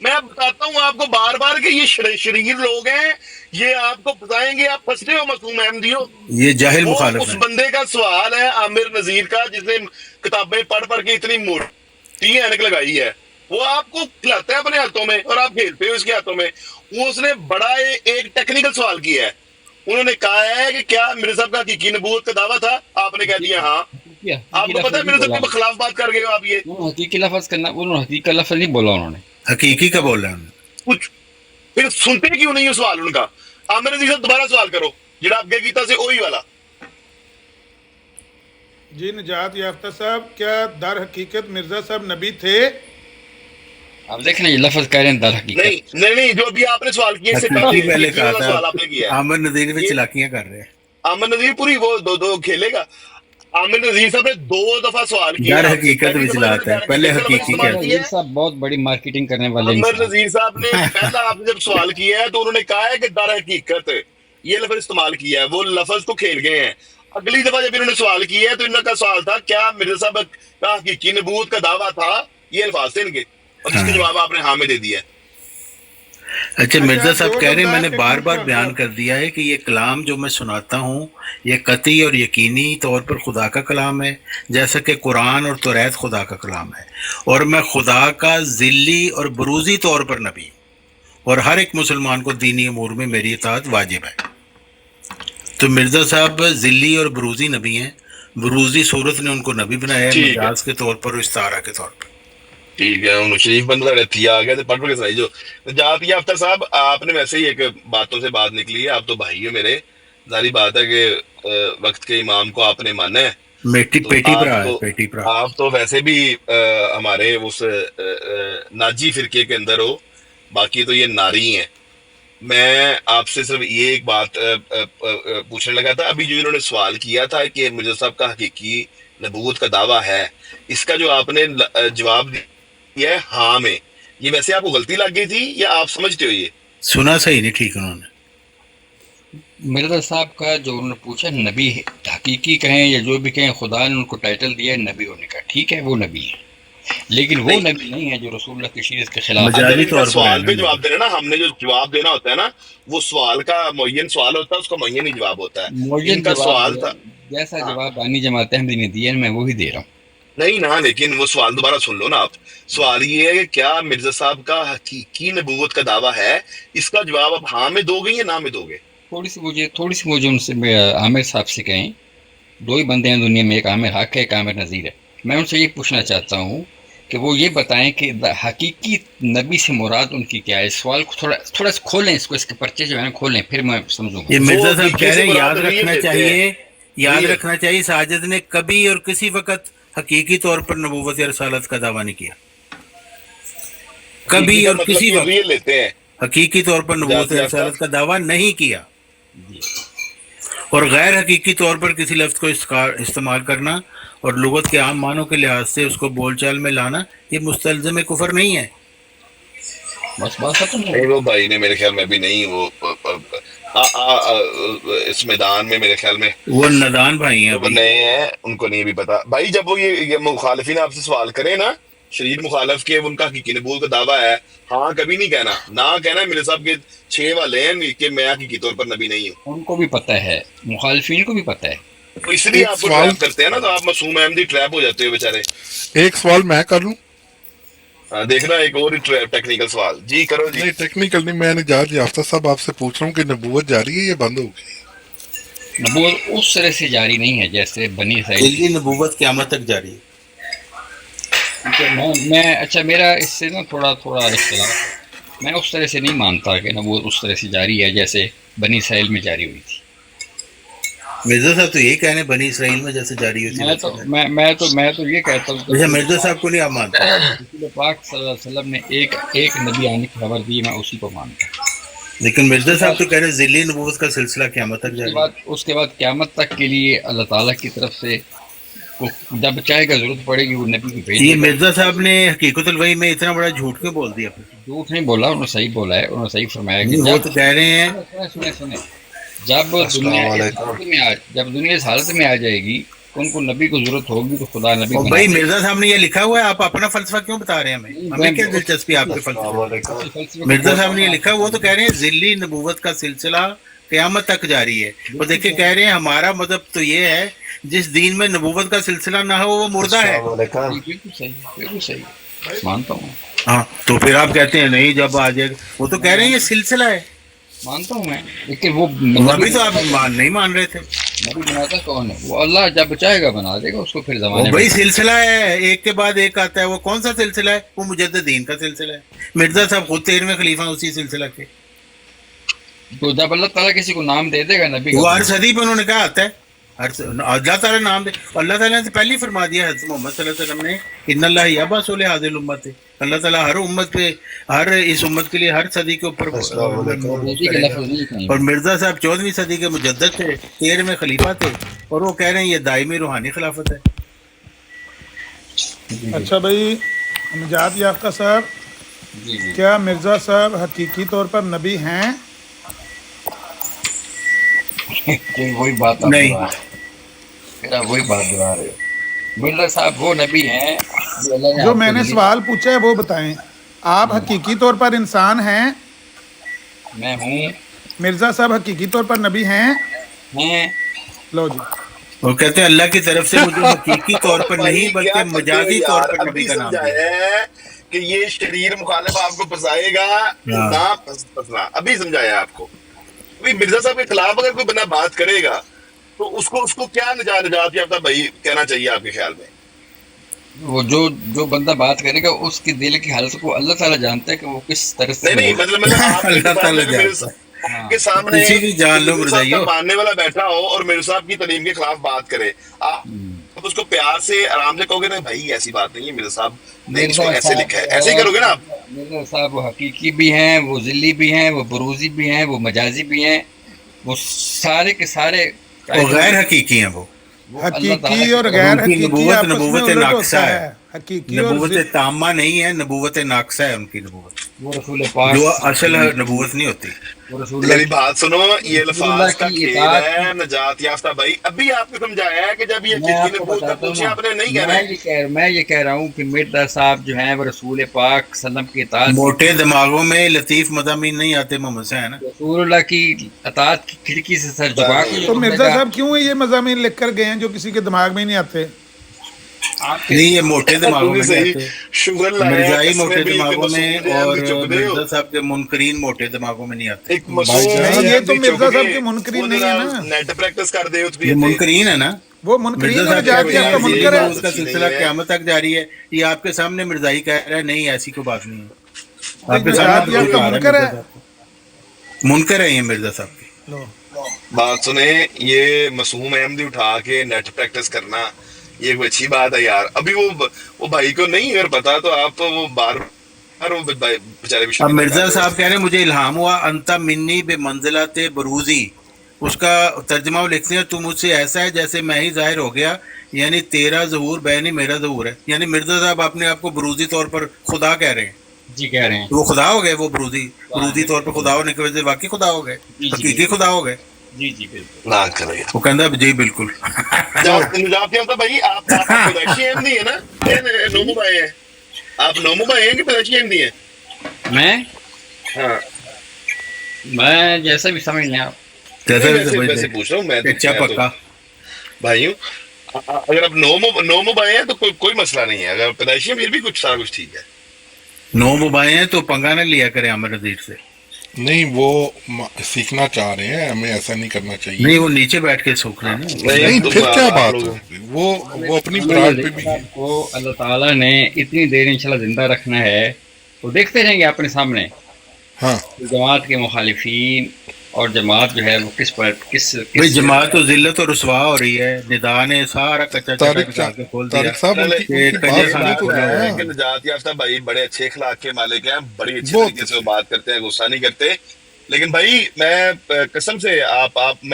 میں بتاتا ہوں آپ کو بار بار کہ یہ شریر لوگ ہیں، یہ آپ کو بتائیں گے، آپ پھنستے ہو معصوم احمدی ہو۔ یہ جاہل وہ مخالف اس ہے۔ بندے کا سوال ہے عامر نذیر کا، جس نے کتابیں پڑھ کے اتنی موٹی اینک لگائی ہے، وہ آپ کو کھلاتا ہے اپنے ہاتھوں میں اور آپ کھیلتے ہو اس کے ہاتھوں میں۔ وہ اس نے بڑا ایک ٹیکنیکل سوال کیا ہے، انہوں نے کہا ہے کہ کیا مرزا صاحب کا حقیقی نبوت کا دعویٰ تھا؟ آپ نے کہہ دیا ہاں۔ آپ کو پتہ ہے مرزا صاحب کے خلاف بات کر گئے ہو آپ۔ یہ حقیقی لفظ کرنا، انہوں نے حقیقی لفظ نہیں بولا، انہوں نے حقیقی کا بول رہے ہیں۔ کچھ پھر سنتے کیوں نہیں ہو سوال ان کا؟ عامر نذیر صاحب دوبارہ سوال کرو جڑا آپ کیتا سے وہی والا۔ جی نجات یافتہ صاحب، کیا در حقیقت مرزا صاحب نبی تھے؟ آپ دیکھیں یہ لفظ کہہ رہے ہیں در حقیقت۔ نہیں، جو ابھی آپ نے سوال کیا اس سے حقیقی پہلے کہا تھا، سوال آپ نے کیا ہے۔ عامر نذیر میں چلاکیاں کر رہے ہیں۔ عامر نذیر پوری وہ دو کھیلے گا۔ عامر نذیر صاحب نے 2 دفعہ سوال کیا۔ در حقیقت بھی چلاتا ہے، پہلے حقیقی کہتے ہیں۔ نذیر صاحب بہت بڑی مارکیٹنگ کرنے والے عامر انسان۔ نذیر صاحب نے پہلا آپ نے جب سوال کیا ہے تو انہوں نے کہا ہے کہ در حقیقت یہ لفظ استعمال کیا ہے، وہ لفظ کو کھیل گئے ہیں۔ اگلی دفعہ جب انہوں نے سوال کیا ہے تو ان کا سوال تھا کیا مرزا صاحب کا حقیقی نبوت کا دعویٰ تھا؟ یہ الفاظ تھے ان کے، اور جس کا جواب آپ نے ہاں میں دے دیا ہے۔ اچھا، مرزا صاحب کہہ رہے ہیں میں نے بار بار بیان کر دیا ہے کہ یہ کلام جو میں سناتا ہوں یہ قطعی اور یقینی طور پر خدا کا کلام ہے، جیسا کہ قرآن اور توریت خدا کا کلام ہے، اور میں خدا کا ذلی اور بروزی طور پر نبی ہوں، اور ہر ایک مسلمان کو دینی امور میں میری اطاعت واجب ہے۔ تو مرزا صاحب ذلی اور بروزی نبی ہیں، بروزی صورت نے ان کو نبی بنایا ہے، مجاز کے طور پر اور استعارہ کے طور پر۔ ٹھیک ہے، انہوں شریف بندہ رہتی آ گیا تو پڑھ کے سنائی جو نجات یافتہ صاحب، آپ نے ویسے ہی ایک باتوں سے بات نکلی ہے، آپ تو بھائی ہو میرے، ظاہری بات ہے کہ وقت کے امام کو آپ نے مانا ہے، پیٹی پرا آپ تو ویسے بھی ہمارے اس ناجی فرقے کے اندر ہو، باقی تو یہ ناری ہیں۔ میں آپ سے صرف یہ ایک بات پوچھنے لگا تھا، ابھی جو انہوں نے سوال کیا تھا کہ مرزا صاحب کا حقیقی نبوت کا دعویٰ ہے، اس کا جو آپ نے جواب دیا ہے ہاں میں، یہ ویسے آپ کو غلطی لگ گئی تھی یا آپ سمجھتے ہو؟ یہ سنا صحیح نہیں ٹھیک انہوں نے۔ مرزا صاحب کا جو انہوں نے پوچھا نبی حقیقی کہیں یا جو بھی کہیں، خدا نے ان کو ٹائٹل دیا ہے نبی ہونے کا، ٹھیک ہے وہ نبی ہے، لیکن وہ نبی نہیں ہے جو رسول اللہ کی شریعت کے خلاف۔ مجازی طور پر سوال پہ جواب دینا نا، ہم نے جو جواب دینا ہوتا ہے نا، وہ سوال کا معین سوال ہوتا ہے، اس کا معین ہی جواب ہوتا ہے۔ معین ان کا سوال جواب تھا جیسا جواب بانی جماعت احمدی نے دیا ہے، میں وہی دے رہا ہوں۔ नहीं ना, लेकिन वो सवाल दोबारा सुन लो ना आप। सवाल ये है कि क्या मिर्जा साहब का हकीकी नबूवत का दावा है, इसका जवाब आप हाँ में दोगे या ना में दोगे? थोड़ी सी मुझे उनसे आमिर साहब से कहें, दो ही बंदे हैं दुनिया में, एक आमिर हक है, एक आमिर नज़ीर है। मैं उनसे ये पूछना चाहता हूँ कि वो ये बताएं कि हकीकी नबी से मुराद उनकी क्या है। इस सवाल को थोड़ा सा खोलें, इसको, इसके पर्चे जो है ना खोलें, फिर मैं समझूंगा। ये मिर्जा साहब कह रहे हैं याद ये रखना चाहिए साजिद ने कभी और किसी वक्त हकीकी तौर पर नबूवत या रसालत का दावा नहीं किया, कभी और किसी ये वक्त लेते हैं हकीकी तौर पर नबूवत या रसालत का दावा नहीं किया। और गैर हकीकी तौर पर किसी लफ्ज़ को इस्तेमाल करना और लुगत के आम मानों के लिहाज से उसको बोलचाल में लाना, ये मुस्तलज़म कुफर नहीं है। बस बात खत्म हो नहीं, वो भाई ने मेरे ख्याल में भी नहीं, वो इस मैदान में मेरे ख्याल में वो नदान भाई हैं, वो नए हैं, उनको नहीं भी पता भाई। जब वो ये मुखालिफिन आपसे सवाल करें ना, शरीर मुखालफ के, उनका हकीकी नबूवत का दावा है, हाँ कभी नहीं कहना, ना कहना मेरे साहब के 6 वाले हैं कि मैं हकीकी तौर पर नबी नहीं हूँ। उनको भी पता है, मुखालिफिन को भी पता है, तो इसलिए आपको ट्रैप करते हैं ना, तो आप मासूम अहमदी ट्रैप हो जाते हो बेचारे। एक सवाल मैं कर लूं? देखना एक और टेक्निकल सवाल जी, करो जी। नहीं टेक्निकल नहीं, मैं निजात याफ्ता साहब आपसे पूछ रहा हूँ कि नबूवत जारी है या बंद हो गई? नबूवत उस तरह से जारी नहीं है जैसे बनी इसराइल। नबूवत क़यामत तक जारी है। मैं अच्छा, मेरा इससे ना थोड़ा इख्तिलाफ, मैं उस तरह से नहीं मानता कि नबूवत उस तरह से जारी है जैसे बनी इसराइल में जारी हुई थी। मिर्जा साहब तो यही कह रहे हैं बनी इसराइल में जैसे जारी हुई थी। मैं तो ये कहता हूँ, अच्छा मिर्जा साहब को नहीं आप मानते? रसूल पाक सल्लल्लाहु अलैहि वसल्लम ने एक नबी आने की खबर दी, मैं उसी को मानता हूँ। लेकिन मिर्जा साहब तो कह रहे हैं ज़िल्ली नबूवत का सिलसिला क़यामत तक जारी है। उसके बाद क़यामत तक के लिए अल्लाह ताला की तरफ से जब चाहेगा जरूरत पड़ेगी वो नबी को भेज। ये मिर्जा साहब ने हकीकतुल वही में इतना बड़ा झूठ क्यों बोल दिया? झूठ नहीं बोला, उन्होंने सही बोला है, उन्होंने सही फरमाया कि वो तो कह रहे हैं, सुने जब दुनिया इस हालत में आ जाएगी तो उनको नबी को जरूरत होगी तो खुदा नबी। भाई मिर्जा साहब ने ये लिखा हुआ है, आप अपना फलसफा क्यों बता रहे हैं हमें क्या दिलचस्पी आपके फलसफे? मिर्जा साहब ने ये लिखा, वो तो कह रहे हैं ज़िल्ली नबूवत का सिलसिला क़यामत तक जारी है। वो देखिए कह रहे हैं हमारा मजहब तो ये है जिस दीन में नबूवत का सिलसिला ना हो वो मुर्दा है। बिल्कुल सही मानता हूँ। हाँ तो फिर आप कहते हैं नहीं जब आ जाएगा, वो तो कह रहे हैं ये सिलसिला है। मानता हूँ मैं, लेकिन वो अभी तो आप नहीं मान रहे थे। नबी बनाता कौन है? वो अल्लाह जब चाहेगा बना देगा उसको, फिर जमाने भाई सिलसिला है, एक के बाद एक आता है। वो कौन सा सिलसिला है? वो मुजद्दिदीन का सिलसिला है। मिर्जा साहब खुद 13वें खलीफा उसी सिलसिला के। तो जब अल्लाह ताला किसी को नाम दे देगा नबी, वो हर सदी पे उन्होंने कहा आता है, अल्लाह ताला नाम दे। अल्लाह ताला ने पहले ही फरमा दिया हज़रत मोहम्मद सल्लल्लाहु अलैहि वसल्लम ने, इन्नल्लाह यबअसु ली हाज़िल उम्मत, अल्लाह ताला हर उम्मत पे, हर इस उम्मत के लिए हर सदी के ऊपर। और मिर्जा साहब 14वीं सदी के मुजद्दिद थे, 13वें खलीफा थे, और वो कह रहे हैं ये दायमी रूहानी खिलाफत है। अच्छा भाई निजात याफ्ता साहब, क्या मिर्जा साहब हकीकी तौर पर नबी हैं? वही बात नहीं, वही बात दोहरा रहे हो। मिर्जा साहब वो नबी हैं जो मैंने सवाल पूछा है वो बताएं। आप हकीकी तौर पर इंसान हैं? मैं हूँ। मिर्जा साहब हकीकी तौर पर नबी हैं? लो जी, वो कहते हैं अल्लाह की तरफ से मुझे हकीकी तौर पर नहीं बल्कि मजाजी तौर पर नबी का नाम दिया कि ये शरीर मुखालिफ आपको फंसाएगा ना फंसना। अभी समझाया आपको। मिर्जा साहब के खिलाफ अगर कोई बंदा बात करेगा तो उसको क्या निजात याफ्ता भाई कहना चाहिए आपके ख्याल में? वो जो बंदा बात करेगा उसके दिल की हालत को अल्लाह ताला जानता है कि वो किस तरह से। नहीं मतलब अल्लाह ताला जानता है। के सामने किसी भी जान लो मानने वाला बैठा हो और मिर्जा साहब की तालीम के खिलाफ बात करे, आप उसको प्यार से आराम से कहोगे ना भाई ऐसी बात नहीं है, मिर्जा साहब ने इसको ऐसे लिखा है, ऐसे ही करोगे ना आप? मिर्जा साहब वो हकीकी भी हैं, वो ज़िल्ली भी हैं, वो बरूजी भी हैं, वो मजाजी भी हैं, वो सारे के सारे गैर हकीकी हैं। वो हकीकी और गैर हकीकी नबूवत नाक़सा है, हकीकी नबूवत तामा नहीं है, नबूवत नाक़सा है उनकी नबूवत। वो रसूल पाक जो असल नबूवत नहीं होती। मेरी बात सुनो, ये अल्फाज का खेल है निजात याफ्ता भाई। अभी आपको समझाया है कि जब ये नबूवत का पूछे आपने नहीं कहना। मैं ये कह रहा हूँ कि मिर्जा साहब जो हैं वो रसूल पाक सल्लम की इताअत, मोटे दिमागों में लतीफ मज़ामीन नहीं आते मोहम्मद से, है ना? रसूलुल्लाह की इताअत की खिड़की से सर झुका के। तो मिर्जा साहब क्यों ये मज़ामीन लिख कर गए हैं जो किसी के दिमाग में नहीं आते? नहीं, ये मोटे दिमागों में नहीं आते, शुगर लाया मिर्जाई मोटे इसमें भी दिमागों में, मासूम और भी चुक दे हो। मिर्जा साहब के मुनकरीन मोटे दिमागों में नहीं आते। एक मासूम नहीं, ये तो भी मिर्जा चुक साहब के के मुनकरीन ਉਹਦੇ नहीं है ਨਾਲ ना, नेट प्रैक्टिस कर दे उस ये मुनकरीन है ना, वो मुनकरीन मिर्जा और साहब जाति कहते आपका हैं मुनकर है। उसका सिलसिला क़यामत तक जारी है। ये आपके सामने मिर्जाई कह रहा है, नहीं ऐसी कोई बात नहीं है, आपके जाति सामने आपका मुनकर है। मुनकर है ये मिर्जा साहब की। लो, बात सुने, ये मासूम अहमदी उठा के नेट प्रैक्टिस करना ये कोई अच्छी बात है यार। अभी वो भाई को नहीं अगर पता तो आप वो बार बार वो बेचारे अब मिर्जा साहब कह रहे हैं मुझे इल्हाम हुआ अंता मिन्नी बे मंजिलत बरूजी, उसका तर्जमा वो लिखते हैं, तू मुझसे ऐसा है जैसे मैं ही जाहिर हो गया, यानी तेरा ज़हूर बैनी मेरा ज़हूर है। यानी मिर्जा साहब अपने आप को बरूजी तौर पर खुदा कह रहे हैं। जी कह रहे हैं, तो वो खुदा हो गए, वो बरूजी तौर पर खुदा होने की वजह से वाकई खुदा हो गए, हकीकी खुदा हो गए। जी जी बिल्कुल। ना करो यार। वो कहता है जी बिल्कुल। तो भाई आप पैदाइशी अहमदी है ना, नोमो भाई हैं आप, नोमो भाई हैं कि पैदाइशी अहमदी हैं? मैं हाँ मैं जैसा भी समझ लें आप। जैसे वैसे पूछ रहा हूँ मैं अच्छा पक्का भाई हूँ। अगर आप नोमो भाई हैं तो कोई मसला नहीं है, अगर पैदाइशी हैं फिर भी कुछ सारा कुछ ठीक है। नौ मुबाए हैं तो पंगा न लिया करे आमिर नज़ीर से। नहीं, वो सीखना चाह रहे हैं, हमें ऐसा नहीं करना चाहिए। नहीं, वो नीचे बैठ के सूख रहे हैं। नहीं, फिर क्या बात होगी, वो अपनी ब्रांड पे भी है। आपको अल्लाह ताला ने इतनी देर इंशाल्लाह जिंदा रखना है तो देखते रहेंगे अपने सामने। हाँ, जमात के मुखालिफिन और जमात जो है वो किस भाई जमात तो जिल्लत और रुसवा हो रही है, निदा ने सारा कच्चा तारिक खोल दिया। साहब लेकिन निजात याफ्ता भाई बड़े अच्छे अखलाक के मालिक हैं, बड़ी अच्छी तरीके से वो बात करते हैं, गुस्सा नहीं करते। लेकिन भाई मैं कसम से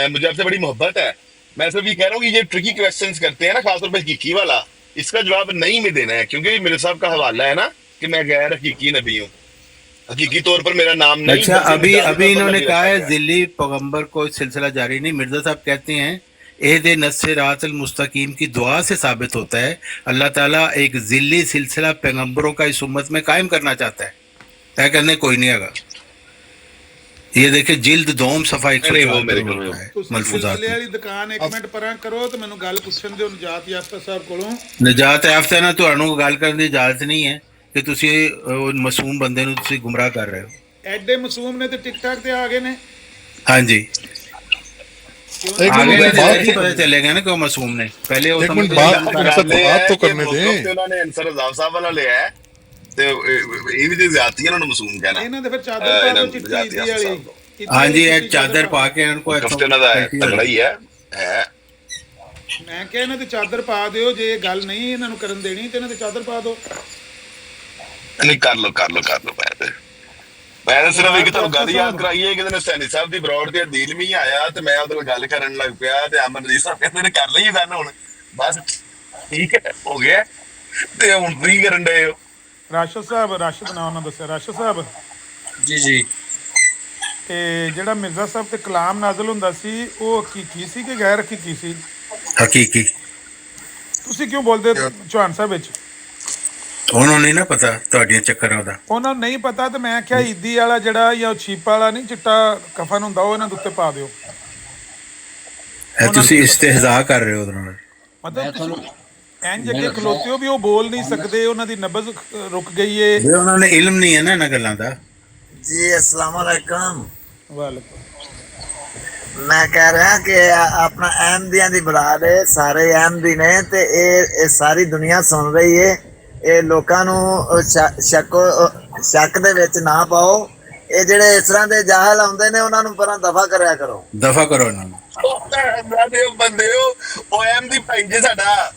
मुझे आपसे बड़ी मोहब्बत है, मैं सिर्फ ये कह रहा हूँ कि ये ट्रिकी क्वेश्चंस करते हैं ना, खासतौर पर हकीकी वाला, इसका जवाब नहीं में देना है, क्योंकि मेरे साहब का हवाला है ना कि मैं गैर हकीकी नबी हूँ, हकीकी तौर पर मेरा नाम नहीं। अच्छा, अभी इन्होंने कहा है जिल्ली पैगंबर को सिलसिला जारी नहीं। मिर्जा साहब कहते हैं एहदे नस्सिरातल मुस्तकीम की दुआ से साबित होता है अल्लाह ताला एक जिल्ली सिलसिला पैगंबरों का इस उम्मत में कायम करना चाहता है, तय करने कोई नहीं आगा। ये देखिए जिल्द दोम सफा 104 मलफूजात वाली दुकान एक मिनट पਰਾਂ करो तो ਮੈਨੂੰ ਗੱਲ ਪੁੱਛਣ ਦਿਓ ਨਜਾਤ ਯਾਫਤਾ ਸਾਹਿਬ ਕੋਲੋਂ। ਨਜਾਤ ਯਾਫਤਾ ਨਾਲ ਤੁਹਾਨੂੰ ਗੱਲ ਕਰਨ ਦੀ ਇਜਾਜ਼ਤ ਨਹੀਂ ਹੈ ਕਿ ਤੁਸੀਂ ਮਾਸੂਮ ਬੰਦੇ ਨੂੰ ਤੁਸੀਂ ਗੁੰਮਰਾਹ ਕਰ ਰਹੇ ਹੋ। ਐਡੇ ਮਾਸੂਮ ਨੇ ਤੇ ਟਿਕਟਾਕ ਤੇ ਆ ਗਏ ਨੇ। ਹਾਂਜੀ, पता चलेगा ना कि वो मासूम ने पहले वो बात तो करने दे। उन्होंने अंसर रज़ा साहब वाला लिया है ਤੇ ਇਹ ਵੀ ਤੇ ਜ਼ਿਆਦਤੀ ਹੈ, ਉਹਨਾਂ ਨੂੰ ਮਾਸੂਮ ਕਹਿਣਾ। ਇਹਨਾਂ ਦੇ ਫਿਰ ਚਾਦਰ ਪਾ ਦਿਓ ਚਿੱਟੀ ਵਾਲੀ। ਹਾਂਜੀ, ਇੱਕ ਚਾਦਰ ਪਾ ਕੇ ਇਹਨਾਂ ਕੋਲ ਇਹਨਾਂ ਦਾ ਤਗੜਾ ਹੀ ਹੈ। ਮੈਂ ਕਿਹਾ ਇਹਨਾਂ ਤੇ ਚਾਦਰ ਪਾ ਦਿਓ, ਜੇ ਗੱਲ ਨਹੀਂ ਇਹਨਾਂ ਨੂੰ ਕਰਨ ਦੇਣੀ ਤੇ ਇਹਨਾਂ ਤੇ ਚਾਦਰ ਪਾ ਦਿਓ। ਨਹੀਂ ਕਰ ਲੋ ਮੈਂ ਤਾਂ ਸਿਰਫ ਇੱਕ ਤੁਹਾਨੂੰ ਗੱਲ ਯਾਦ ਕਰਾਈ ਹੈ ਕਿ ਜਦੋਂ ਸੈਣੀ ਸਾਹਿਬ ਦੀ ਬਰੋਡ ਤੇ ਦੀਲ ਵੀ ਆਇਆ ਤੇ ਮੈਂ ਉਹਦੇ ਨਾਲ ਗੱਲ ਕਰਨ ਲੱਗ ਪਿਆ ਤੇ ਅਮਰਜੀਤ ਸਾਹਿਬ ਕਹਿੰਦੇ ਨੇ ਕਰ ਲਈ ਗੱਲ, ਹੁਣ ਬਸ ਠੀਕ ਹੈ ਹੋ ਗਿਆ ਤੇ ਹੁਣ ਵੀ ਕਰਨ ਡਏ ਹੋ। ਰਾਸ਼ਦ ਸਾਹਿਬ, ਰਾਸ਼ਦ ਨਾਮ ਨਾ ਦੱਸਿਆ, ਰਾਸ਼ਦ ਸਾਹਿਬ ਜੀ ਤੇ ਜਿਹੜਾ ਮਿਰਜ਼ਾ ਸਾਹਿਬ ਤੇ ਕਲਾਮ ਨਾਜ਼ਲ ਹੁੰਦਾ ਸੀ ਉਹ ਹਕੀਕੀ ਸੀ ਕਿ ਗੈਰ ਹਕੀਕੀ ਸੀ? ਹਕੀਕੀ। ਤੁਸੀਂ ਕਿਉਂ ਬੋਲਦੇ ਚੌਹਾਨ ਸਾਹਿਬ ਵਿੱਚ? ਉਹਨਾਂ ਨੂੰ ਨਹੀਂ ਨਾ ਪਤਾ ਤੁਹਾਡੇ ਚੱਕਰਾਂ ਦਾ। ਉਹਨਾਂ ਨੂੰ ਨਹੀਂ ਪਤਾ ਤੇ ਮੈਂ ਆਖਿਆ ਈਦੀ ਵਾਲਾ ਜਿਹੜਾ ਜਾਂ ਛੀਪਾ ਵਾਲਾ ਨਹੀਂ ਚਿੱਟਾ ਕਫਨ ਹੁੰਦਾ ਉਹ ਇਹਨਾਂ ਦੇ ਉੱਤੇ ਪਾ ਦਿਓ। ਤੁਸੀਂ ਇਸਤਿਹਜ਼ਾ ਕਰ ਰਹੇ ਹੋ ਉਹਦੇ ਨਾਲ। ਮਤਲਬ ਇੰਜ ਅੱਗੇ ਖਲੋਤੇ ਹੋ ਵੀ ਉਹ ਬੋਲ ਨਹੀਂ ਸਕਦੇ, ਉਹਨਾਂ ਦੀ ਨਬਜ਼ ਰੁਕ ਗਈ ਏ। ਉਹਨਾਂ ਨੇ ਇਲਮ ਨਹੀਂ ਹੈ ਨਾ ਇਹਨਾਂ ਗੱਲਾਂ ਦਾ। ਜੀ अस्सलाम वालेकुम। ਵਾਲੇਕੁਮ। मैं कह रहा कि अपना अहमदियां दी बरात है, सारे अहमदी ने ते ये सारी दुनिया सुन रही है, ਇਹ ਲੋਕਾਂ ਨੂੰ ਸ਼ੱਕ ਦੇ ਵਿੱਚ ਨਾ ਪਾਓ। ਇਹ ਜਿਹੜੇ ਇਸ ਤਰ੍ਹਾਂ ਦੇ ਜਾਹਲ ਆਉਂਦੇ ਨੇ ਉਹਨਾਂ ਨੂੰ ਪਰਾਂ ਦਫਾ ਕਰਿਆ ਕਰੋ। ਦਫਾ ਕਰੋ ਇਹਨਾਂ ਨੂੰ। ਬੰਦੇ ਉਹ ਅਹਿਮਦੀ ਭਾਈ ਜੇ ਸਾਡਾ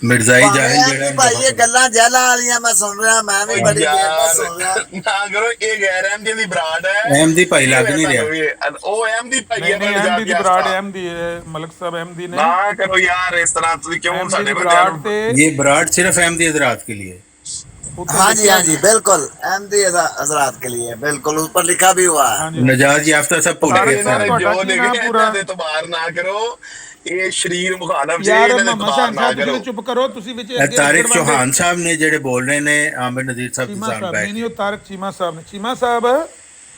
ਮਿਰਜ਼ਾਈ ਜਾਹਿਲ ਜਿਹੜਾ ਭਾਈ ਇਹ ਗੱਲਾਂ ਜਹਿਲਾਂ ਵਾਲੀਆਂ ਮੈਂ ਸੁਣ ਰਿਹਾ, ਮੈਂ ਵੀ ਬੜੀ ਦੇਰ ਤੋਂ ਸੁਣ ਰਿਹਾ। ਨਾ ਕਰੋ, ਇਹ ਗੈਰ ਅਹਿਮਦੀ ਦੀ ਬਰਾਤ ਹੈ। ਅਹਿਮਦੀ ਭਾਈ ਲੱਗ ਨਹੀਂ ਰਿਹਾ। ਉਹ ਅਹਿਮਦੀ ਭਾਈ ਹੈ। ਅਹਿਮਦੀ ਦੀ ਬਰਾਤ ਅਹਿਮਦੀ ਹੈ, ਮਲਕ ਸਾਹਿਬ ਅਹਿਮਦੀ ਨੇ। ਨਾ ਕਰੋ ਯਾਰ ਇਸ ਤਰ੍ਹਾਂ, ਤੁਸੀਂ ਕਿਉਂ ਸਾਡੇ बरात पे ये बरात सिर्फ अहमदी हजरात के लिए। हाँ जी बिल्कुल अहमदी हजरात के लिए, बिल्कुल उस पर लिखा भी हुआ है। नजात याफ्ता सब भूल गए। जो लिखे इतबार ना करो, ਇਹ ਸ਼ਰੀਰ ਮੁਖਾਲਫ ਜੇ ਯਾਰ ਇਹਨਾਂ ਮਮਾ ਸਾਹਿਬ ਚੁੱਪ ਕਰੋ ਤੁਸੀਂ ਵਿੱਚ। ਤਾਰਿਕ ਚੌਹਾਨ ਸਾਹਿਬ ਨੇ ਜਿਹੜੇ ਬੋਲ ਰਹੇ ਨੇ ਆਮਿਰ ਨਜ਼ੀਰ ਸਾਹਿਬ ਦੇ ਸਾਹਮਣੇ। ਨਹੀਂ ਉਹ ਤਾਰਿਕ ਚੀਮਾ ਸਾਹਿਬ ਨੇ। ਚੀਮਾ ਸਾਹਿਬ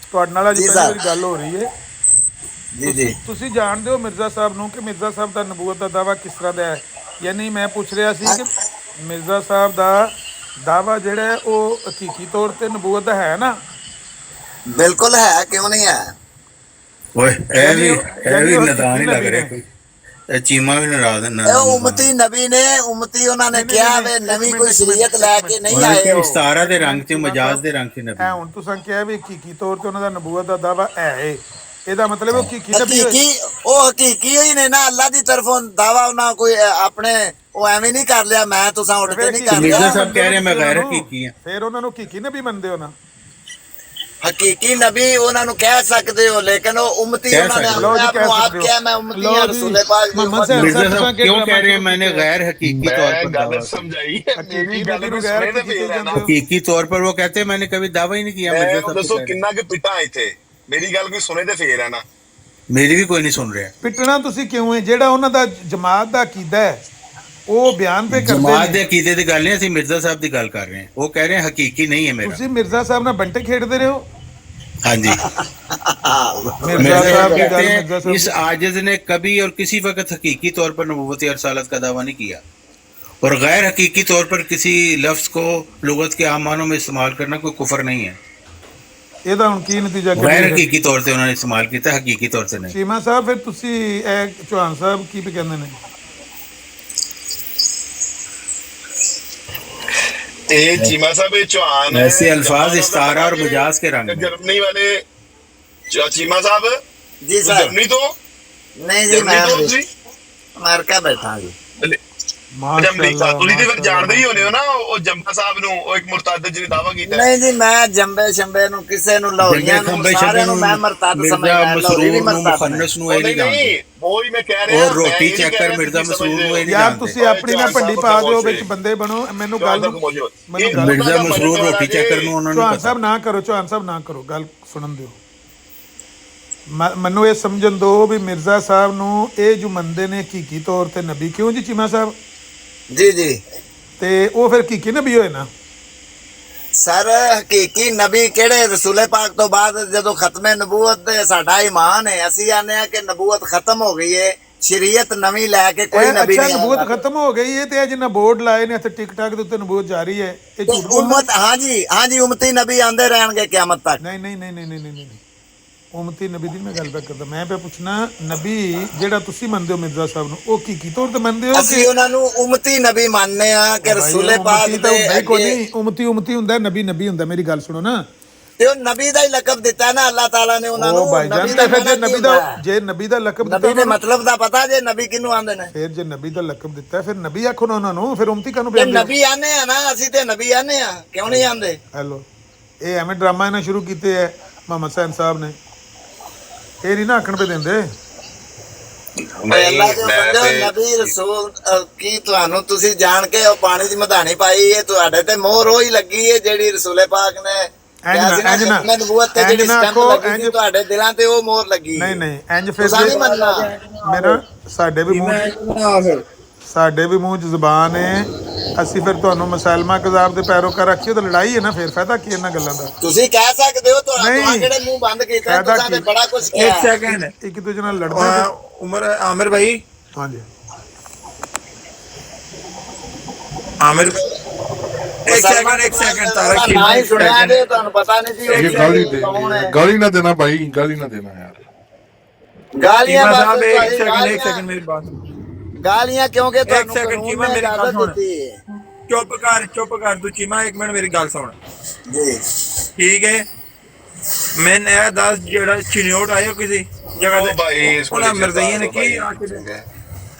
ਤੁਹਾਡੇ ਨਾਲ ਅੱਜ ਪਹਿਲੀ ਵਾਰੀ ਗੱਲ ਹੋ ਰਹੀ ਹੈ। ਜੀ ਤੁਸੀਂ ਜਾਣਦੇ ਹੋ ਮਿਰਜ਼ਾ ਸਾਹਿਬ ਨੂੰ ਕਿ ਮਿਰਜ਼ਾ ਸਾਹਿਬ ਦਾ ਨਬੂਵਤ ਦਾ ਦਾਵਾ ਕਿਸ ਤਰ੍ਹਾਂ ਦਾ ਹੈ? ਯਾਨੀ ਮੈਂ ਪੁੱਛ ਰਿਹਾ ਸੀ ਕਿ ਮਿਰਜ਼ਾ ਸਾਹਿਬ ਦਾ ਦਾਵਾ ਜਿਹੜਾ ਹੈ ਉਹ ਹਕੀਕੀ ਤੌਰ ਤੇ ਨਬੂਵਤ ਦਾ ਹੈ ਨਾ? ਬਿਲਕੁਲ ਹੈ, ਕਿਉਂ ਨਹੀਂ ਹੈ? ਓਏ ਇਹ ਵੀ ਨਦਾਨ ਹੀ ਲੱਗ ਰਿਹਾ ਕੋਈ, ਇਹ ਚੀਮਾ ਵੀ ਨਾਰਾਜ਼ ਇਹ ਨਾ ਉਮਤੀ ਨਬੀ ਨੇ, ਉਮਤੀ ਉਹਨਾਂ ਨੇ ਕਿਹਾ ਵੇ ਨਵੀਂ ਕੋਈ ਸ਼ਰੀਅਤ ਲੈ ਕੇ ਨਹੀਂ ਆਏ ਹੋ। ਇਸਤਾਰਾ ਦੇ ਰੰਗ ਤੇ ਮਜਾਜ਼ ਦੇ ਰੰਗ ਤੇ ਨਬੀ। ਐ ਹੁਣ ਤੁਸੀਂ ਕਿਹਾ ਵੀ ਹਕੀਕੀ ਤੌਰ ਤੇ ਉਹਨਾਂ ਦਾ ਨਬੂਵਤ ਦਾ ਦਾਵਾ ਹੈ, ਇਹਦਾ ਮਤਲਬ ਉਹ ਹਕੀਕੀ ਨਬੀ ਹੋਏ। ਉਹ ਹਕੀਕੀ ਹੀ ਨੇ ਨਾ, ਅੱਲਾ ਦੀ ਤਰਫੋਂ ਦਾਵਾ ਉਹਨਾਂ ਕੋਈ ਆਪਣੇ ਉਹ ਐਵੇਂ ਨਹੀਂ ਕਰ ਲਿਆ, ਮੈਂ ਤੁਸਾਂ ਉੱਠ ਕੇ ਨਹੀਂ ਕਰ ਮਿਰਜ਼ਾ ਲਿਆ। ਸਾਹਿਬ ਕਹਿ ਰਹੇ ਮੈਂ ਗੈਰ ਹਕੀਕੀ ਹਾਂ, ਫਿਰ ਉਹਨਾਂ ਨੂੰ ਹਕੀਕੀ ਨਬੀ ਮੰਨਦੇ ਹੋ ਨਾ? ਹਕੀਕੀ ਨਬੀ ਉਹਨਾਂ ਨੂੰ ਕਹਿ ਸਕਦੇ ਹੋ, ਲੇਕਿਨ ਉਹ ਉਮਤੀ ਉਹਨਾਂ ਨੇ ਆਪਣੇ ਆਪ ਕਿਹਾ ਮੈਂ ਉਮਤੀ ਹਾਂ ਰਸੂਲੇ ਪਾਕ ਦੀ। ਮਿਰਜ਼ਾ ਸਾਹਿਬ ਕਿਉਂ ਕਹਿ ਰਹੇ ਮੈंने गैर हकीकी तौर पर ਗੱਲ ਸਮਝਾਈ ਮੇਰੀ ਗੱਲ ਨੂੰ ਸੁਣੇ ਤੇ ਫੇਰ ਹੈ ਨਾ। हकीकी तौर पर वो कहते हैं मैंने कभी दावा ही नहीं किया। मिर्जा साहब ਦੱਸੋ ਕਿੰਨਾ ਕਿ ਪਿਟਾ ਇੱਥੇ, ਮੇਰੀ ਗੱਲ ਕੋਈ ਸੁਣੇ ਤੇ ਫੇਰ ਹੈ ਨਾ। मेरी भी कोई नहीं सुन रहा। ਪਿੱਟਣਾ ਤੁਸੀਂ ਕਿਉਂ ਹੈ? ਜਿਹੜਾ ਉਹਨਾਂ ਦਾ ਜਮਾਤ ਦਾ ਅਕੀਦਾ ਹੈ ਉਹ ਬਿਆਨ ਪੇ ਕਰਦੇ ਜਮਾਤ ਦੇ ਅਕੀਦੇ ਦੀ ਗੱਲ ਨਹੀਂ, ਅਸੀਂ ਮਿਰਜ਼ਾ ਸਾਹਿਬ ਦੀ ਗੱਲ ਕਰ ਰਹੇ ਹਾਂ। ਉਹ ਕਹਿ ਰਹੇ हैं हकीकी नहीं है मेरा। ਤੁਸੀਂ ਮਿਰਜ਼ਾ ਸਾਹਿਬ ਨਾਲ ਬੰਟੇ ਖੇਡਦੇ ਰਹੇ ਹੋ? हाँ जी। मिर्जा साहब कहते हैं इस आजिज ने कभी और किसी वक्त हकीकी तौर पर नबूवत या रसालत का दावा नहीं किया, और गैर हकीकी तौर पर किसी लफ्ज को लुगत के आम मानों में इस्तेमाल करना कोई कुफर नहीं है। ਇਹਦਾ ਹੁਣ ਕੀ ਨਤੀਜਾ गैर हकीकी तौर से उन्होंने इस्तेमाल किया, हकीकी तौर से नहीं। ਚੀਮਾ ਸਾਹਿਬ ਫਿਰ ਤੁਸੀਂ ਇਹ ਚੌਹਾਨ ਸਾਹਿਬ ਕੀ ਵੀ ਕਹਿੰਦੇ ਨੇ? ਇਹ ਚੀਮਾ ਸਾਹਿਬ ਇਹ ਚੌਹਾਨ ऐसे अल्फाज इस्तारा और मजाज के रंग में। ਜਰਮਨੀ ਵਾਲੇ ਚੀਮਾ ਸਾਹਿਬ जी सर। ਜਰਮਨੀ ਤੋਂ? नहीं जी, मैं अमेरिका बैठा जी। ਅਮਰੀਕਾ ਤੁਸੀਂ ਤੇ ਫਿਰ ਜਾਣਦੇ ਹੀ ਹੋਣੇ ਹੋ ਨਾ ਉਹ ਜੰਬਾ ਸਾਹਿਬ ਨੂੰ, ਉਹ ਇੱਕ ਮੁਰਤਦ ਜਿਹਨੇ ਦਾਵਾ ਕੀਤਾ। ਨਹੀਂ ਜੀ, ਮੈਂ ਜੰਬੇ ਸ਼ੰਬੇ ਨੂੰ ਕਿਸੇ ਨੂੰ ਲਾਹੌਰੀਆਂ ਨੂੰ ਸਾਰਿਆਂ ਨੂੰ ਮੈਂ ਮਰਤਦ ਸਮਝਦਾ, ਲਾਹੌਰੀ ਵੀ ਮਰਤਦ ਨੂੰ ਇਹ ਨਹੀਂ ਜਾਣਦੇ। ਉਹੀ ਮੈਂ ਕਹਿ ਰਿਹਾ, और रोटी चेक कर मिर्जा मसरूर ਨੂੰ ਇਹ ਨਹੀਂ ਯਾਰ ਜਾਣਦੇ। ਤੁਸੀਂ ਆਪਣੀ ਨਾ ਭੰਡੀ ਪਾ ਦਿਓ ਵਿੱਚ ਬੰਦੇ ਬਣੋ। ਮੈਨੂੰ ਗੱਲ ਮਿਰਜ਼ਾ ਮਸਰੂਰ ਰੋਟੀ ਚੈੱਕ ਕਰਨ ਨੂੰ ਉਹਨਾਂ ਨੂੰ ਚੌਹਾਨ ਪਤਾ। ਸਾਹਿਬ ਨਾ ਕਰੋ, ਚੌਹਾਨ ਸਾਹਿਬ ਨਾ ਕਰੋ, ਗੱਲ ਸੁਣਨ ਦਿਓ। ਮੈਨੂੰ ਇਹ ਸਮਝਣ ਦਿਓ ਵੀ ਮਿਰਜ਼ਾ ਸਾਹਿਬ ਨੂੰ ਇਹ ਜੋ ਮੰਨਦੇ ਨੇ ਹਕੀਕੀ ਤੌਰ ਤੇ ਨਬੀ, ਕਿਉਂ ਜੀ ਚੀਮਾ ਸਾਹਿਬ? ਜੀ ਜੀ। ਤੇ ਉਹ ਫਿਰ ਹਕੀਕੀ ਨਬੀ ਹੋਏ ਨਾ? ਸਰ ਹਕੀਕੀ ਨਬੀ ਕਿਹੜੇ? ਰਸੂਲੇ ਪਾਕ ਤੋਂ ਬਾਅਦ ਜਦੋਂ ਖਤਮੇ ਨਬੂਵਤ ਤੇ ਸਾਡਾ ਈਮਾਨ ਹੈ, ਅਸੀਂ ਆਨੇ ਆ ਕਿ ਨਬੂਵਤ ਖਤਮ ਹੋ ਗਈ ਹੈ, ਸ਼ਰੀਅਤ ਨਵੀਂ ਲੈ ਕੇ ਕੋਈ ਨਬੀ ਨਹੀਂ। ਨਬੂਵਤ ਖਤਮ ਹੋ ਗਈ ਹੈ ਤੇ ਜਿੰਨਾ ਬੋਰਡ ਲਾਏ ਨੇ ਇੱਥੇ ਟਿਕਟਾਕ ਦੇ ਉੱਤੇ ਨਬੂਵਤ ਜਾਰੀ ਹੈ, ਇਹ ਝੂਠ ਬੋਲਦਾ? ਉਮਤ ਹਾਂਜੀ ਉਮਤੀ ਨਬੀ ਆਂਦੇ ਰਹਿਣਗੇ ਕਿਆਮਤ ਤੱਕ। ਨਹੀਂ ਨਹੀਂ ਨਹੀਂ ਨਹੀਂ ਨਹੀਂ ਨਹੀਂ, ਉਮਤੀ ਨਬੀ ਦੀ ਮੈਂ ਗੱਲ ਕਰਦਾ। ਮੈਂ ਪਿਆ ਪੁੱਛਣਾ ਨਬੀ ਜਿਹੜਾ ਤੁਸੀਂ ਮੰਨਦੇ ਹੋ ਮਿਰਜ਼ਾ ਸਾਹਿਬ ਨੂੰ, ਉਹ ਕੀ ਤੌਰ ਤੇ ਮੰਨਦੇ ਹੋ? ਅਸੀਂ ਉਹਨਾਂ ਨੂੰ ਉਮਤੀ ਨਬੀ ਮੰਨਦੇ ਆ ਕਿ ਰਸੂਲੇ ਪਾਕ ਦੇ ਕੋਈ ਨਹੀਂ, ਉਮਤੀ ਹੁੰਦਾ, ਨਬੀ ਹੁੰਦਾ। ਮੇਰੀ ਗੱਲ ਸੁਣੋ ਨਾ, ਤੇ ਉਹ ਨਬੀ ਦਾ ਹੀ ਲਕਬ ਦਿੱਤਾ ਨਾ ਅੱਲਾਹ ਤਾਲਾ ਨੇ ਉਹਨਾਂ ਨੂੰ। ਨਬੀ ਦਾ ਫਿਰ ਜੇ ਨਬੀ ਦਾ ਲਕਬ ਦਿੱਤਾ, ਨਬੀ ਦੇ ਮਤਲਬ ਦਾ ਪਤਾ ਜੇ ਨਬੀ ਕਿਹਨੂੰ ਆਂਦੇ ਨੇ? ਫਿਰ ਜੇ ਨਬੀ ਦਾ ਲਕਬ ਦਿੱਤਾ ਫਿਰ ਨਬੀ ਆਖੋ ਨਾ ਉਹਨਾਂ ਨੂੰ, ਫਿਰ ਉਮਤੀ ਕਾਹਨੂੰ ਬਿਆਨ? ਨਬੀ ਆਨੇ ਆ ਨਾ, ਅਸੀਂ ਤੇ ਨਬੀ ਆਨੇ ਆ, ਕਿਉਂ ਨਹੀਂ ਆਂਦੇ? ਹੈਲੋ, ਇਹ ਐਵੇਂ ਡਰਾਮਾ ਇਹਨਾਂ ਸ਼ੁਰੂ ਕੀਤੇ ਹੈ ਮੁਹੰਮਦ ਸੈਨ ਸਾਹਿਬ ਨੇ, ਇਹ ਨਹੀਂ ਨਾ ਆਖਣ ਪੇ ਦਿੰਦੇ। ਅੱਲਾਹ ਦੇ ਬੰਦੇ ਨਬੀ ਰਸੂਲ ਕੀ ਤੁਹਾਨੂੰ ਤੁਸੀਂ ਜਾਣ ਕੇ ਉਹ ਪਾਣੀ ਦੀ ਮਧਾਣੀ ਪਾਈ ਹੈ, ਤੁਹਾਡੇ ਤੇ ਮੋਹਰ ਉਹੀ ਲੱਗੀ ਹੈ ਜਿਹੜੀ ਰਸੂਲੇ ਪਾਕ ਨੇ ਨਬੂਵਤ ਤੇ ਜਿਹੜੀ ਸਟੈਂਪ ਲੱਗੀ ਸੀ, ਤੁਹਾਡੇ ਦਿਲਾਂ ਤੇ ਉਹ ਮੋਹਰ ਲੱਗੀ। ਨਹੀਂ ਇੰਜ ਫਿਰ ਮੇਰਾ ਸਾਡੇ ਵੀ ਮੂੰਹ 'ਚ ਜ਼ਬਾਨ ਹੈ, ਅਸੀਂ ਫਿਰ ਤੁਹਾਨੂੰ ਮੁਸਲਮਾਨ ਕਜ਼ਾਬ ਦੇ ਪੈਰੋਕਾਰ ਰੱਖੀਏ ਤਾਂ ਲੜਾਈ ਹੈ ਨਾ, ਫਿਰ ਫਾਇਦਾ ਕੀ ਇਹਨਾਂ ਗੱਲਾਂ ਦਾ? ਤੁਸੀਂ ਕਹਿ ਸਕਦੇ ਹੋ ਤੁਹਾਨੂੰ ਜਿਹੜੇ ਮੂੰਹ ਬੰਦ ਕੀਤਾ, ਤੁਸੀਂ ਤੇ ਬੜਾ ਕੁਝ ਕਿਹਾ। ਇੱਕ ਸੈਕਿੰਡ, ਇੱਕ ਦੂਜੇ ਨਾਲ ਲੜਦੇ ਉਮਰ ਆਮਿਰ ਭਾਈ। ਹਾਂਜੀ ਆਮਿਰ ਇੱਕ ਸੈਕਿੰਡ ਤਾਰਾ ਕੀ ਨਹੀਂ ਸੁਣਿਆ ਜੇ ਤੁਹਾਨੂੰ ਪਤਾ ਨਹੀਂ ਸੀ ਇਹ ਗਾਲੀ ਨਾ ਦੇਣਾ ਭਾਈ, ਗਾਲੀ ਨਾ ਦੇਣਾ ਯਾਰ। ਗਾਲੀਆਂ ਸਾਹਿਬ ਇੱਕ ਸੈਕਿੰਡ ਮੇਰੀ ਬਾਤ। ਗਾਲੀਆਂ ਕਿਉਂਕਿ ਇੱਕ ਸੈਕਿੰਡ ਚੀਮਾ ਮੇਰੀ ਗੱਲ ਸੁਣ। ਚੁੱਪ ਕਰ ਤੂੰ ਚੀਮਾ, ਇੱਕ ਮਿੰਟ ਮੇਰੀ ਗੱਲ ਸੁਣ ਜੀ। ਠੀਕ ਹੈ, ਮੈਨੇ ਇਹ ਦੱਸ ਜਿਹੜਾ ਚਿਨਿਓਟ ਆਇਆ ਕਿਸੇ ਜਗ੍ਹਾ ਤੇ ਭਾਈ ਉਹਨਾਂ ਮਿਰਜ਼ਾਈਆਂ ਨੇ ਕੀ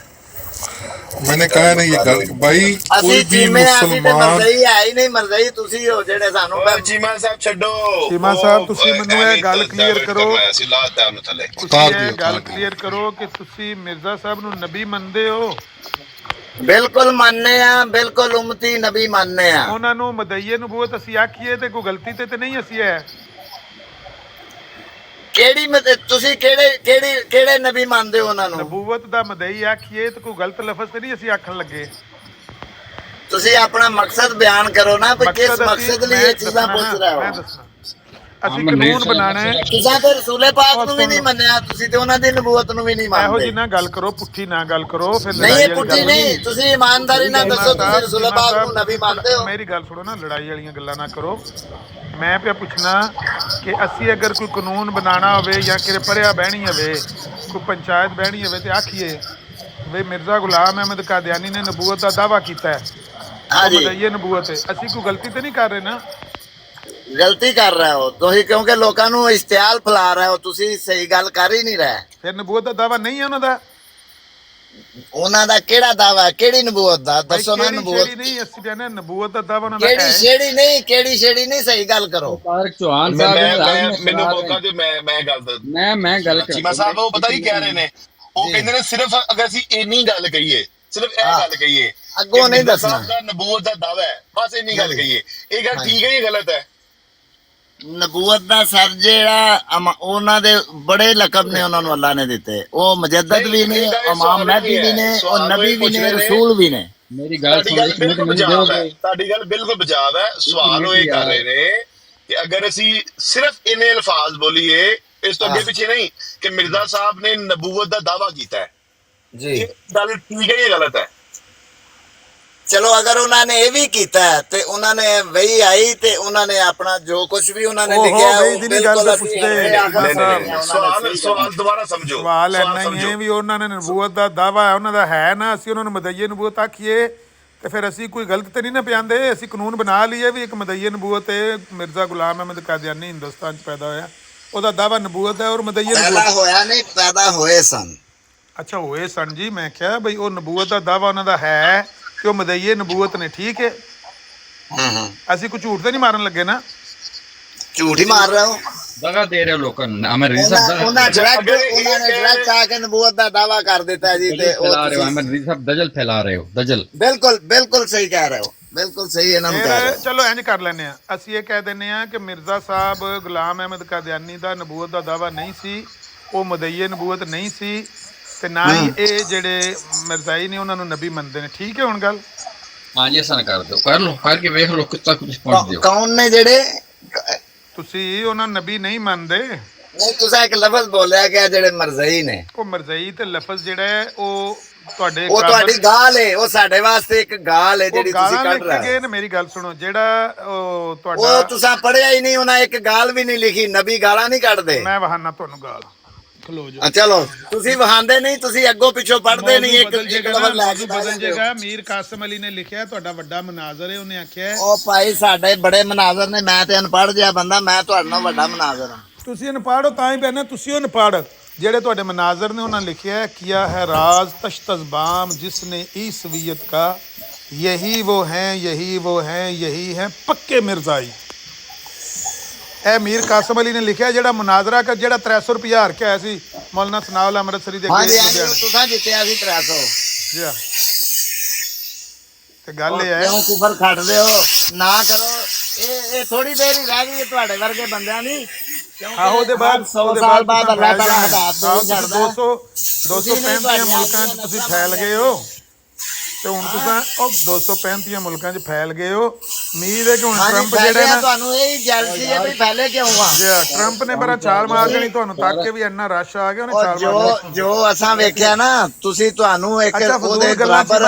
मैंने कहा ना ये गल भाई, कोई भी मुसलमान ਮਰਜ਼ਈ ਹੈ ਹੀ ਨਹੀਂ, ਮਰਜ਼ਈ ਤੁਸੀਂ ਹੋ ਜਿਹੜੇ ਸਾਨੂੰ। ਚੀਮਾ ਸਾਹਿਬ ਛੱਡੋ, ਚੀਮਾ ਸਾਹਿਬ ਤੁਸੀਂ ਮੈਨੂੰ ਇਹ ਗੱਲ ਕਲੀਅਰ ਕਰੋ, ਅਸੀਂ ਲਾਤਾ ਉਹਨੂੰ ਥੱਲੇ। ਇਹ ਗੱਲ ਕਲੀਅਰ ਕਰੋ ਕਿ ਤੁਸੀਂ ਮਿਰਜ਼ਾ ਸਾਹਿਬ ਨੂੰ ਨਬੀ ਮੰਨਦੇ ਹੋ? ਬਿਲਕੁਲ ਮੰਨਦੇ ਆ, ਬਿਲਕੁਲ ਉਮਤੀ ਨਬੀ ਮੰਨਦੇ ਆ। ਉਹਨਾਂ ਨੂੰ ਮਦਈਏ ਨਬੂਵਤ ਅਸੀਂ ਆਖੀਏ ਤੇ ਕੋਈ ਗਲਤੀ ਤੇ ਨਹੀਂ ਅਸੀਂ ਹੈ? ਕਿਹੜੀ ਤੁਸੀਂ ਕਿਹੜੇ ਨਬੀ ਮੰਨਦੇ ਹੋ ਉਹਨਾਂ ਨੂੰ? ਨਬੂਵਤ ਦਾ ਮਦਈ ਆਖੀਏ ਤੇ ਕੋਈ ਗਲਤ ਲਫ਼ਜ਼ ਤੇ ਨਹੀਂ ਅਸੀਂ ਆਖਣ ਲੱਗੇ। ਤੁਸੀਂ ਆਪਣਾ ਮਕਸਦ ਬਿਆਨ ਕਰੋ ਨਾ, ਕਿ ਕਿਸ ਮਕਸਦ ਲਈ ਇਹ ਚੀਜ਼ਾਂ ਪੁੱਛ ਰਹੇ ਹੋ। ਅਸੀਂ ਕਾਨੂੰਨ ਬਣਾਉਣਾ ਹੈ। ਤੁਸੀਂ ਤੇ ਰਸੂਲੇ ਪਾਕ ਨੂੰ ਵੀ ਨਹੀਂ ਮੰਨਿਆ, ਤੁਸੀਂ ਤੇ ਉਹਨਾਂ ਦੀ ਨਬੂਵਤ ਨੂੰ ਵੀ ਨਹੀਂ ਇਹੋ ਮੰਨਦੇ। ਜੀ ਨਾ ਗੱਲ ਕਰੋ, ਪੁੱਠੀ ਨਾ ਗੱਲ ਕਰੋ, ਫਿਰ ਨਹੀਂ ਲੜਾਈ ਇਹ ਵਾਲੀ ਪੁੱਠੀ ਗੱਲ ਨਹੀਂ, ਤੁਸੀਂ ਇਮਾਨਦਾਰੀ ਨਾਲ ਦੱਸੋ ਤੁਸੀਂ ਰਸੂਲੇ ਪਾਕ ਨੂੰ ਨਬੀ ਮੰਨਦੇ ਹੋ? ਮੇਰੀ ਗੱਲ ਸੁਣੋ ਨਾ, ਲੜਾਈ ਵਾਲੀਆਂ ਗੱਲਾਂ ਨਾ ਕਰੋ। ਮੈਂ ਪਿਆ ਪੁੱਛਣਾ ਕਿ ਅਸੀਂ ਅਗਰ ਕੋਈ ਕਾਨੂੰਨ ਬਣਾਉਣਾ ਹੋਵੇ ਜਾਂ ਕਿਤੇ ਪਰਿਆ ਬਹਿਣੀ ਹੋਵੇ, ਕੋਈ ਪੰਚਾਇਤ ਬਹਿਣੀ ਹੋਵੇ, ਤੇ ਆਖੀਏ ਵੀ ਮਿਰਜ਼ਾ ਗੁਲਾਮ ਅਹਿਮਦ ਕਾਦੀਆਨੀ ਨੇ ਨਬੂਵਤ ਦਾ ਦਾਅਵਾ ਕੀਤਾ ਹੈ, ਮਦਈਏ ਨਬੂਵਤ ਹੈ, ਅਸੀਂ ਕੋਈ ਗਲਤੀ ਤੇ ਨਹੀਂ ਕਰ ਰਹੇ ਨਾ? ਗਲਤੀ ਕਰ ਰਹੇ ਹੋ ਤੁਸੀਂ, ਕਿਉਂਕਿ ਲੋਕਾਂ ਨੂੰ ਇਸ਼ਤਿਹਾਲ ਫੈਲਾ ਰਹੇ ਹੋ, ਤੁਸੀਂ ਸਹੀ ਗੱਲ ਕਰ ਹੀ ਨਹੀਂ ਰਹੇ। ਫਿਰ ਨਬੂਵਤ ਦਾ ਦਾਅਵਾ ਨਹੀਂ ਹੈ ਉਹਨਾਂ ਦਾ? ਉਹਨਾਂ ਦਾ ਕਿਹੜਾ ਦਾਵਾ, ਕਿਹੜੀ ਨਬੂਵਤ ਦਾ ਦੱਸੋ ਨਾ? ਨਬੂਵਤ ਨਹੀਂ, ਅਸੀਂ ਕਹਿੰਦੇ ਨਬੂਵਤ ਦਾ ਦਾਅਵਾ ਉਹਨਾਂ ਦਾ ਕਿਹੜੀ ਛੇੜੀ ਨਹੀਂ, ਕਿਹੜੀ ਛੇੜੀ ਨਹੀਂ, ਸਹੀ ਗੱਲ ਕਰੋ। ਤਾਰਿਕ ਚੌਹਾਨ ਸਾਹਿਬ ਮੈਨੂੰ ਮੌਕਾ ਦਿਓ, ਮੈਂ ਗੱਲ ਦੱਸ। ਮੈਂ ਗੱਲ ਕਰ ਚੀਮਾ ਸਾਹਿਬ ਉਹ ਪਤਾ ਕੀ ਕਹਿ ਰਹੇ ਨੇ, ਉਹ ਕਹਿੰਦੇ ਨੇ ਸਿਰਫ ਅਗਰ ਅਸੀਂ ਇੰਨੀ ਗੱਲ ਕਹੀਏ, ਸਿਰਫ ਇਹ ਗੱਲ ਕਹੀਏ ਅੱਗੋਂ ਨਹੀਂ ਦੱਸਣਾ ਨਬੂਵਤ ਦਾ ਦਾਵਾ ਹੈ, ਬਸ ਇੰਨੀ ਗੱਲ ਕਹੀਏ, ਇਹ ਗੱਲ ਠੀਕ ਹੈ ਜਾਂ ਗਲਤ ਹੈ? ਨਬੂਵਤ ਦਾ ਸਰ ਜਿਹੜਾ ਉਹਨਾਂ ਦੇ ਬੜੇ ਲਕਬ ਨੇ, ਉਹਨਾਂ ਨੂੰ ਅੱਲਾ ਨੇ ਦਿੱਤੇ। ਉਹ ਮੁਜੱਦਦ ਵੀ ਨੇ, ਇਮਾਮ ਮਹਿਦੀ ਵੀ ਨੇ, ਉਹ ਨਬੀ ਵੀ ਨੇ, ਰਸੂਲ ਵੀ ਨੇ। ਮੇਰੀ ਗੱਲ ਬਿਲਕੁਲ ਤੁਹਾਡੀ ਗੱਲ ਬਿਲਕੁਲ ਬਜਾਵ ਹੈ। ਸਵਾਲ ਉਹ ਇਹ ਕਰ ਰਹੇ ਨੇ ਕਿ ਅਗਰ ਅਸੀਂ ਸਿਰਫ ਇੰਨੇ ਅਲਫਾਜ਼ ਬੋਲੀਏ, ਇਸ ਤੋਂ ਅੱਗੇ ਪਿੱਛੇ ਨਹੀਂ, ਕਿ ਮਿਰਜ਼ਾ ਸਾਹਿਬ ਨੇ ਨਬੂਵਤ ਦਾ ਦਾਵਾ ਕੀਤਾ ਹੈ ਜੀ, ਗੱਲ ਠੀਕ ਹੈ ਜਾਂ ਗਲਤ ਹੈ? ਚਲੋ ਅਗਰ ਉਹਨਾਂ ਨੇ ਇਹ ਵੀ ਕੀਤਾ ਤੇ ਉਹਨਾਂ ਨੇ ਵਹੀ ਆਈ ਤੇ ਉਹਨਾਂ ਨੇ ਆਪਣਾ ਜੋ ਕੁਝ ਵੀ ਉਹਨਾਂ ਨੇ ਲਿਖਿਆ ਉਹ ਬਿਲਕੁਲ ਸਵਾਲ ਦੁਬਾਰਾ ਸਮਝੋ। ਸਵਾਲ ਇੰਨਾ ਹੀ ਹੈ ਵੀ ਉਹਨਾਂ ਨੇ ਨਬੂਵਤ ਦਾ ਦਾਵਾ ਹੈ, ਉਹਨਾਂ ਦਾ ਹੈ ਨਾ, ਅਸੀਂ ਉਹਨਾਂ ਨੂੰ ਮਦਈਏ ਨਬੂਵਤ ਆਖੀਏ ਤੇ ਫਿਰ ਅਸੀਂ ਕੋਈ ਗਲਤ ਤੇ ਨਹੀਂ ਨਾ ਪਿਆਂਦੇ। ਅਸੀਂ ਕਾਨੂੰਨ ਬਣਾ ਲਈਏ ਵੀ ਇੱਕ ਮਦਈਏ ਨਬੂਵਤ ਹੈ, ਮਿਰਜ਼ਾ ਗੁਲਾਮ ਅਹਿਮਦ ਕਾਦੀਆਨੀ ਹਿੰਦੁਸਤਾਨ 'ਚ ਪੈਦਾ ਹੋਇਆ, ਉਹਦਾ ਦਾਵਾ ਨਬੂਵਤ ਹੈ ਔਰ ਮਦਈਏ ਪੈਦਾ ਹੋਇਆ ਨਹੀਂ, ਪੈਦਾ ਹੋਏ ਸਨ। ਅੱਛਾ ਹੋਏ ਸਨ ਜੀ, ਮੈਂ ਕਿਹਾ ਬਈ ਉਹ ਨਬੂਵਤ ਦਾ ਦਾਵਾ ਉਹਨਾਂ ਦਾ ਹੈ ਕਿ ਉਹ ਮਦਈਏ ਨਬੂਵਤ ਨੇ, ਠੀਕ ਹੈ। ਅਸੀਂ ਕੋਈ ਝੂਠ ਤੇ ਨਹੀਂ ਮਾਰਨ ਲੱਗੇ ਨਾ? ਝੂਠ ਹੀ ਮਾਰ ਰਹੇ ਹੋ, ਦਗਾ ਦੇ ਰਹੇ ਹੋ ਲੋਕਾਂ ਨੂੰ। ਅਮਰ ਉਹਨਾਂ ਨੇ ਡਾਇਰੈਕਟ ਆ ਕੇ ਨਬੂਵਤ ਦਾ ਦਾਵਾ ਕਰ ਦਿੱਤਾ ਜੀ, ਤੇ ਦਜਲ ਫੈਲਾ ਰਹੇ ਹੋ, ਦਜਲ। ਬਿਲਕੁਲ ਬਿਲਕੁਲ ਸਹੀ ਕਹਿ ਰਹੇ ਹੋ, ਬਿਲਕੁਲ ਸਹੀ ਇਹਨਾਂ ਨੂੰ ਕਹਿ ਰਹੇ ਹੋ। ਚਲੋ ਇੰਜ ਕਰ ਲੈਂਦੇ ਆ, ਅਸੀਂ ਇਹ ਕਹਿ ਦਿੰਦੇ ਆ ਕਿ ਮਿਰਜ਼ਾ ਸਾਹਿਬ ਗੁਲਾਮ ਅਹਿਮਦ ਕਾਦੀਆਨੀ ਦਾ ਨਬੂਵਤ ਦਾ ਦਾਵਾ ਨਹੀਂ ਸੀ, ਉਹ ਮਦਈਏ ਨਬੂਵਤ ਨਹੀਂ ਸੀ, ਤੇ ਨਾ ਹੀ ਇਹ ਜਿਹੜੇ ਮਿਰਜ਼ਾਈ ਨੇ ਉਹਨਾਂ ਨੂੰ ਨਬੀ ਮੰਨਦੇ ਨੇ, ਠੀਕ ਹੈ ਹੁਣ ਗੱਲ? ਹਾਂਜੀ ਅਸਾਂ ਕਰ ਦਿਓ, ਕਰ ਲਓ, ਕਰਕੇ ਵੇਖ ਲਓ ਕਿੱਥੇ ਕੁਝ ਪਹੁੰਚਦੇ ਹੋ। ਕੌਣ ਨੇ ਜਿਹੜੇ? ਤੁਸੀਂ ਉਹਨਾਂ ਨੂੰ ਨਬੀ ਨਹੀਂ ਮੰਨਦੇ? ਨਹੀਂ, ਤੁਸੀਂ ਇੱਕ ਲਫ਼ਜ਼ ਬੋਲਿਆ ਕਿ ਜਿਹੜੇ ਮਰਜ਼ਈ ਨੇ, ਉਹ ਮਰਜ਼ਈ ਤੇ ਲਫ਼ਜ਼ ਜਿਹੜਾ ਹੈ ਉਹ ਤੁਹਾਡੇ, ਉਹ ਤੁਹਾਡੀ ਗਾਲ ਹੈ, ਉਹ ਸਾਡੇ ਵਾਸਤੇ ਇੱਕ ਗਾਲ ਹੈ ਜਿਹੜੀ ਤੁਸੀਂ ਕੱਢ ਰਹੇ ਹੋ। ਮੇਰੀ ਗੱਲ ਸੁਣੋ, ਜਿਹੜਾ ਉਹ ਤੁਹਾਡਾ, ਉਹ ਤੁਸੀਂ ਪੜ੍ਹਿਆ ਹੀ ਨਹੀਂ, ਉਹਨਾਂ ਇੱਕ ਗਾਲ ਵੀ ਨਹੀਂ ਲਿਖੀ। ਨਬੀ ਗਾਲਾਂ ਨਹੀਂ ਕੱਢਦੇ। ਮੈਂ ਵਹਾਨਾ ਤੁਹਾਨੂੰ ਗਾਲ, ਖਲੋ ਜਾਓ। ਚਲੋ ਤੁਸੀਂ ਵਹਾਂਦੇ ਨਹੀਂ, ਤੁਸੀਂ ਅੱਗੋਂ ਪਿੱਛੋਂ ਪੜ੍ਹਦੇ ਨਹੀਂ, ਇੱਕ ਲਫ਼ਜ਼ ਲੈ ਕੇ ਬਦਲ ਜਾਏਗਾ। ਮੀਰ ਕਾਸਮ ਅਲੀ ਨੇ ਲਿਖਿਆ, ਤੁਹਾਡਾ ਵੱਡਾ ਮਨਾਜ਼ਰ ਹੈ, ਉਹਨੇ ਆਖਿਆ ਉਹ ਭਾਈ ਸਾਡੇ ਬੜੇ ਮਨਾਜ਼ਰ ਨੇ, ਮੈਂ ਤੇ ਅਨਪੜ੍ਹ ਜਿਹਾ ਬੰਦਾ, ਮੈਂ ਤੁਹਾਡੇ ਨਾਲ ਵੱਡਾ ਮਨਾਜ਼ਰ ਹਾਂ। ਤੁਸੀਂ ਅਨਪੜ੍ਹ ਹੋ ਤਾਂ ਹੀ ਪੈਣਾ, ਤੁਸੀਂ ਅਨਪੜ੍ਹ। ਜਿਹੜੇ ਤੁਹਾਡੇ ਮਨਾਜ਼ਰ ਨੇ ਉਹਨਾਂ ਲਿਖਿਆ, ਕਿਆ ਹੈ ਰਾਜ਼ ਤਸ਼ਤਜ਼ਬਾਮ ਜਿਸਨੇ ਈਸਵੀਅਤ का, यही वो हैं यही वो हैं यही हैं पक्के मिर्ज़ाई। ਇਹ ਮੀਰ ਕਾਸਮ ਅਲੀ ਨੇ ਲਿਖਿਆ, ਜਿਹੜਾ ਮੁਨਾਜ਼ਰਾ ਕਰ, ਜਿਹੜਾ 300 ਰੁਪਇਆ ਹਾਰ ਕੇ ਆਇਆ ਸੀ ਮੌਲਾਨਾ ਸਨਾਉਲ ਅੰਮ੍ਰਿਤਸਰੀ ਦੇ ਹਾਂਜੀ ਤੁਸੀਂ ਜਿੱਤਿਆ ਸੀ 300 ਜੀ। ਤੇ ਗੱਲ ਇਹ ਹੈ, ਕਿਉਂ ਕੁਫਰ ਖੱਟਦੇ ਹੋ? ਨਾ ਕਰੋ, ਇਹ ਥੋੜੀ ਦੇਰ ਹੀ ਰਹਿ ਗਈ ਤੁਹਾਡੇ ਵਰਗੇ ਬੰਦਿਆਂ ਦੀ। ਆਹੋ ਉਹਦੇ ਬਾਅਦ 100 ਸਾਲ ਬਾਅਦ ਅੱਲਾਹ ਤਾਲਾ ਹਦਾਇਤ ਨਹੀਂ ਛੱਡਦਾ। 235 ਮੁਲਕਾਂ 'ਚ ਤੁਸੀਂ ਫੈਲ ਗਏ ਹੋ, ਤੇ ਹੁਣ ਤੁਸੀਂ ਉਹ 235 ਮੁਲਕਾਂ 'ਚ ਫੈਲ ਗਏ ਹੋ। ਉਮੀਦ ਹੈ ਕਿ ਹੁਣ ਟਰੰਪ ਜਿਹੜਾ ਨਾ, ਤੁਹਾਨੂੰ ਇਹ ਜੈਲਸੀ ਹੈ ਵੀ ਫੈਲੇ ਕਿਉਂ ਆ? ਟਰੰਪ ਨੇ ਬੜਾ ਛਾਲ ਮਾਰ ਦੇਣੀ ਤੁਹਾਨੂੰ, ਤੱਕ ਕੇ ਵੀ ਇੰਨਾ ਰਸ਼ ਆ ਗਿਆ, ਉਹਨੇ ਛਾਲ ਮਾਰ ਜੋ ਅਸਾਂ ਵੇਖਿਆ ਨਾ, ਤੁਸੀਂ ਤੁਹਾਨੂੰ ਇੱਕ ਉਹਦੇ ਬਰਾਬਰ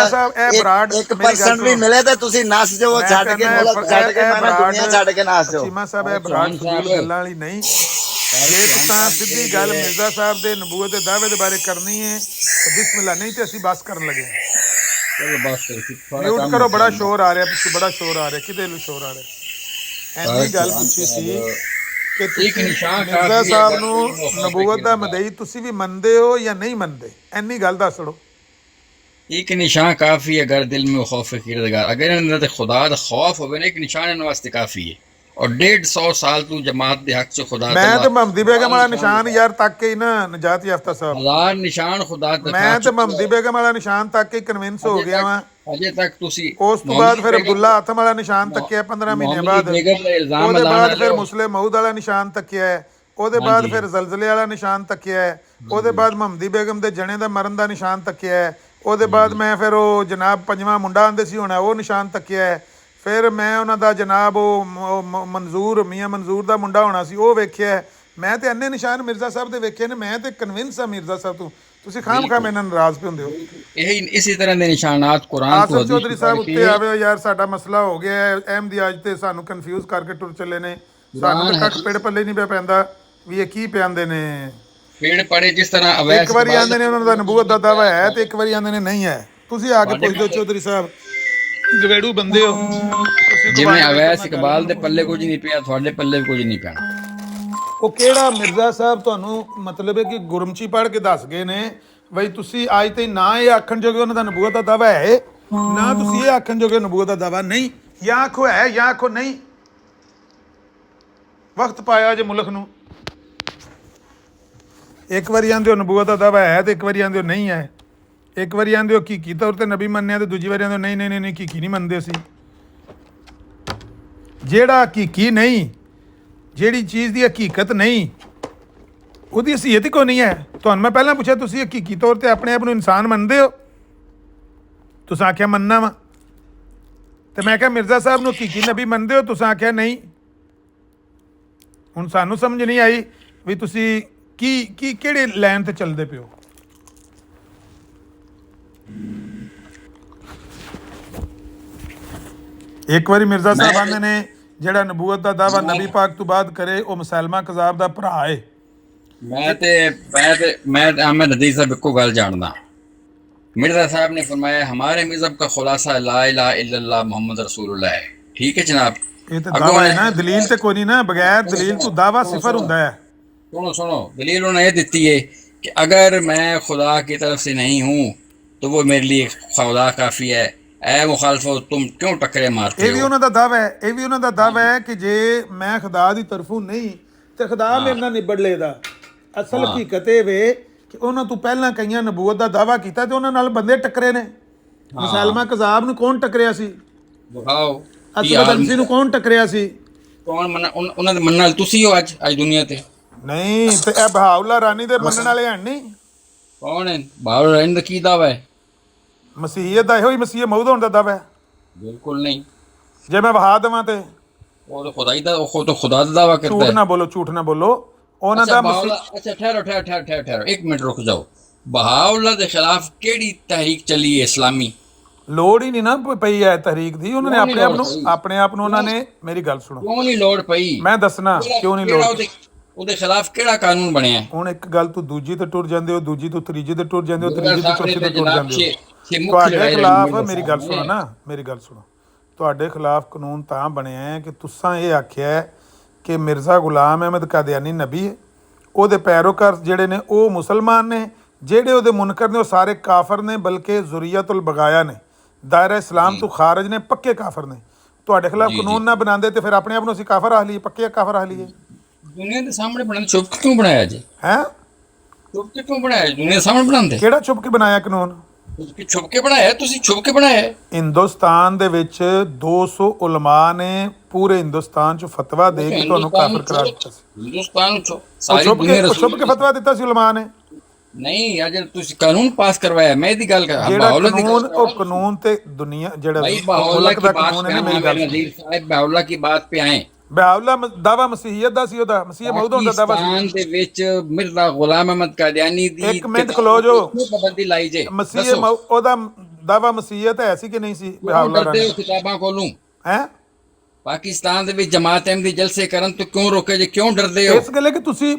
1% ਵੀ ਮਿਲੇ ਤੇ ਤੁਸੀਂ ਨੱਸ ਜਾਓ, ਛੱਡ ਕੇ ਮੁਲਕ ਛੱਡ ਕੇ, ਮੈਂ ਦੁਨੀਆ ਛੱਡ ਕੇ ਨੱਸ ਜਾਓ। ਚੀਮਾ ਸਾਹਿਬ ਇਹ ਬਰਾੜ ਗੱਲਾਂ ਵਾਲੀ ਨਹੀਂ। ਜੇ ਤੁਸੀਂ ਸਿੱਧੀ ਗੱਲ ਮਿਰਜ਼ਾ ਸਾਹਿਬ ਦੇ ਨਬੂਵਤ ਦੇ ਦਾਅਵੇ ਦੇ ਬਾਰੇ ਕਰਨੀ ਹੈ ਤਾਂ ਬਿਸਮਿਲ੍ਲਾ, ਨਹੀਂ ਤੇ ਅਸੀਂ ਬਸ ਕਰਨ ਲੱਗੇ। ਚਲੋ ਬਸ ਮਿਊਟ ਕਰੋ, ਬੜਾ ਸ਼ੋਰ ਆ ਰਿਹਾ ਪਿੱਛੇ, ਬੜਾ ਸ਼ੋਰ ਆ ਰਿਹਾ, ਕਿਤੇ ਨੂੰ ਸ਼ੋਰ ਆ ਰਿਹਾ। ਐਨੀ ਗੱਲ ਪੁੱਛੀ ਸੀ ਕਿ ਤੁਸੀਂ ਮਿਰਜ਼ਾ ਸਾਹਿਬ ਨੂੰ ਨਬੂਵਤ ਦਾ ਮਦਈ ਤੁਸੀਂ ਵੀ ਮੰਨਦੇ ਹੋ ਜਾਂ ਨਹੀਂ ਮੰਨਦੇ, ਐਨੀ ਗੱਲ ਦੱਸ ਦਿਓ। ایک نشان کافی ہے اگر دل میں خوف کردگار، اگر اندر خدا دا خوف ہوئے نا، ایک نشان ان واسطے کافی ہے۔ اور 150 سال تو جماعت دے حق سے خدا میں تو محمدی بیگم والا نشان یار تک کے ہی نا نجات یافتہ صاحب، ہزار نشان خدا میں تو محمدی بیگم والا نشان تک کے کنونس ہو گیا ہاں۔ اجے تک تسی اس تو بعد پھر عبداللہ آتم والا نشان تک کیا 15 مہینے بعد، او دے بعد پھر مسلم مہود والا نشان تک کیا ہے، او دے بعد پھر زلزلے والا نشان تک کیا ہے، او دے بعد محمدی بیگم دے جنے دا مرن دا نشان تک کیا ہے، او دے بعد میں پھر وہ جناب 5واں منڈا آندے سی ہونا وہ نشان تکیا ہے، ਫਿਰ ਮੈਂ ਉਹਨਾਂ ਦਾ ਜਨਾਬ ਮਨਜ਼ੂਰ ਮੀਆਂ ਮਨਜ਼ੂਰ ਦਾ ਮੁੰਡਾ ਹੋਣਾ ਸੀ, ਉਹ ਵੇਖਿਆ। ਮੈਂ ਤੇ ਅੰਨੇ ਨਿਸ਼ਾਨ ਮਿਰਜ਼ਾ ਸਾਹਿਬ ਦੇ ਵੇਖੇ ਨੇ, ਮੈਂ ਤੇ ਕਨਵਿੰਸ ਆ ਮਿਰਜ਼ਾ ਸਾਹਿਬ ਤੋਂ। ਤੁਸੀਂ ਖਾਮ ਮੇਰੇ ਨਾਲ ਨਾਰਾਜ਼ ਪਏ ਹੁੰਦੇ ਹੋ। ਇਹੀ ਇਸੇ ਤਰ੍ਹਾਂ ਦੇ ਨਿਸ਼ਾਨਾਤ ਕੁਰਾਨ ਤੋਂ ਆਸਫ ਚੌਧਰੀ ਸਾਹਿਬ ਉੱਤੇ ਆਵੇ ਯਾਰ, ਸਾਡਾ ਮਸਲਾ ਹੋ ਗਿਆ ਹੈ। ਅਹਿਮਦੀ ਅੱਜ ਤੇ ਸਾਨੂੰ ਕਨਫਿਊਜ਼ ਕਰਕੇ ਟੁਰ ਚੱਲੇ ਨੇ, ਸਾਨੂੰ ਤਾਂ ਕੱਖ ਪੇੜ ਪੱਲੇ ਨਹੀਂ ਪਿਆ ਪੈਂਦਾ ਵੀ ਇਹ ਕੀ ਪਿਆਂਦੇ ਨੇ। ਪੇੜ ਪੜੇ ਜਿਸ ਤਰ੍ਹਾਂ ਅਵੈਸ ਇੱਕ ਵਾਰੀ ਆਂਦੇ ਨੇ ਉਹਨਾਂ ਦਾ ਨਬੂਵਤ ਦਾ ਦਾਵਾ ਹੈ ਤੇ ਇੱਕ ਵਾਰੀ ਆਂਦੇ ਨੇ ਨਹੀਂ ਹੈ। ਤੁਸੀਂ ਆ ਕੇ ਪੁੱਛ ਦਿਓ ਚੌਧਰੀ ਸਾਹਿਬ, ਗਵੇੜੂ ਬੰਦੇ ਹੋ। ਜਿਵੇਂ ਅਵੈਸ ਇਕਬਾਲ ਦੇ ਪੱਲੇ ਕੁਝ ਨਹੀਂ ਪਿਆ, ਤੁਹਾਡੇ ਪੱਲੇ ਵੀ ਕੁਝ ਨਹੀਂ ਪੈਣਾ। ਉਹ ਕਿਹੜਾ ਮਿਰਜ਼ਾ ਸਾਹਿਬ ਤੁਹਾਨੂੰ ਮਤਲਬ ਹੈ ਕਿ ਗੁਰਮਚੀ ਪੜ੍ਹ ਕੇ ਦੱਸ ਗਏ ਨੇ ਬਈ ਤੁਸੀਂ ਅੱਜ ਤੇ ਨਾ ਇਹ ਆਖਣ ਜੋਗੇ ਉਹਨਾਂ ਦਾ ਨਬੂਵਤ ਦਾ ਦਾਵਾ ਹੈ, ਨਾ ਤੁਸੀਂ ਇਹ ਆਖਣ ਜੋਗੇ ਨਬੂਵਤ ਦਾ ਦਾਵਾ ਨਹੀਂ। ਜਾਂ ਆਖੋ ਹੈ ਜਾਂ ਆਖੋ ਨਹੀਂ। ਵਕਤ ਪਾਇਆ ਜੇ ਮੁਲਕ ਨੂੰ। ਇੱਕ ਵਾਰੀ ਆਂਦੇ ਹੋ ਨਬੂਵਤ ਦਾ ਦਾਵਾ ਹੈ ਤੇ ਇੱਕ ਵਾਰੀ ਆਂਦੇ ਹੋ ਨਹੀਂ ਹੈ। ਇੱਕ ਵਾਰੀ ਆਂਦੇ ਹੋ ਹਕੀਕੀ ਤੌਰ ਤੇ ਨਬੀ ਮੰਨਿਆ ਤੇ ਦੂਜੀ ਵਾਰੀ ਆਂਦੇ ਹੋ ਨਹੀਂ ਨਹੀਂ ਨਹੀਂ ਹਕੀਕੀ ਨਹੀਂ ਮੰਨਦੇ ਅਸੀਂ। ਜਿਹੜਾ ਹਕੀਕੀ ਨਹੀਂ, ਜਿਹੜੀ ਚੀਜ਼ ਦੀ ਹਕੀਕਤ ਨਹੀਂ, ਉਹਦੀ ਅਸੀਅਤ ਹੀ ਕੋਈ ਨਹੀਂ ਹੈ। ਤੁਹਾਨੂੰ ਮੈਂ ਪਹਿਲਾਂ ਪੁੱਛਿਆ ਤੁਸੀਂ ਹਕੀਕੀ ਤੌਰ ਤੇ ਆਪਣੇ ਆਪ ਨੂੰ ਇਨਸਾਨ ਮੰਨਦੇ ਹੋ? ਤੁਸੀਂ ਆਖਿਆ ਮੰਨਣਾ ਵਾ। ਤੇ ਮੈਂ ਕਿਹਾ ਮਿਰਜ਼ਾ ਸਾਹਿਬ ਨੂੰ ਹਕੀਕੀ ਨਬੀ ਮੰਨਦੇ ਹੋ? ਤੁਸੀਂ ਆਖਿਆ ਨਹੀਂ। ਹੁਣ ਸਾਨੂੰ ਸਮਝ ਨਹੀਂ ਆਈ ਵੀ ਤੁਸੀਂ ਕੀ ਕਿਹੜੇ ਲਾਈਨ ਤੇ ਚੱਲਦੇ ਪਿਓ। ਇੱਕ ਵਾਰੀ ਮਿਰਜ਼ਾ ਸਾਹਿਬ ਆਂਦੇ ਨੇ ਜਿਹੜਾ ਨਬੂਵਤ ਦਾ ਦਾਵਾ ਨਬੀ ਪਾਕ ਤੋਂ ਬਾਅਦ ਕਰੇ ਉਹ ਮੁਸਲਮਾ ਕਜ਼ਾਬ ਦਾ ਭਰਾ ਹੈ। मैं अहमद नदीर साहब को गल जानदा। मिर्ज़ा साहब ने फरमाया हमारे मज़हब का खुलासा ला इलाहा इल्लल्लाह मोहम्मद रसूलुल्लाह है। ठीक है जनाब, ये तो दावा है ना, दलील ते कोई नहीं ना, बगैर दलील तो दावा सिफर हुंदा है। सुनो दलील उन्होंने ये दी है कि अगर मैं खुदा की तरफ से नहीं हूँ तो वो मेरे लिए खुदा काफ़ी है। ऐ मुखालफो तुम क्यों टकरे मारते हो? ये भी उन्हों दा दावा है, ये भी उन्हों दा दावा है कि जे मैं खुदा दी तरफों नहीं ते खुदा मेरे नाल निबड़ लेदा। ਅਸਲ ਹਕੀਕਤ ਇਹ ਵੇ ਕਿ ਉਹਨਾਂ ਤੋਂ ਪਹਿਲਾਂ ਕਈਆਂ ਨਬੂਵਤ ਦਾ ਦਾਵਾ ਕੀਤਾ ਤੇ ਉਹਨਾਂ ਨਾਲ ਬੰਦੇ ਟੱਕਰੇ ਨੇ। ਮੁਸਲਮਾ ਕਜ਼ਾਬ ਨੂੰ ਕੌਣ ਟੱਕਰਿਆ ਸੀ? ਵਿਖਾਓ। ਅਸਦ ਅੰਸੀ ਨੂੰ ਕੌਣ ਟੱਕਰਿਆ ਸੀ? ਕੌਣ ਉਹਨਾਂ ਦੇ ਮੰਨਣ ਵਾਲੇ ਤੁਸੀਂ ਹੋ ਅੱਜ ਦੁਨੀਆ ਤੇ? ਨਹੀਂ ਤੇ ਇਹ ਬਹਾਉਲਾ ਰਾਨੀ ਦੇ ਮੰਨਣ ਵਾਲੇ ਹਨ ਨਹੀਂ। ਕੌਣ ਹੈ ਬਹਾਉਲਾ ਰਾਨੀ ਦਾ? ਕੀ ਦਾਵਾ ਹੈ? ਮਸੀਹੀਅਤ ਦਾ ਇਹੋ ਹੀ ਮਸੀਹ ਮਊਦ ਹੋਣ ਦਾ ਦਾਵਾ ਹੈ। ਬਿਲਕੁਲ ਨਹੀਂ। ਜੇ ਮੈਂ ਵਹਾ ਦੇਵਾਂ ਤੇ ਉਹ ਤਾਂ ਖੁਦਾ ਹੀ ਦਾ, ਉਹ ਤਾਂ ਖੁਦਾ ਦਾ ਦਾਵਾ ਕਰਦਾ ਹੈ। ਝੂਠ ਨਾ ਬੋਲੋ, ਝੂਠ ਨਾ ਬੋਲੋ। ਉਹਨਾਂ ਦਾ ਅੱਛਾ ਠਹਿਰੋ ਇੱਕ ਮਿੰਟ ਰੁਕ ਜਾਓ। ਬਹਾਉਲਾ ਦੇ ਖਿਲਾਫ ਕਿਹੜੀ ਤਹਿਰੀਕ ਚੱਲੀ ਹੈ ਇਸਲਾਮੀ? ਲੋੜ ਹੀ ਨਹੀਂ ਨਾ ਪਈ ਹੈ ਤਹਿਰੀਕ ਦੀ। ਉਹਨਾਂ ਨੇ ਆਪਣੇ ਆਪ ਨੂੰ ਉਹਨਾਂ ਨੇ, ਮੇਰੀ ਗੱਲ ਸੁਣੋ, ਕਿਉਂ ਨਹੀਂ ਲੋੜ ਪਈ? ਮੈਂ ਦੱਸਣਾ ਕਿਉਂ ਨਹੀਂ ਲੋੜ। ਉਹਦੇ ਖਿਲਾਫ ਕਿਹੜਾ ਕਾਨੂੰਨ ਬਣਿਆ? ਹੁਣ ਇੱਕ ਗੱਲ ਤੋਂ ਦੂਜੀ ਤੇ ਟੁਰ ਜਾਂਦੇ ਹੋ, ਦੂਜੀ ਤੋਂ ਤੀਜੀ ਤੇ ਟੁਰ ਜਾਂਦੇ ਹੋ, ਤੀਜੀ ਤੋਂ ਚੌਥੀ ਤੇ ਟੁਰ ਜਾਂਦੇ ਹੋ। ਤੁਹਾਡੇ ਖਿਲਾਫ, ਮੇਰੀ ਗੱਲ ਸੁਣੋ ਨਾ, ਮੇਰੀ ਗੱਲ ਸੁਣੋ, ਤੁਹਾਡੇ ਖਿਲਾਫ ਕਾਨੂੰਨ ਤਾਂ ਬਣਿਆ ਹੈ ਕਿ ਤੁਸੀਂ ਇਹ ਆਖਿਆ ਕਿ ਮਿਰਜ਼ਾ ਗੁਲਾਮ ਅਹਿਮਦ ਕਾਦੀਆਨੀ ਨਬੀ ਹੈ, ਉਹਦੇ ਪੈਰੋਕਾਰ ਜਿਹੜੇ ਨੇ ਉਹ ਮੁਸਲਮਾਨ ਨੇ, ਜਿਹੜੇ ਉਹਦੇ ਮੁਨਕਰ ਨੇ ਉਹ ਸਾਰੇ ਕਾਫਰ ਨੇ, ਬਲਕਿ ਜ਼ੁਰੀਅਤੁਲ ਬਗਾਇਆ ਨੇ, ਦਾਇਰਾ ਇਸਲਾਮ ਤੋਂ ਖਾਰਜ ਨੇ, ਪੱਕੇ ਕਾਫਰ ਨੇ। ਤੁਹਾਡੇ ਖਿਲਾਫ ਕਾਨੂੰਨ ਨਾ ਬਣਾਉਂਦੇ ਤੇ ਫਿਰ ਆਪਣੇ ਆਪ ਨੂੰ ਅਸੀਂ ਕਾਫਰ ਆ ਲਈਏ, ਪੱਕੇ ਕਾਫਰ ਆ ਲਈਏ। ਦੁਨੀਆ ਦੇ ਸਾਹਮਣੇ ਬਣਾਉਂਦੇ, ਛੁਪ ਕੇ ਕਿਉਂ ਬਣਾਇਆ ਜੀ? ਹੈ ਛੁਪ ਕੇ ਕਿਉਂ ਬਣਾਇਆ? ਦੁਨੀਆ ਦੇ ਸਾਹਮਣੇ ਬਣਾਉਂਦੇ। ਕਿਹੜਾ ਛੁਪ ਕੇ ਬਣਾਇਆ ਕਾਨੂੰਨ? ਛੁਪ ਕੇ ਬਣਾਇਆ ਤੁਸੀਂ, ਛੁਪ ਕੇ ਬਣਾਇਆ। ਹਿੰਦੁਸਤਾਨ ਦੇ ਵਿੱਚ 200 ਉਲਮਾ ਨੇ ਪੂਰੇ ਹਿੰਦੁਸਤਾਨ ਚ ਫਤਵਾ ਦੇ ਕੇ ਤੁਹਾਨੂੰ ਕਾਫਰ ਕਰਾਰ ਦਿੱਤਾ ਸੀ। ਹਿੰਦੁਸਤਾਨ ਚ ਸਾਰੀ ਦੁਨੀਆ ਛੁਪ ਕੇ ਫਤਵਾ ਦਿੱਤਾ ਸੀ ਉਲਮਾ ਨੇ। ਨਹੀਂ, ਅੱਜ ਤੁਸੀਂ ਕਾਨੂੰਨ ਪਾਸ ਕਰਵਾਇਆ। ਮੈਂ ਇਹਦੀ ਗੱਲ ਕਰ ਜਿਹੜਾ ਕਾਨੂੰਨ, ਉਹ ਕਾਨੂੰਨ ਤੇ ਦੁਨੀਆ ਜਿਹੜਾ ਮੁਲਕ ਦਾ ਕਾਨੂੰਨ ਹੈ। ਮੇਰੀ ਗੱਲ ਨਜ਼ੀਰ ਸਾਹਿਬ ਬਹਾਉਲਾ ਕੀ ਬਾਤ पे ਆਏ। ਬਹਾਉਲਾ ਦਾਵਾ ਮਸੀਹੀਅਤ ਦਾ ਸੀ, ਉਹਦਾ ਮਸੀਹ ਮਊਦ ਹੋਣ ਦਾ ਦਾਵਾ ਸੀ। ਪਾਕਿਸਤਾਨ ਦੇ ਵਿੱਚ ਮਿਰਜ਼ਾ ਗੁਲਾਮ ਅਹਿਮਦ ਕਾਦੀਆਨੀ ਦੀ ਇੱਕ ਮਿੰਟ ਖਲੋ ਜੋ, ਪਾਬੰਦੀ ਲਾਈ ਜੇ। ਮਸੀਹ ਉਹਦਾ ਦਾਵਾ ਮਸੀਹੀਅਤ ਹੈ ਸੀ ਕਿ ਨਹੀਂ ਸੀ? ਬਹਾਉਲਾ ਰਾਣੀ ਕਿਤਾਬਾਂ ਕੋਲੋਂ ਹੈ ਪਾਕਿਸਤਾਨ ਦੇ ਵਿੱਚ ਜਮਾਤ ਅਹਿਮਦੀ ਜਲਸੇ ਕਰਨ ਤੋਂ ਕਿਉਂ ਰੋਕੇ ਜੇ? ਕਿਉਂ ਡਰਦੇ ਹੋ? ਇਸ ਗੱਲ ਹੈ ਕਿ ਤੁਸੀਂ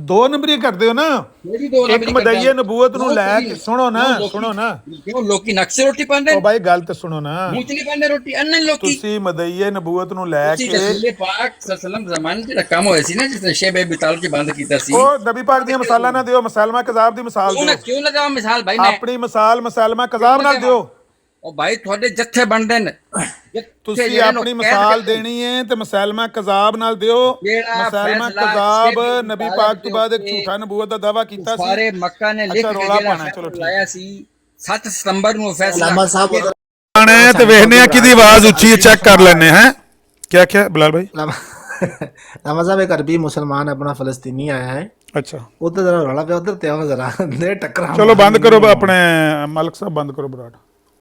ਦੋ ਨੰਬਰੀ ਕਰਦੇ ਹੋ ਨਾ। ਇੱਕ ਮਦਈਏ ਨਬੂਵਤ ਨੂੰ ਲੈ ਕੇ ਸੁਣੋ ਨਾ ਕਿਉਂ ਲੋਕੀ ਨਕਸ਼ੇ ਰੋਟੀ ਪਾਉਂਦੇ? ਉਹ ਬਾਈ ਗੱਲ ਤੇ ਸੁਣੋ ਨਾ। ਮੂੰਹ ਪਾਉਂਦੇ ਰੋਟੀ ਅੰਨੇ ਲੋਕੀ। ਤੁਸੀਂ ਮਦਈਏ ਨਬੂਵਤ ਨੂੰ ਲੈ ਕੇ ਰਸੂਲ ਪਾਕ ਸੱਲੱਲਾਹੁ ਅਲੈਹਿ ਜ਼ਮਾਨੇ ਜਿਹੜਾ ਕੰਮ ਹੋਇਆ ਸੀ ਨਾ, ਜਿਸ ਸ਼ੇਬ ਅਬੀ ਤਾਲਿਬ ਚ ਬੰਦ ਕੀਤਾ ਸੀ, ਉਹ ਨਬੀ ਪਾਕ ਦੀਆਂ ਮਿਸਾਲਾਂ ਨਾ ਦਿਓ, ਮੁਸਲਮਾ ਕਜ਼ਾਬ ਦੀ ਮਿਸਾਲ ਦਿਓ। ਕਿਉਂ ਨਾ ਦੇਵਾਂ ਮਿਸਾਲ ਭਾਈ? ਮੈਂ ਆਪਣੀ ਮਿਸਾਲ ਮੁਸਲਮਾ ਕਜ਼ਾਬ ਨਾਲ ਦਿਓ। ਉਹ ਭਾਈ ਤੁਹਾਡੇ ਜੱਥੇ ਬਣਦੇ ਨੇ, ਤੁਸੀਂ ਆਪਣੀ ਮਿਸਾਲ ਦੇਣੀ ਹੈ ਤੇ ਮੁਸਲਮਾ ਕਜ਼ਾਬ ਨਾਲ ਦਿਓ। ਮੁਸਲਮਾ ਕਜ਼ਾਬ ਨਬੀ ਪਾਕ ਤੋਂ ਬਾਅਦ ਇੱਕ ਝੂਠਾ ਨਬੂਵਤ ਦਾ ਦਾਵਾ ਕੀਤਾ ਸੀ। ਸਾਰੇ ਮੱਕਾ ਨੇ ਲਿਖ ਕੇ ਲਾਇਆ ਸੀ 7 ਸਤੰਬਰ ਨੂੰ ਫੈਸਲਾ ਆਣੇ ਤੇ ਵੇਖਨੇ ਆ ਕਿਹਦੀ ਆਵਾਜ਼ ਉੱਚੀ ਹੈ, ਚੈੱਕ ਕਰ ਲੈਣੇ ਹੈ। क्या क्या बिलाल भाई? लामा साहब एक अरबी मुसलमान अपना फलस्तीनी आया है। अच्छा, उधर जरा रौला पे उधर ते जरा टक्कर। चलो बंद करो अपने मालिक साहब, बंद करो बराड़।